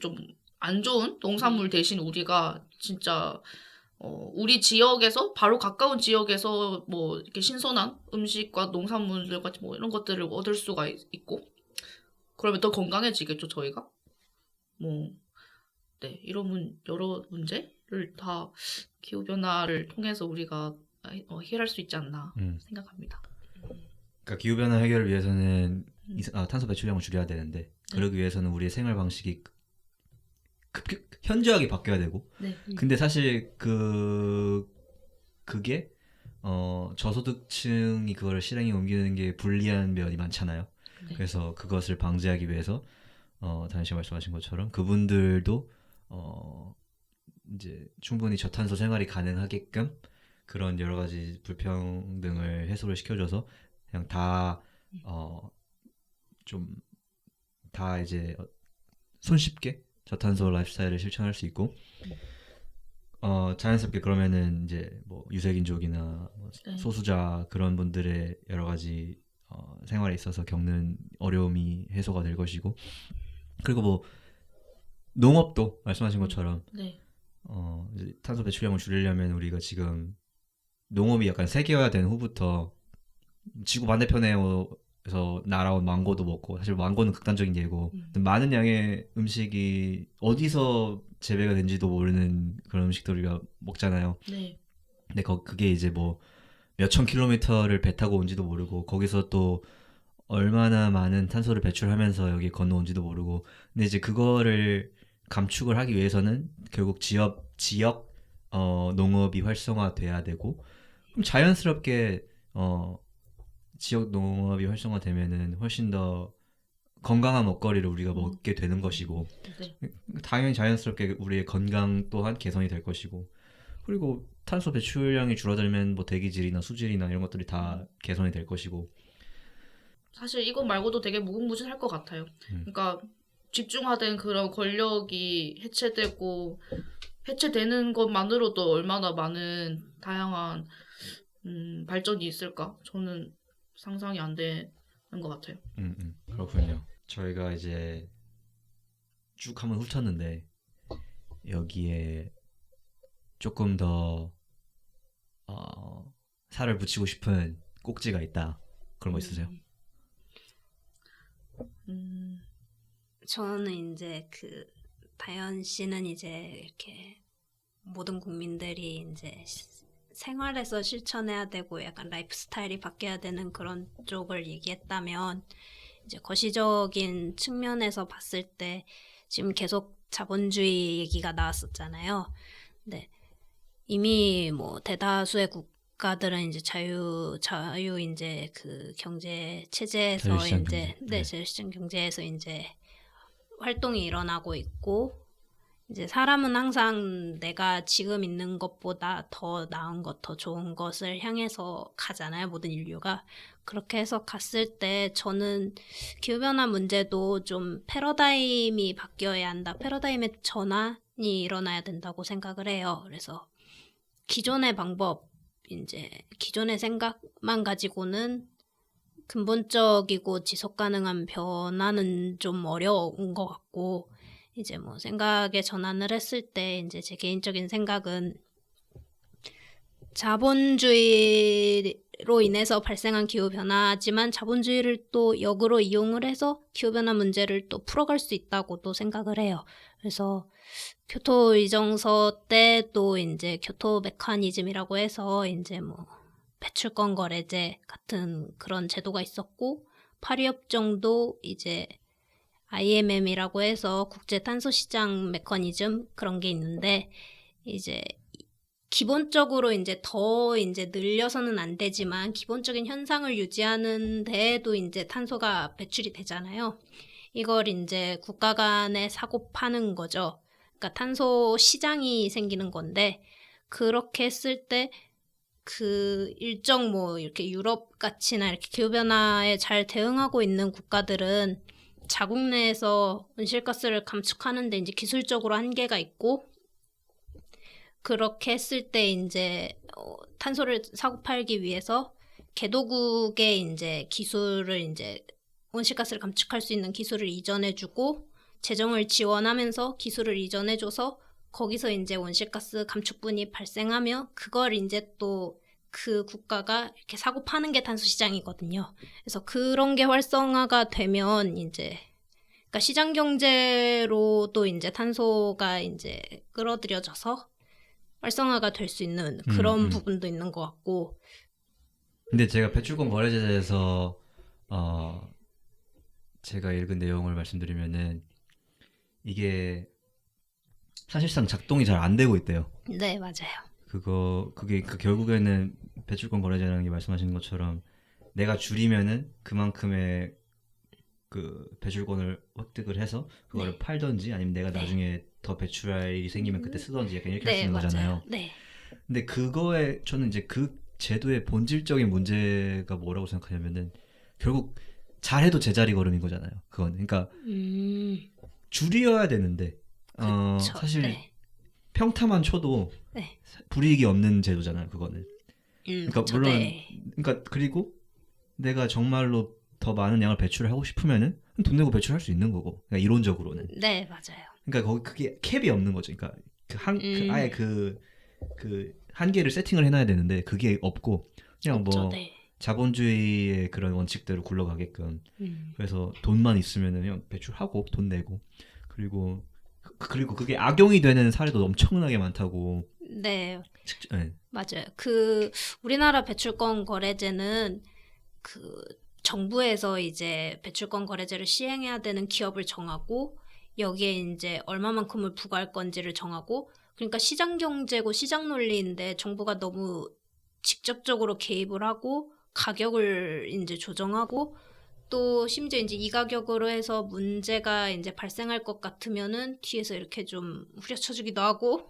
좀 안 좋은 농산물 대신 우리가 진짜 우리 지역에서 바로 가까운 지역에서 이렇게 신선한 음식과 농산물들 같이 이런 것들을 얻을 수가 있고, 그러면 더 건강해지겠죠, 저희가. 네, 이런 여러 문제를 다 기후변화를 통해서 우리가 해결할 수 있지 않나 생각합니다. 그러니까 기후변화 해결을 위해서는 탄소 배출량을 줄여야 되는데, 그러기 위해서는 우리의 생활 방식이 현저하게 바뀌어야 되고, 네. 근데 사실 그게 저소득층이 그걸 실행에 옮기는 게 불리한 면이 많잖아요. 네. 그래서 그것을 방지하기 위해서 다현 씨가 말씀하신 것처럼 그분들도 이제 충분히 저탄소 생활이 가능하게끔 그런 여러 가지 불평등을 해소를 시켜줘서 그냥 다 이제 손쉽게 저탄소 라이프스타일을 실천할 수 있고, 자연스럽게 그러면은 이제 유색인종이나 네. 소수자 그런 분들의 여러 가지 생활에 있어서 겪는 어려움이 해소가 될 것이고, 그리고 농업도 말씀하신 것처럼 네. 이제 탄소 배출량을 줄이려면 우리가 지금 농업이 약간 세계화된 후부터 지구 반대편에서 날아온 망고도 먹고, 사실 망고는 극단적인 예고, 많은 양의 음식이 어디서 재배가 된지도 모르는 그런 음식들 우리가 먹잖아요. 네. 근데 그게 이제 몇천 킬로미터를 배 타고 온지도 모르고, 거기서 또 얼마나 많은 탄소를 배출하면서 여기 건너온지도 모르고, 근데 이제 그거를 감축을 하기 위해서는 결국 지역 농업이 활성화돼야 되고, 그럼 자연스럽게 지역 농업이 활성화되면은 훨씬 더 건강한 먹거리를 우리가 먹게 되는 것이고 네. 당연히 자연스럽게 우리의 건강 또한 개선이 될 것이고 그리고 탄소 배출량이 줄어들면 뭐 대기질이나 수질이나 이런 것들이 다 개선이 될 것이고 사실 이것 말고도 되게 무궁무진할 것 같아요. 그러니까 집중화된 그런 권력이 해체되고 해체되는 것만으로도 얼마나 많은 다양한 발전이 있을까? 저는 상상이 안 되는 것 같아요. 그렇군요. 저희가 이제 쭉 한번 훑었는데 여기에 조금 더 살을 붙이고 싶은 꼭지가 있다. 그런 거 있으세요? 저는 이제 그 다현 씨는 이제 이렇게 모든 국민들이 이제 생활에서 실천해야 되고 약간 라이프 스타일이 바뀌어야 되는 그런 쪽을 얘기했다면 이제 거시적인 측면에서 봤을 때 지금 계속 자본주의 얘기가 나왔었잖아요. 네. 이미 뭐 대다수의 국가들은 이제 자유 이제 그 경제 체제에서 자유시장 이제 경제. 네, 자유시장 경제에서 이제 활동이 일어나고 있고 이제 사람은 항상 내가 지금 있는 것보다 더 나은 것, 더 좋은 것을 향해서 가잖아요. 모든 인류가. 그렇게 해서 갔을 때 저는 기후변화 문제도 좀 패러다임이 바뀌어야 한다. 패러다임의 전환이 일어나야 된다고 생각을 해요. 그래서 기존의 방법, 이제 기존의 생각만 가지고는 근본적이고 지속 가능한 변화는 좀 어려운 것 같고 이제 뭐 생각의 전환을 했을 때 이제 제 개인적인 생각은 자본주의로 인해서 발생한 기후변화지만 자본주의를 또 역으로 이용을 해서 기후변화 문제를 또 풀어갈 수 있다고도 생각을 해요. 그래서 교토 의정서 때도 이제 교토 메커니즘이라고 해서 이제 뭐 배출권 거래제 같은 그런 제도가 있었고 파리협정도 이제 IMM이라고 해서 국제 탄소 시장 메커니즘 그런 게 있는데 이제 기본적으로 이제 더 이제 늘려서는 안 되지만 기본적인 현상을 유지하는 데에도 이제 탄소가 배출이 되잖아요. 이걸 이제 국가 간에 사고 파는 거죠. 그러니까 탄소 시장이 생기는 건데 그렇게 했을 때 그 일정 뭐 이렇게 유럽 같이나 이렇게 기후변화에 잘 대응하고 있는 국가들은 자국 내에서 온실가스를 감축하는데 이제 기술적으로 한계가 있고 그렇게 했을 때 이제 탄소를 사고 팔기 위해서 개도국의 이제 기술을 이제 온실가스를 감축할 수 있는 기술을 이전해주고 재정을 지원하면서 기술을 이전해줘서 거기서 이제 온실가스 감축분이 발생하며 그걸 이제 또 그 국가가 이렇게 사고 파는 게 탄소 시장이거든요. 그래서 그런 게 활성화가 되면 이제 그러니까 시장 경제로도 이제 탄소가 이제 끌어들여져서 활성화가 될 수 있는 그런 부분도 있는 것 같고. 근데 제가 배출권 거래제에서 제가 읽은 내용을 말씀드리면은 이게 사실상 작동이 잘 안 되고 있대요. 네, 맞아요. 그게 결국에는 배출권 거래제라는 게 말씀하시는 것처럼 내가 줄이면은 그만큼의 그 배출권을 획득을 해서 그거를 네. 팔던지 아니면 내가 네. 나중에 더 배출할 일이 생기면 그때 쓰던지 약간 이렇게 할 수 네, 있는 맞아요. 거잖아요. 네. 근데 그거에 저는 이제 그 제도의 본질적인 문제가 뭐라고 생각하냐면은 결국 잘해도 제자리 걸음인 거잖아요. 그건 그러니까 줄여야 되는데 그쵸. 사실 네. 평타만 쳐도 네. 불이익이 없는 제도잖아요. 그거는. 그러니까 그쵸, 물론 네. 그러니까 그리고 내가 정말로 더 많은 양을 배출을 하고 싶으면은 돈 내고 배출할 수 있는 거고. 그러니까 이론적으로는. 네, 맞아요. 그러니까 거기 그게 캡이 없는 거죠. 그러니까 아예 그 한계를 세팅을 해놔야 되는데 그게 없고 그냥 없죠, 뭐 네. 자본주의의 그런 원칙대로 굴러가게끔 그래서 돈만 있으면은 그냥 배출하고 돈 내고 그리고 그게 악용이 되는 사례도 엄청나게 많다고. 네, 네. 맞아요. 그 우리나라 배출권 거래제는 그 정부에서 이제 배출권 거래제를 시행해야 되는 기업을 정하고 여기에 이제 얼마만큼을 부과할 건지를 정하고 그러니까 시장 경제고 시장 논리인데 정부가 너무 직접적으로 개입을 하고 가격을 이제 조정하고 또 심지어 이제 이 가격으로 해서 문제가 이제 발생할 것 같으면은 뒤에서 이렇게 좀 후려쳐주기도 하고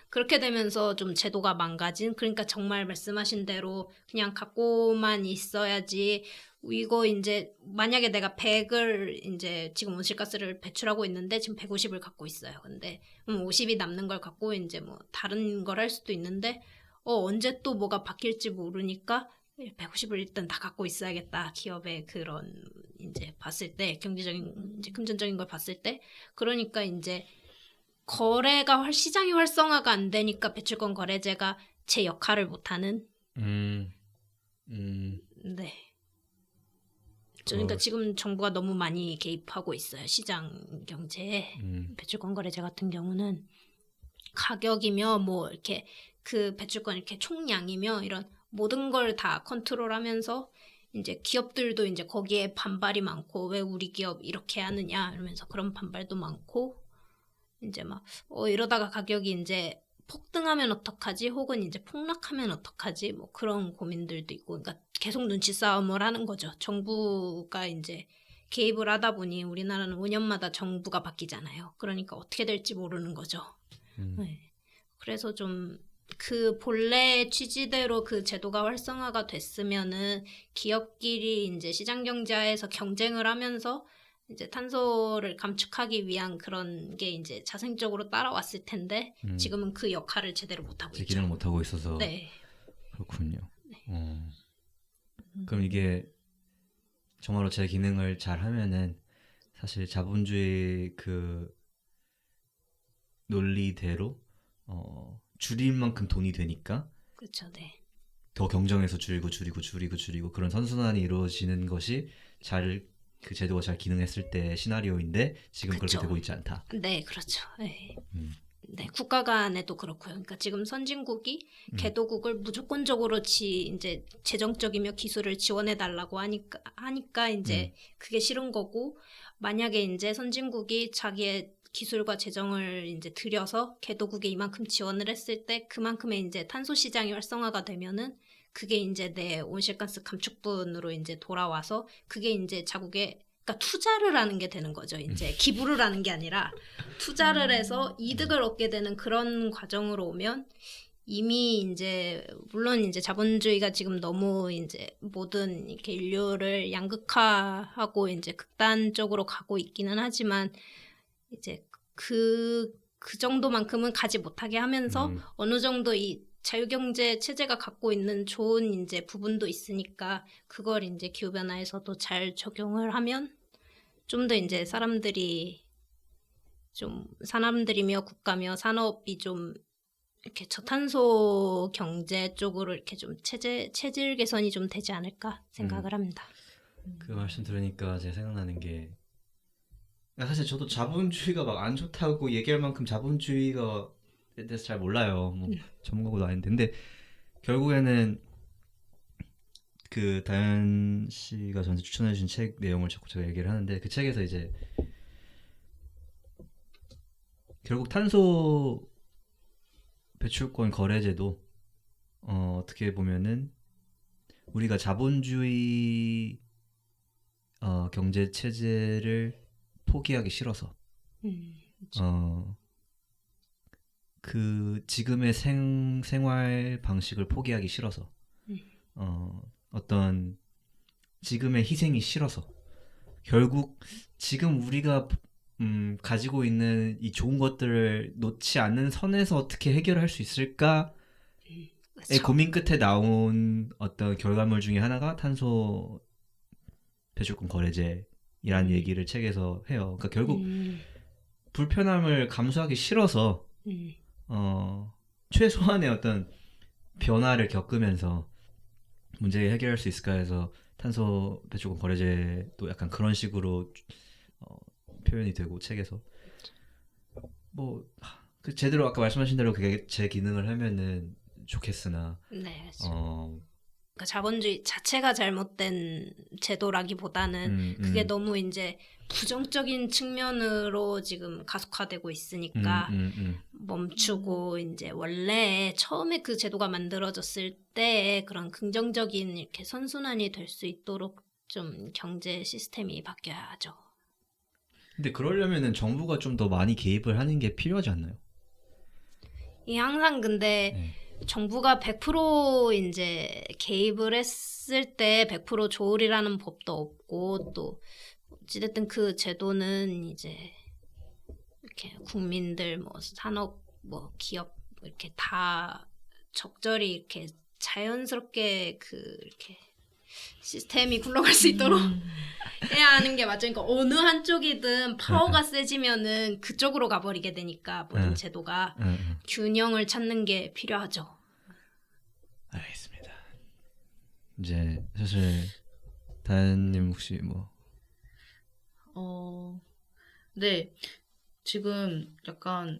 그렇게 되면서 좀 제도가 망가진 그러니까 정말 말씀하신 대로 그냥 갖고만 있어야지 이거 이제 만약에 내가 100을 이제 지금 온실가스를 배출하고 있는데 지금 150을 갖고 있어요. 근데 50이 남는 걸 갖고 이제 뭐 다른 걸 할 수도 있는데 언제 또 뭐가 바뀔지 모르니까 150을 일단 다 갖고 있어야겠다. 기업의 그런 이제 봤을 때 경제적인 이제 금전적인 걸 봤을 때 그러니까 이제 거래가 시장이 활성화가 안 되니까 배출권 거래제가 제 역할을 못 하는 네. 그러니까 지금 정부가 너무 많이 개입하고 있어요. 시장 경제에. 배출권 거래제 같은 경우는 가격이며 뭐 이렇게 그 배출권 이렇게 총량이며 이런 모든 걸 다 컨트롤하면서 이제 기업들도 이제 거기에 반발이 많고 왜 우리 기업 이렇게 하느냐 이러면서 그런 반발도 많고 이제 막 이러다가 가격이 이제 폭등하면 어떡하지 혹은 이제 폭락하면 어떡하지 뭐 그런 고민들도 있고 그러니까 계속 눈치 싸움을 하는 거죠. 정부가 이제 개입을 하다 보니 우리나라는 5년마다 정부가 바뀌잖아요. 그러니까 어떻게 될지 모르는 거죠. 네. 그래서 좀 그 본래 취지대로 그 제도가 활성화가 됐으면은 기업끼리 이제 시장 경제에서 경쟁을 하면서 이제 탄소를 감축하기 위한 그런 게 이제 자생적으로 따라왔을 텐데 지금은 그 역할을 제대로 못 하고 제 있죠. 기능을 못 하고 있어서 네. 그렇군요. 그럼 이게 정말로 제 기능을 잘 하면은 사실 자본주의 그 논리대로 줄일 만큼 돈이 되니까 그렇죠. 네. 더 경쟁해서 줄이고 그런 선순환이 이루어지는 것이 그 제도가 잘 기능했을 때 시나리오인데 지금 그쵸. 그렇게 되고 있지 않다. 네, 그렇죠. 네. 네, 국가 간에도 그렇고요. 그러니까 지금 선진국이 개도국을 무조건적으로 이제 재정적이며 기술을 지원해 달라고 하니까 이제 그게 싫은 거고 만약에 이제 선진국이 자기의 기술과 재정을 이제 들여서 개도국에 이만큼 지원을 했을 때 그만큼의 이제 탄소 시장이 활성화가 되면은 그게 이제 내 온실가스 감축분으로 이제 돌아와서 그게 이제 자국의 그러니까 투자를 하는 게 되는 거죠. 이제 기부를 하는 게 아니라 투자를 해서 이득을 얻게 되는 그런 과정으로 오면 이미 이제 물론 이제 자본주의가 지금 너무 이제 모든 이렇게 인류를 양극화하고 이제 극단적으로 가고 있기는 하지만 이제 그 정도만큼은 가지 못하게 하면서 어느 정도 이 자유경제 체제가 갖고 있는 좋은 이제 부분도 있으니까 그걸 이제 기후변화에서도 잘 적용을 하면 좀 더 이제 사람들이며 국가며 산업이 좀 이렇게 저탄소 경제 쪽으로 이렇게 좀 체질 개선이 좀 되지 않을까 생각을 합니다. 그 말씀 들으니까 제가 생각나는 게 사실 저도 자본주의가 막 안 좋다고 얘기할 만큼 자본주의가 대해서 잘 몰라요. 뭐 전문가도 아닌데 근데 결국에는 그 다현 씨가 저한테 추천해 주신 책 내용을 자꾸 제가 얘기를 하는데 그 책에서 이제 결국 탄소 배출권 거래제도 어떻게 보면은 우리가 자본주의 경제 체제를 포기하기 싫어서 그 지금의 생활 방식을 포기하기 싫어서 어떤 지금의 희생이 싫어서 결국 지금 우리가 가지고 있는 이 좋은 것들을 놓지 않는 선에서 어떻게 해결할 수 있을까의 고민 끝에 나온 어떤 결과물 중에 하나가 탄소 배출권 거래제이라는 얘기를 책에서 해요. 그러니까 결국 불편함을 감수하기 싫어서 최소한의 어떤 변화를 겪으면서 문제 해결할 수 있을까 해서 탄소 배출권 거래제도 약간 그런 식으로 표현이 되고 책에서 뭐 그 제대로 아까 말씀하신 대로 그게 제 기능을 하면은 좋겠으나 네, 그렇죠. 그러니까 자본주의 자체가 잘못된 제도라기보다는 그게 너무 이제 부정적인 측면으로 지금 가속화되고 있으니까 멈추고 이제 원래 처음에 그 제도가 만들어졌을 때 그런 긍정적인 이렇게 선순환이 될 수 있도록 좀 경제 시스템이 바뀌어야죠. 근데 그러려면은 정부가 좀 더 많이 개입을 하는 게 필요하지 않나요? 이 항상 근데 네. 정부가 100% 이제 개입을 했을 때 100% 조율이라는 법도 없고 또 어찌됐든 그 제도는 이제 이렇게 국민들 뭐 산업 뭐 기업 이렇게 다 적절히 이렇게 자연스럽게 그 이렇게 시스템이 굴러갈 수 있도록 해야 하는 게 맞죠. 그러니까 어느 한쪽이든 파워가 세지면은 그쪽으로 가버리게 되니까 모든 제도가 균형을 찾는 게 필요하죠. 알겠습니다. 이제 사실 다현님 혹시 뭐 네. 지금 약간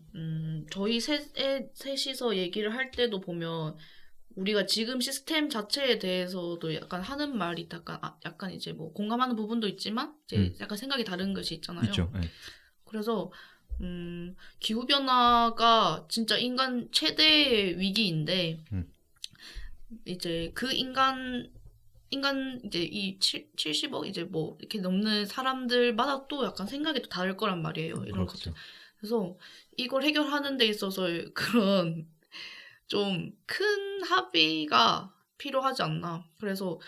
저희 셋이서 얘기를 할 때도 보면 우리가 지금 시스템 자체에 대해서도 약간 하는 말이 약간 이제 뭐 공감하는 부분도 있지만 이제 약간 생각이 다른 것이 있잖아요. 있죠. 네. 그래서 기후 변화가 진짜 인간 최대의 위기인데 이제 그 인간 이제 이 70억 이제 뭐 이렇게 넘는 사람들마다 또 약간 생각이 또 다를 거란 말이에요. 이런 그렇죠. 것들. 그래서 이걸 해결하는 데 있어서 그런 좀 큰 합의가 필요하지 않나. 그래서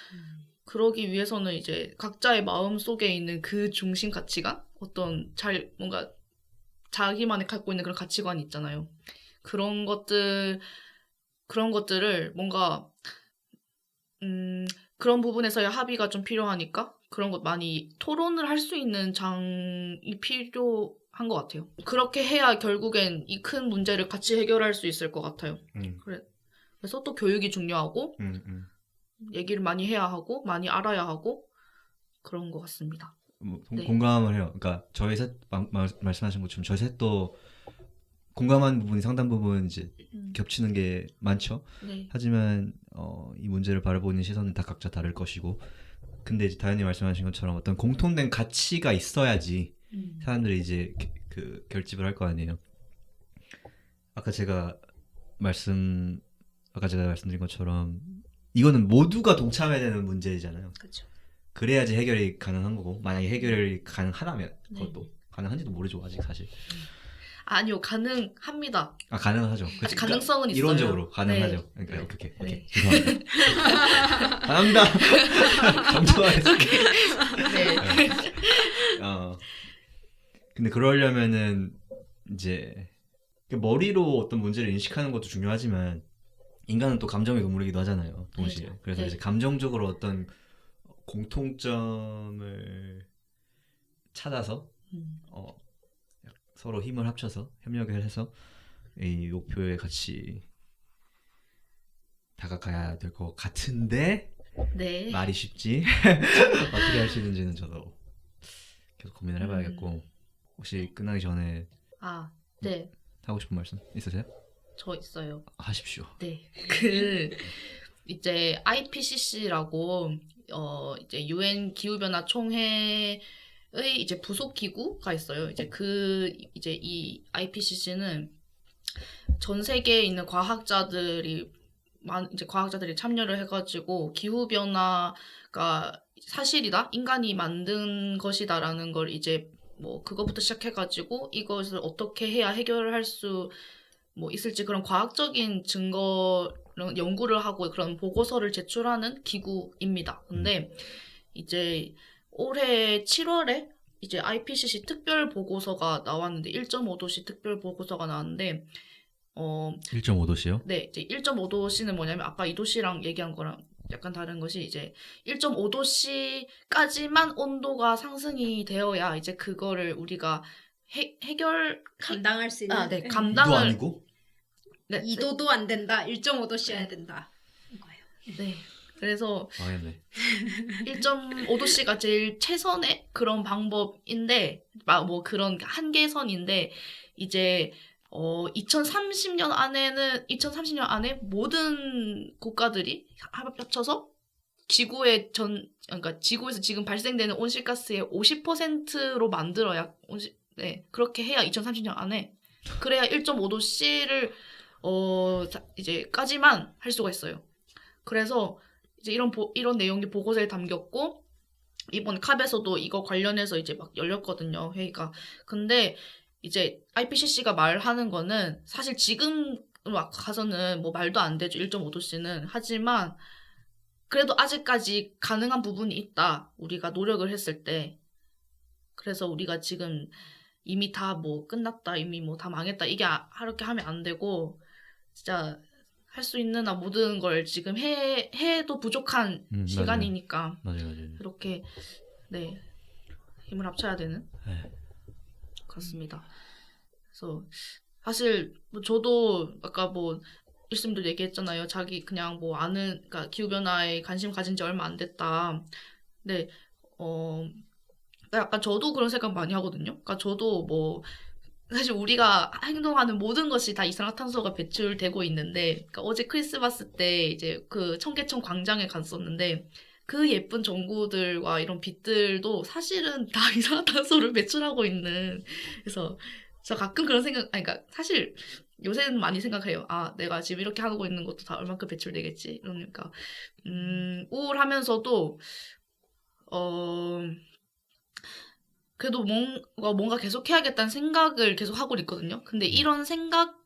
그러기 위해서는 이제 각자의 마음 속에 있는 그 중심 가치관, 어떤 뭔가 자기만이 갖고 있는 그런 가치관이 있잖아요. 그런 것들을 뭔가 그런 부분에서의 합의가 좀 필요하니까 그런 것 많이 토론을 할 수 있는 장이 필요한 것 같아요. 그렇게 해야 결국엔 이 큰 문제를 같이 해결할 수 있을 것 같아요. 그래서 또 교육이 중요하고 얘기를 많이 해야 하고 많이 알아야 하고 그런 것 같습니다. 뭐 네. 공감을 해요. 그러니까 저희 셋 말씀하신 것처럼 저희 셋도 공감한 부분이 상당 부분 이제 겹치는 게 많죠. 네. 하지만 이 문제를 바라보는 시선은 다 각자 다를 것이고, 근데 이제 다현이 말씀하신 것처럼 어떤 공통된 가치가 있어야지 사람들이 이제 그 결집을 할 거 아니에요. 아까 제가 말씀드린 것처럼 이거는 모두가 동참해야 되는 문제잖아요. 그렇죠. 그래야지 해결이 가능한 거고, 만약에 해결이 가능하다면 그것도 가능한지도 모르죠 아직 사실. 아니요, 가능합니다. 가능하죠. 아직 가능성은 있어요. 이론적으로 가능하죠. 네. 그러니까 네. 오케이. 네. 죄송합니다. 감사합니다. 점점하겠습니다. 네. 근데 그러려면은 이제 머리로 어떤 문제를 인식하는 것도 중요하지만 인간은 또 감정의 동물이기도 하잖아요. 동시에. 그렇죠. 그래서 네. 이제 감정적으로 어떤 공통점을 찾아서 서로 힘을 합쳐서 협력을 해서 이 목표에 같이 다가가야 될 것 같은데 네. 말이 쉽지 어떻게 할 수 있는지는 저도 계속 고민을 해봐야겠고, 혹시 끝나기 전에 네. 하고 싶은 말씀 있으세요? 저 있어요. 하십시오. 네. 이제 IPCC라고 이제 UN 기후변화 총회의 이제 부속 기구가 있어요. 이제 이 IPCC는 전 세계에 있는 과학자들이 참여를 해가지고 기후 변화가 사실이다, 인간이 만든 것이다라는 걸 이제 뭐 그거부터 시작해가지고 이것을 어떻게 해야 해결을 할 수 뭐 있을지 그런 과학적인 증거 연구를 하고 그런 보고서를 제출하는 기구입니다. 근데 이제 올해 7월에 이제 IPCC 특별 보고서가 나왔는데 1.5도씨 특별 보고서가 나왔는데 1.5도씨요? 네, 이제 1.5도씨는 뭐냐면 아까 2도씨랑 얘기한 거랑 약간 다른 것이 이제 1.5도씨까지만 온도가 상승이 되어야 이제 그거를 우리가 감당할 수 있는. 네, 도 감당을 아니고? 네, 2도도 안 된다. 1.5도씨여야 된다. 이거예요. 네. 그래서 망했네. 1.5도씨가 제일 최선의 그런 방법인데 뭐 그런 한계선인데 이제 2030년 안에 모든 국가들이 합쳐서 그러니까 지구에서 지금 발생되는 온실가스의 50%로 만들어야 네, 그렇게 해야 2030년 안에 그래야 1.5도씨를 이제까지만 할 수가 있어요. 그래서 이제 이런 내용이 보고서에 담겼고 이번 캅에서도 이거 관련해서 이제 막 열렸거든요, 회의가. 근데 이제 IPCC가 말하는 거는 사실 지금 막 가서는 뭐 말도 안 되죠, 1.5도씨는. 하지만 그래도 아직까지 가능한 부분이 있다, 우리가 노력을 했을 때. 그래서 우리가 지금 이미 다 뭐 끝났다, 이미 뭐 다 망했다, 이렇게 하면 안 되고, 진짜 할 수 있는 모든 걸 지금 해도 부족한 시간이니까 맞아요. 이렇게 네, 힘을 합쳐야 되는 네. 그렇습니다. 그래서 사실 뭐 저도 아까 뭐 일심도 얘기했잖아요. 자기 그냥 뭐 그러니까 기후변화에 관심 가진 지 얼마 안 됐다. 근데 약간 저도 그런 생각 많이 하거든요. 그러니까 저도 뭐 사실 우리가 행동하는 모든 것이 다 이산화탄소가 배출되고 있는데, 그러니까 어제 크리스마스 때 이제 그 청계천 광장에 갔었는데 그 예쁜 전구들과 이런 빛들도 사실은 다 이산화탄소를 배출하고 있는. 그래서 저 가끔 그런 아니, 그러니까 사실 요새는 많이 생각해요. 아, 내가 지금 이렇게 하고 있는 것도 다 얼만큼 배출되겠지. 그러니까 우울하면서도 그래도 뭔가 계속 해야겠다는 생각을 계속 하고 있거든요. 근데 이런 생각,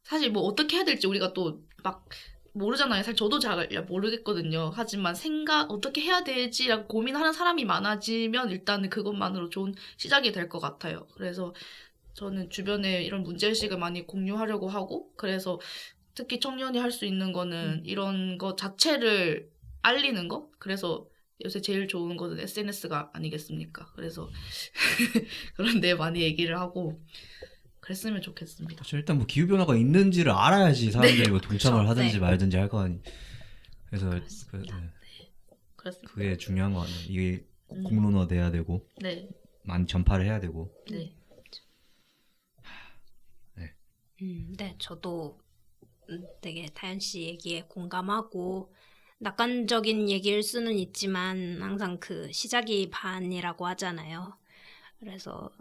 사실 뭐 어떻게 해야 될지 우리가 또 막 모르잖아요. 사실 저도 잘 모르겠거든요. 하지만 어떻게 해야 되지라고 고민하는 사람이 많아지면 일단은 그것만으로 좋은 시작이 될 것 같아요. 그래서 저는 주변에 이런 문제의식을 많이 공유하려고 하고, 그래서 특히 청년이 할 수 있는 거는 이런 거 자체를 알리는 거? 그래서 요새 제일 좋은 거는 SNS가 아니겠습니까? 그래서 그런 데 많이 얘기를 하고 그랬으면 좋겠습니다. 그렇죠. 일단 뭐 기후 변화가 있는지를 알아야지 사람들이 뭐 동참을 그렇죠. 하든지 네. 말든지 할 거 아니. 그래서 그렇습니다. 그게 중요한 거 같네요. 이게 공론화 돼야 되고 네. 많이 전파를 해야 되고. 네. 네, 저도 되게 다현 씨 얘기에 공감하고 낙관적인 얘기일 수는 있지만 항상 그 시작이 반이라고 하잖아요. 그래서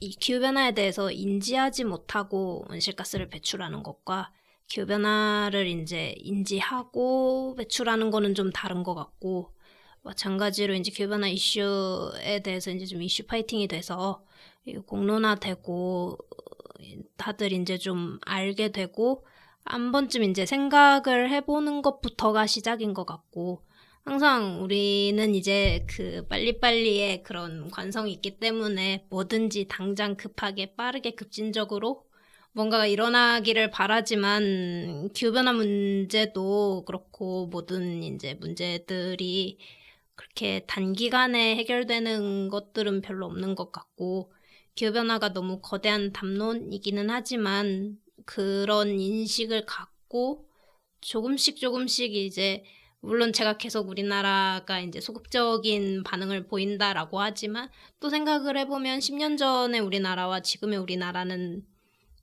이 기후변화에 대해서 인지하지 못하고 온실가스를 배출하는 것과 기후변화를 이제 인지하고 배출하는 거는 좀 다른 것 같고, 마찬가지로 이제 기후변화 이슈에 대해서 이제 좀 이슈 파이팅이 돼서 공론화되고 다들 이제 좀 알게 되고 한 번쯤 이제 생각을 해보는 것부터가 시작인 것 같고, 항상 우리는 이제 그 빨리빨리의 그런 관성이 있기 때문에 뭐든지 당장 급하게 빠르게 급진적으로 뭔가가 일어나기를 바라지만 기후변화 문제도 그렇고 모든 이제 문제들이 그렇게 단기간에 해결되는 것들은 별로 없는 것 같고, 기후변화가 너무 거대한 담론이기는 하지만 그런 인식을 갖고 조금씩 이제 물론 제가 계속 우리나라가 이제 소극적인 반응을 보인다라고 하지만 또 생각을 해보면 10년 전에 우리나라와 지금의 우리나라는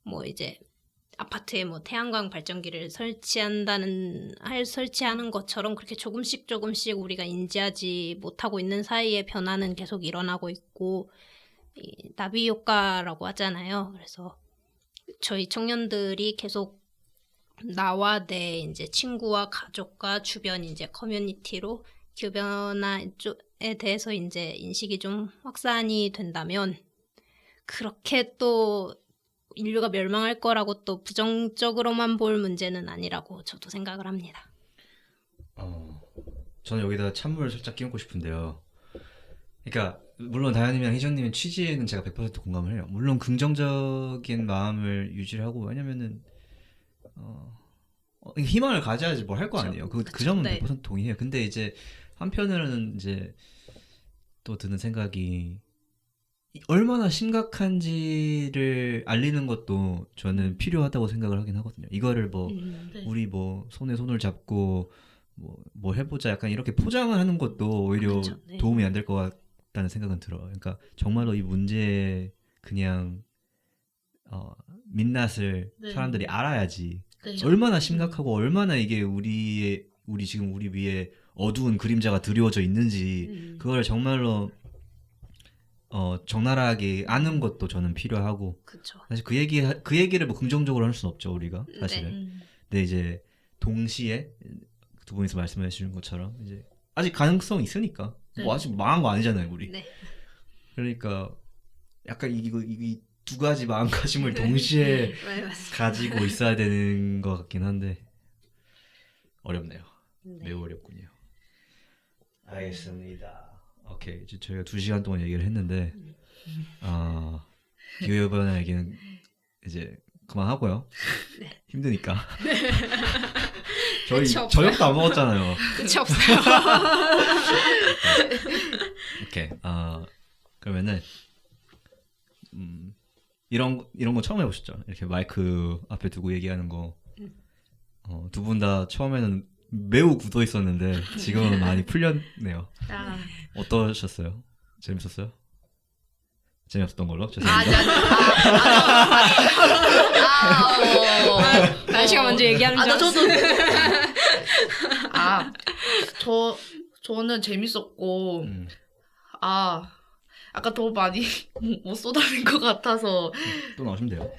뭐 이제 아파트에 뭐 태양광 발전기를 설치하는 것처럼 그렇게 조금씩 우리가 인지하지 못하고 있는 사이에 변화는 계속 일어나고 있고, 이 나비 효과라고 하잖아요. 그래서 저희 청년들이 계속 나와 내 이제 친구와 가족과 주변 이제 커뮤니티로 기후변화에 대해서 이제 인식이 좀 확산이 된다면 그렇게 또 인류가 멸망할 거라고 또 부정적으로만 볼 문제는 아니라고 저도 생각을 합니다. 저는 여기다 찬물을 살짝 끼얹고 싶은데요. 그러니까 물론 다현님이랑 희정님의 취지에는 제가 100% 공감을 해요. 물론 긍정적인 마음을 유지를 하고, 왜냐면은 희망을 가져야지 뭘 할 거 아니에요. 그 점은 네. 100% 동의해요. 근데 이제 한편으로는 이제 또 드는 생각이 얼마나 심각한지를 알리는 것도 저는 필요하다고 생각을 하긴 하거든요. 이거를 뭐 네. 우리 뭐 손에 손을 잡고 뭐 해보자 약간 이렇게 포장을 하는 것도 오히려 그렇죠. 네. 도움이 안 될 것 같다는 생각은 들어요. 그러니까 정말로 이 문제에 그냥 민낯을 네. 사람들이 알아야지 네. 얼마나 심각하고 얼마나 이게 우리의 우리 지금 우리 위에 어두운 그림자가 드리워져 있는지 그걸 정말로 적나라하게 아는 것도 저는 필요하고 그쵸. 사실 그 얘기를 뭐 긍정적으로 할 수는 없죠 우리가 사실은. 음. 근데 이제 동시에 두 분이서 말씀해 주신 것처럼 이제 아직 가능성 있으니까 뭐 아직 망한 거 아니잖아요 우리. 네. 그러니까 약간 이 두 가지 마음가짐을 동시에 네, 맞습니다. 가지고 있어야 되는 것 같긴 한데 어렵네요. 네. 매우 어렵군요. 알겠습니다. 오케이 이제 저희가 2시간 동안 얘기를 했는데 기후변화 얘기는 이제 그만하고요. 네. 힘드니까. 저희 끝이 없어요. 저녁도 안 먹었잖아요. 끝이 없어요. 오케이. 그러면은 이런 거 처음 해보셨죠? 이렇게 마이크 앞에 두고 얘기하는 거. 두 분 다 처음에는 매우 굳어 있었는데 지금은 많이 풀렸네요. 아, 어떠셨어요? 재밌었어요? 재미없었던 걸로? 아니 죄송합니다. 아니. 날씨가 먼저 얘기하는 줄 알았어. 저는 재밌었고 음, 아까 더 많이 못 쏟아낸 것 같아서 또 나오시면 돼요.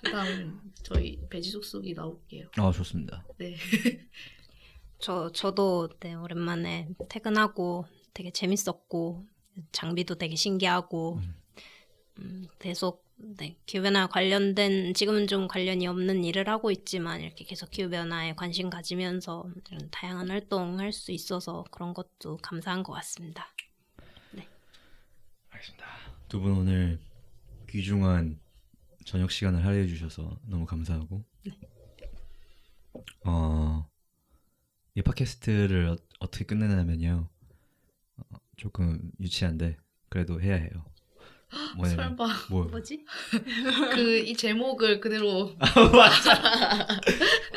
그다음 저희 배지숙숙이 나올게요. 좋습니다. 네. 저도 네, 오랜만에 퇴근하고 되게 재밌었고 장비도 되게 신기하고 계속 네, 기후변화 관련된 지금은 좀 관련이 없는 일을 하고 있지만 이렇게 계속 기후변화에 관심 가지면서 이런 다양한 활동할 수 있어서 그런 것도 감사한 것 같습니다. 알겠습니다. 두 분 오늘 귀중한 저녁 시간을 할애해 주셔서 너무 감사하고 이 팟캐스트를 어떻게 끝내냐면요 조금 유치한데 그래도 해야 해요. 뭐냐면 설마 뭐지? 이 제목을 그대로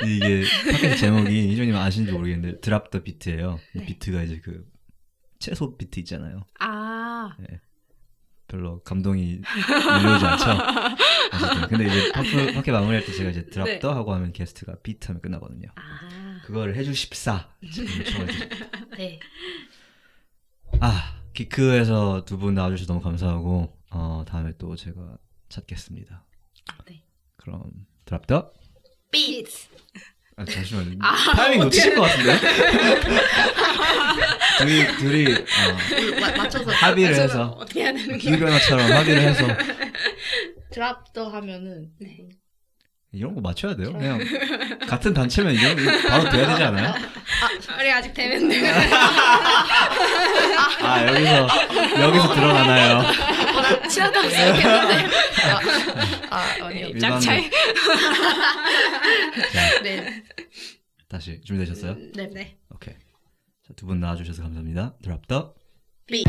이게 팟캐스트 제목이 이종님 아시는지 모르겠는데 드랍 더 비트예요. 네. 비트가 이제 그 채소 비트 있잖아요. 아, 별로 감동이 밀려오지 않죠. 어쨌든 근데 이제 팟캐 마무리할 때 제가 이제 드랍 네. 더 하고 하면 게스트가 비트 하면 끝나거든요. 그거를 해주십사 지금 요청을 드립니다. 네. 기크에서 두 분 나와주셔서 너무 감사하고 다음에 또 제가 찾겠습니다. 네. 그럼 드랍 더 비트. 잠시만요. 타이밍 놓치신 것 같은데. 둘이 맞춰서 합의를 해서 어떻게 해야 되는 거야? 기후변화처럼 합의를 해서 드랍 더 하면은 네. 이런 거 맞춰야 돼요. 그냥 같은 단체면 이거 바로 돼야 되지 않아요? 우리 아직 되는데. 여기서 들어가나요? 친하다고 생각했는데 아니요. 일반으로. 짝차이. 자, 네. 다시 준비되셨어요? 네. 네. 오케이. 자, 두 분 나와주셔서 감사합니다. 드랍 더 비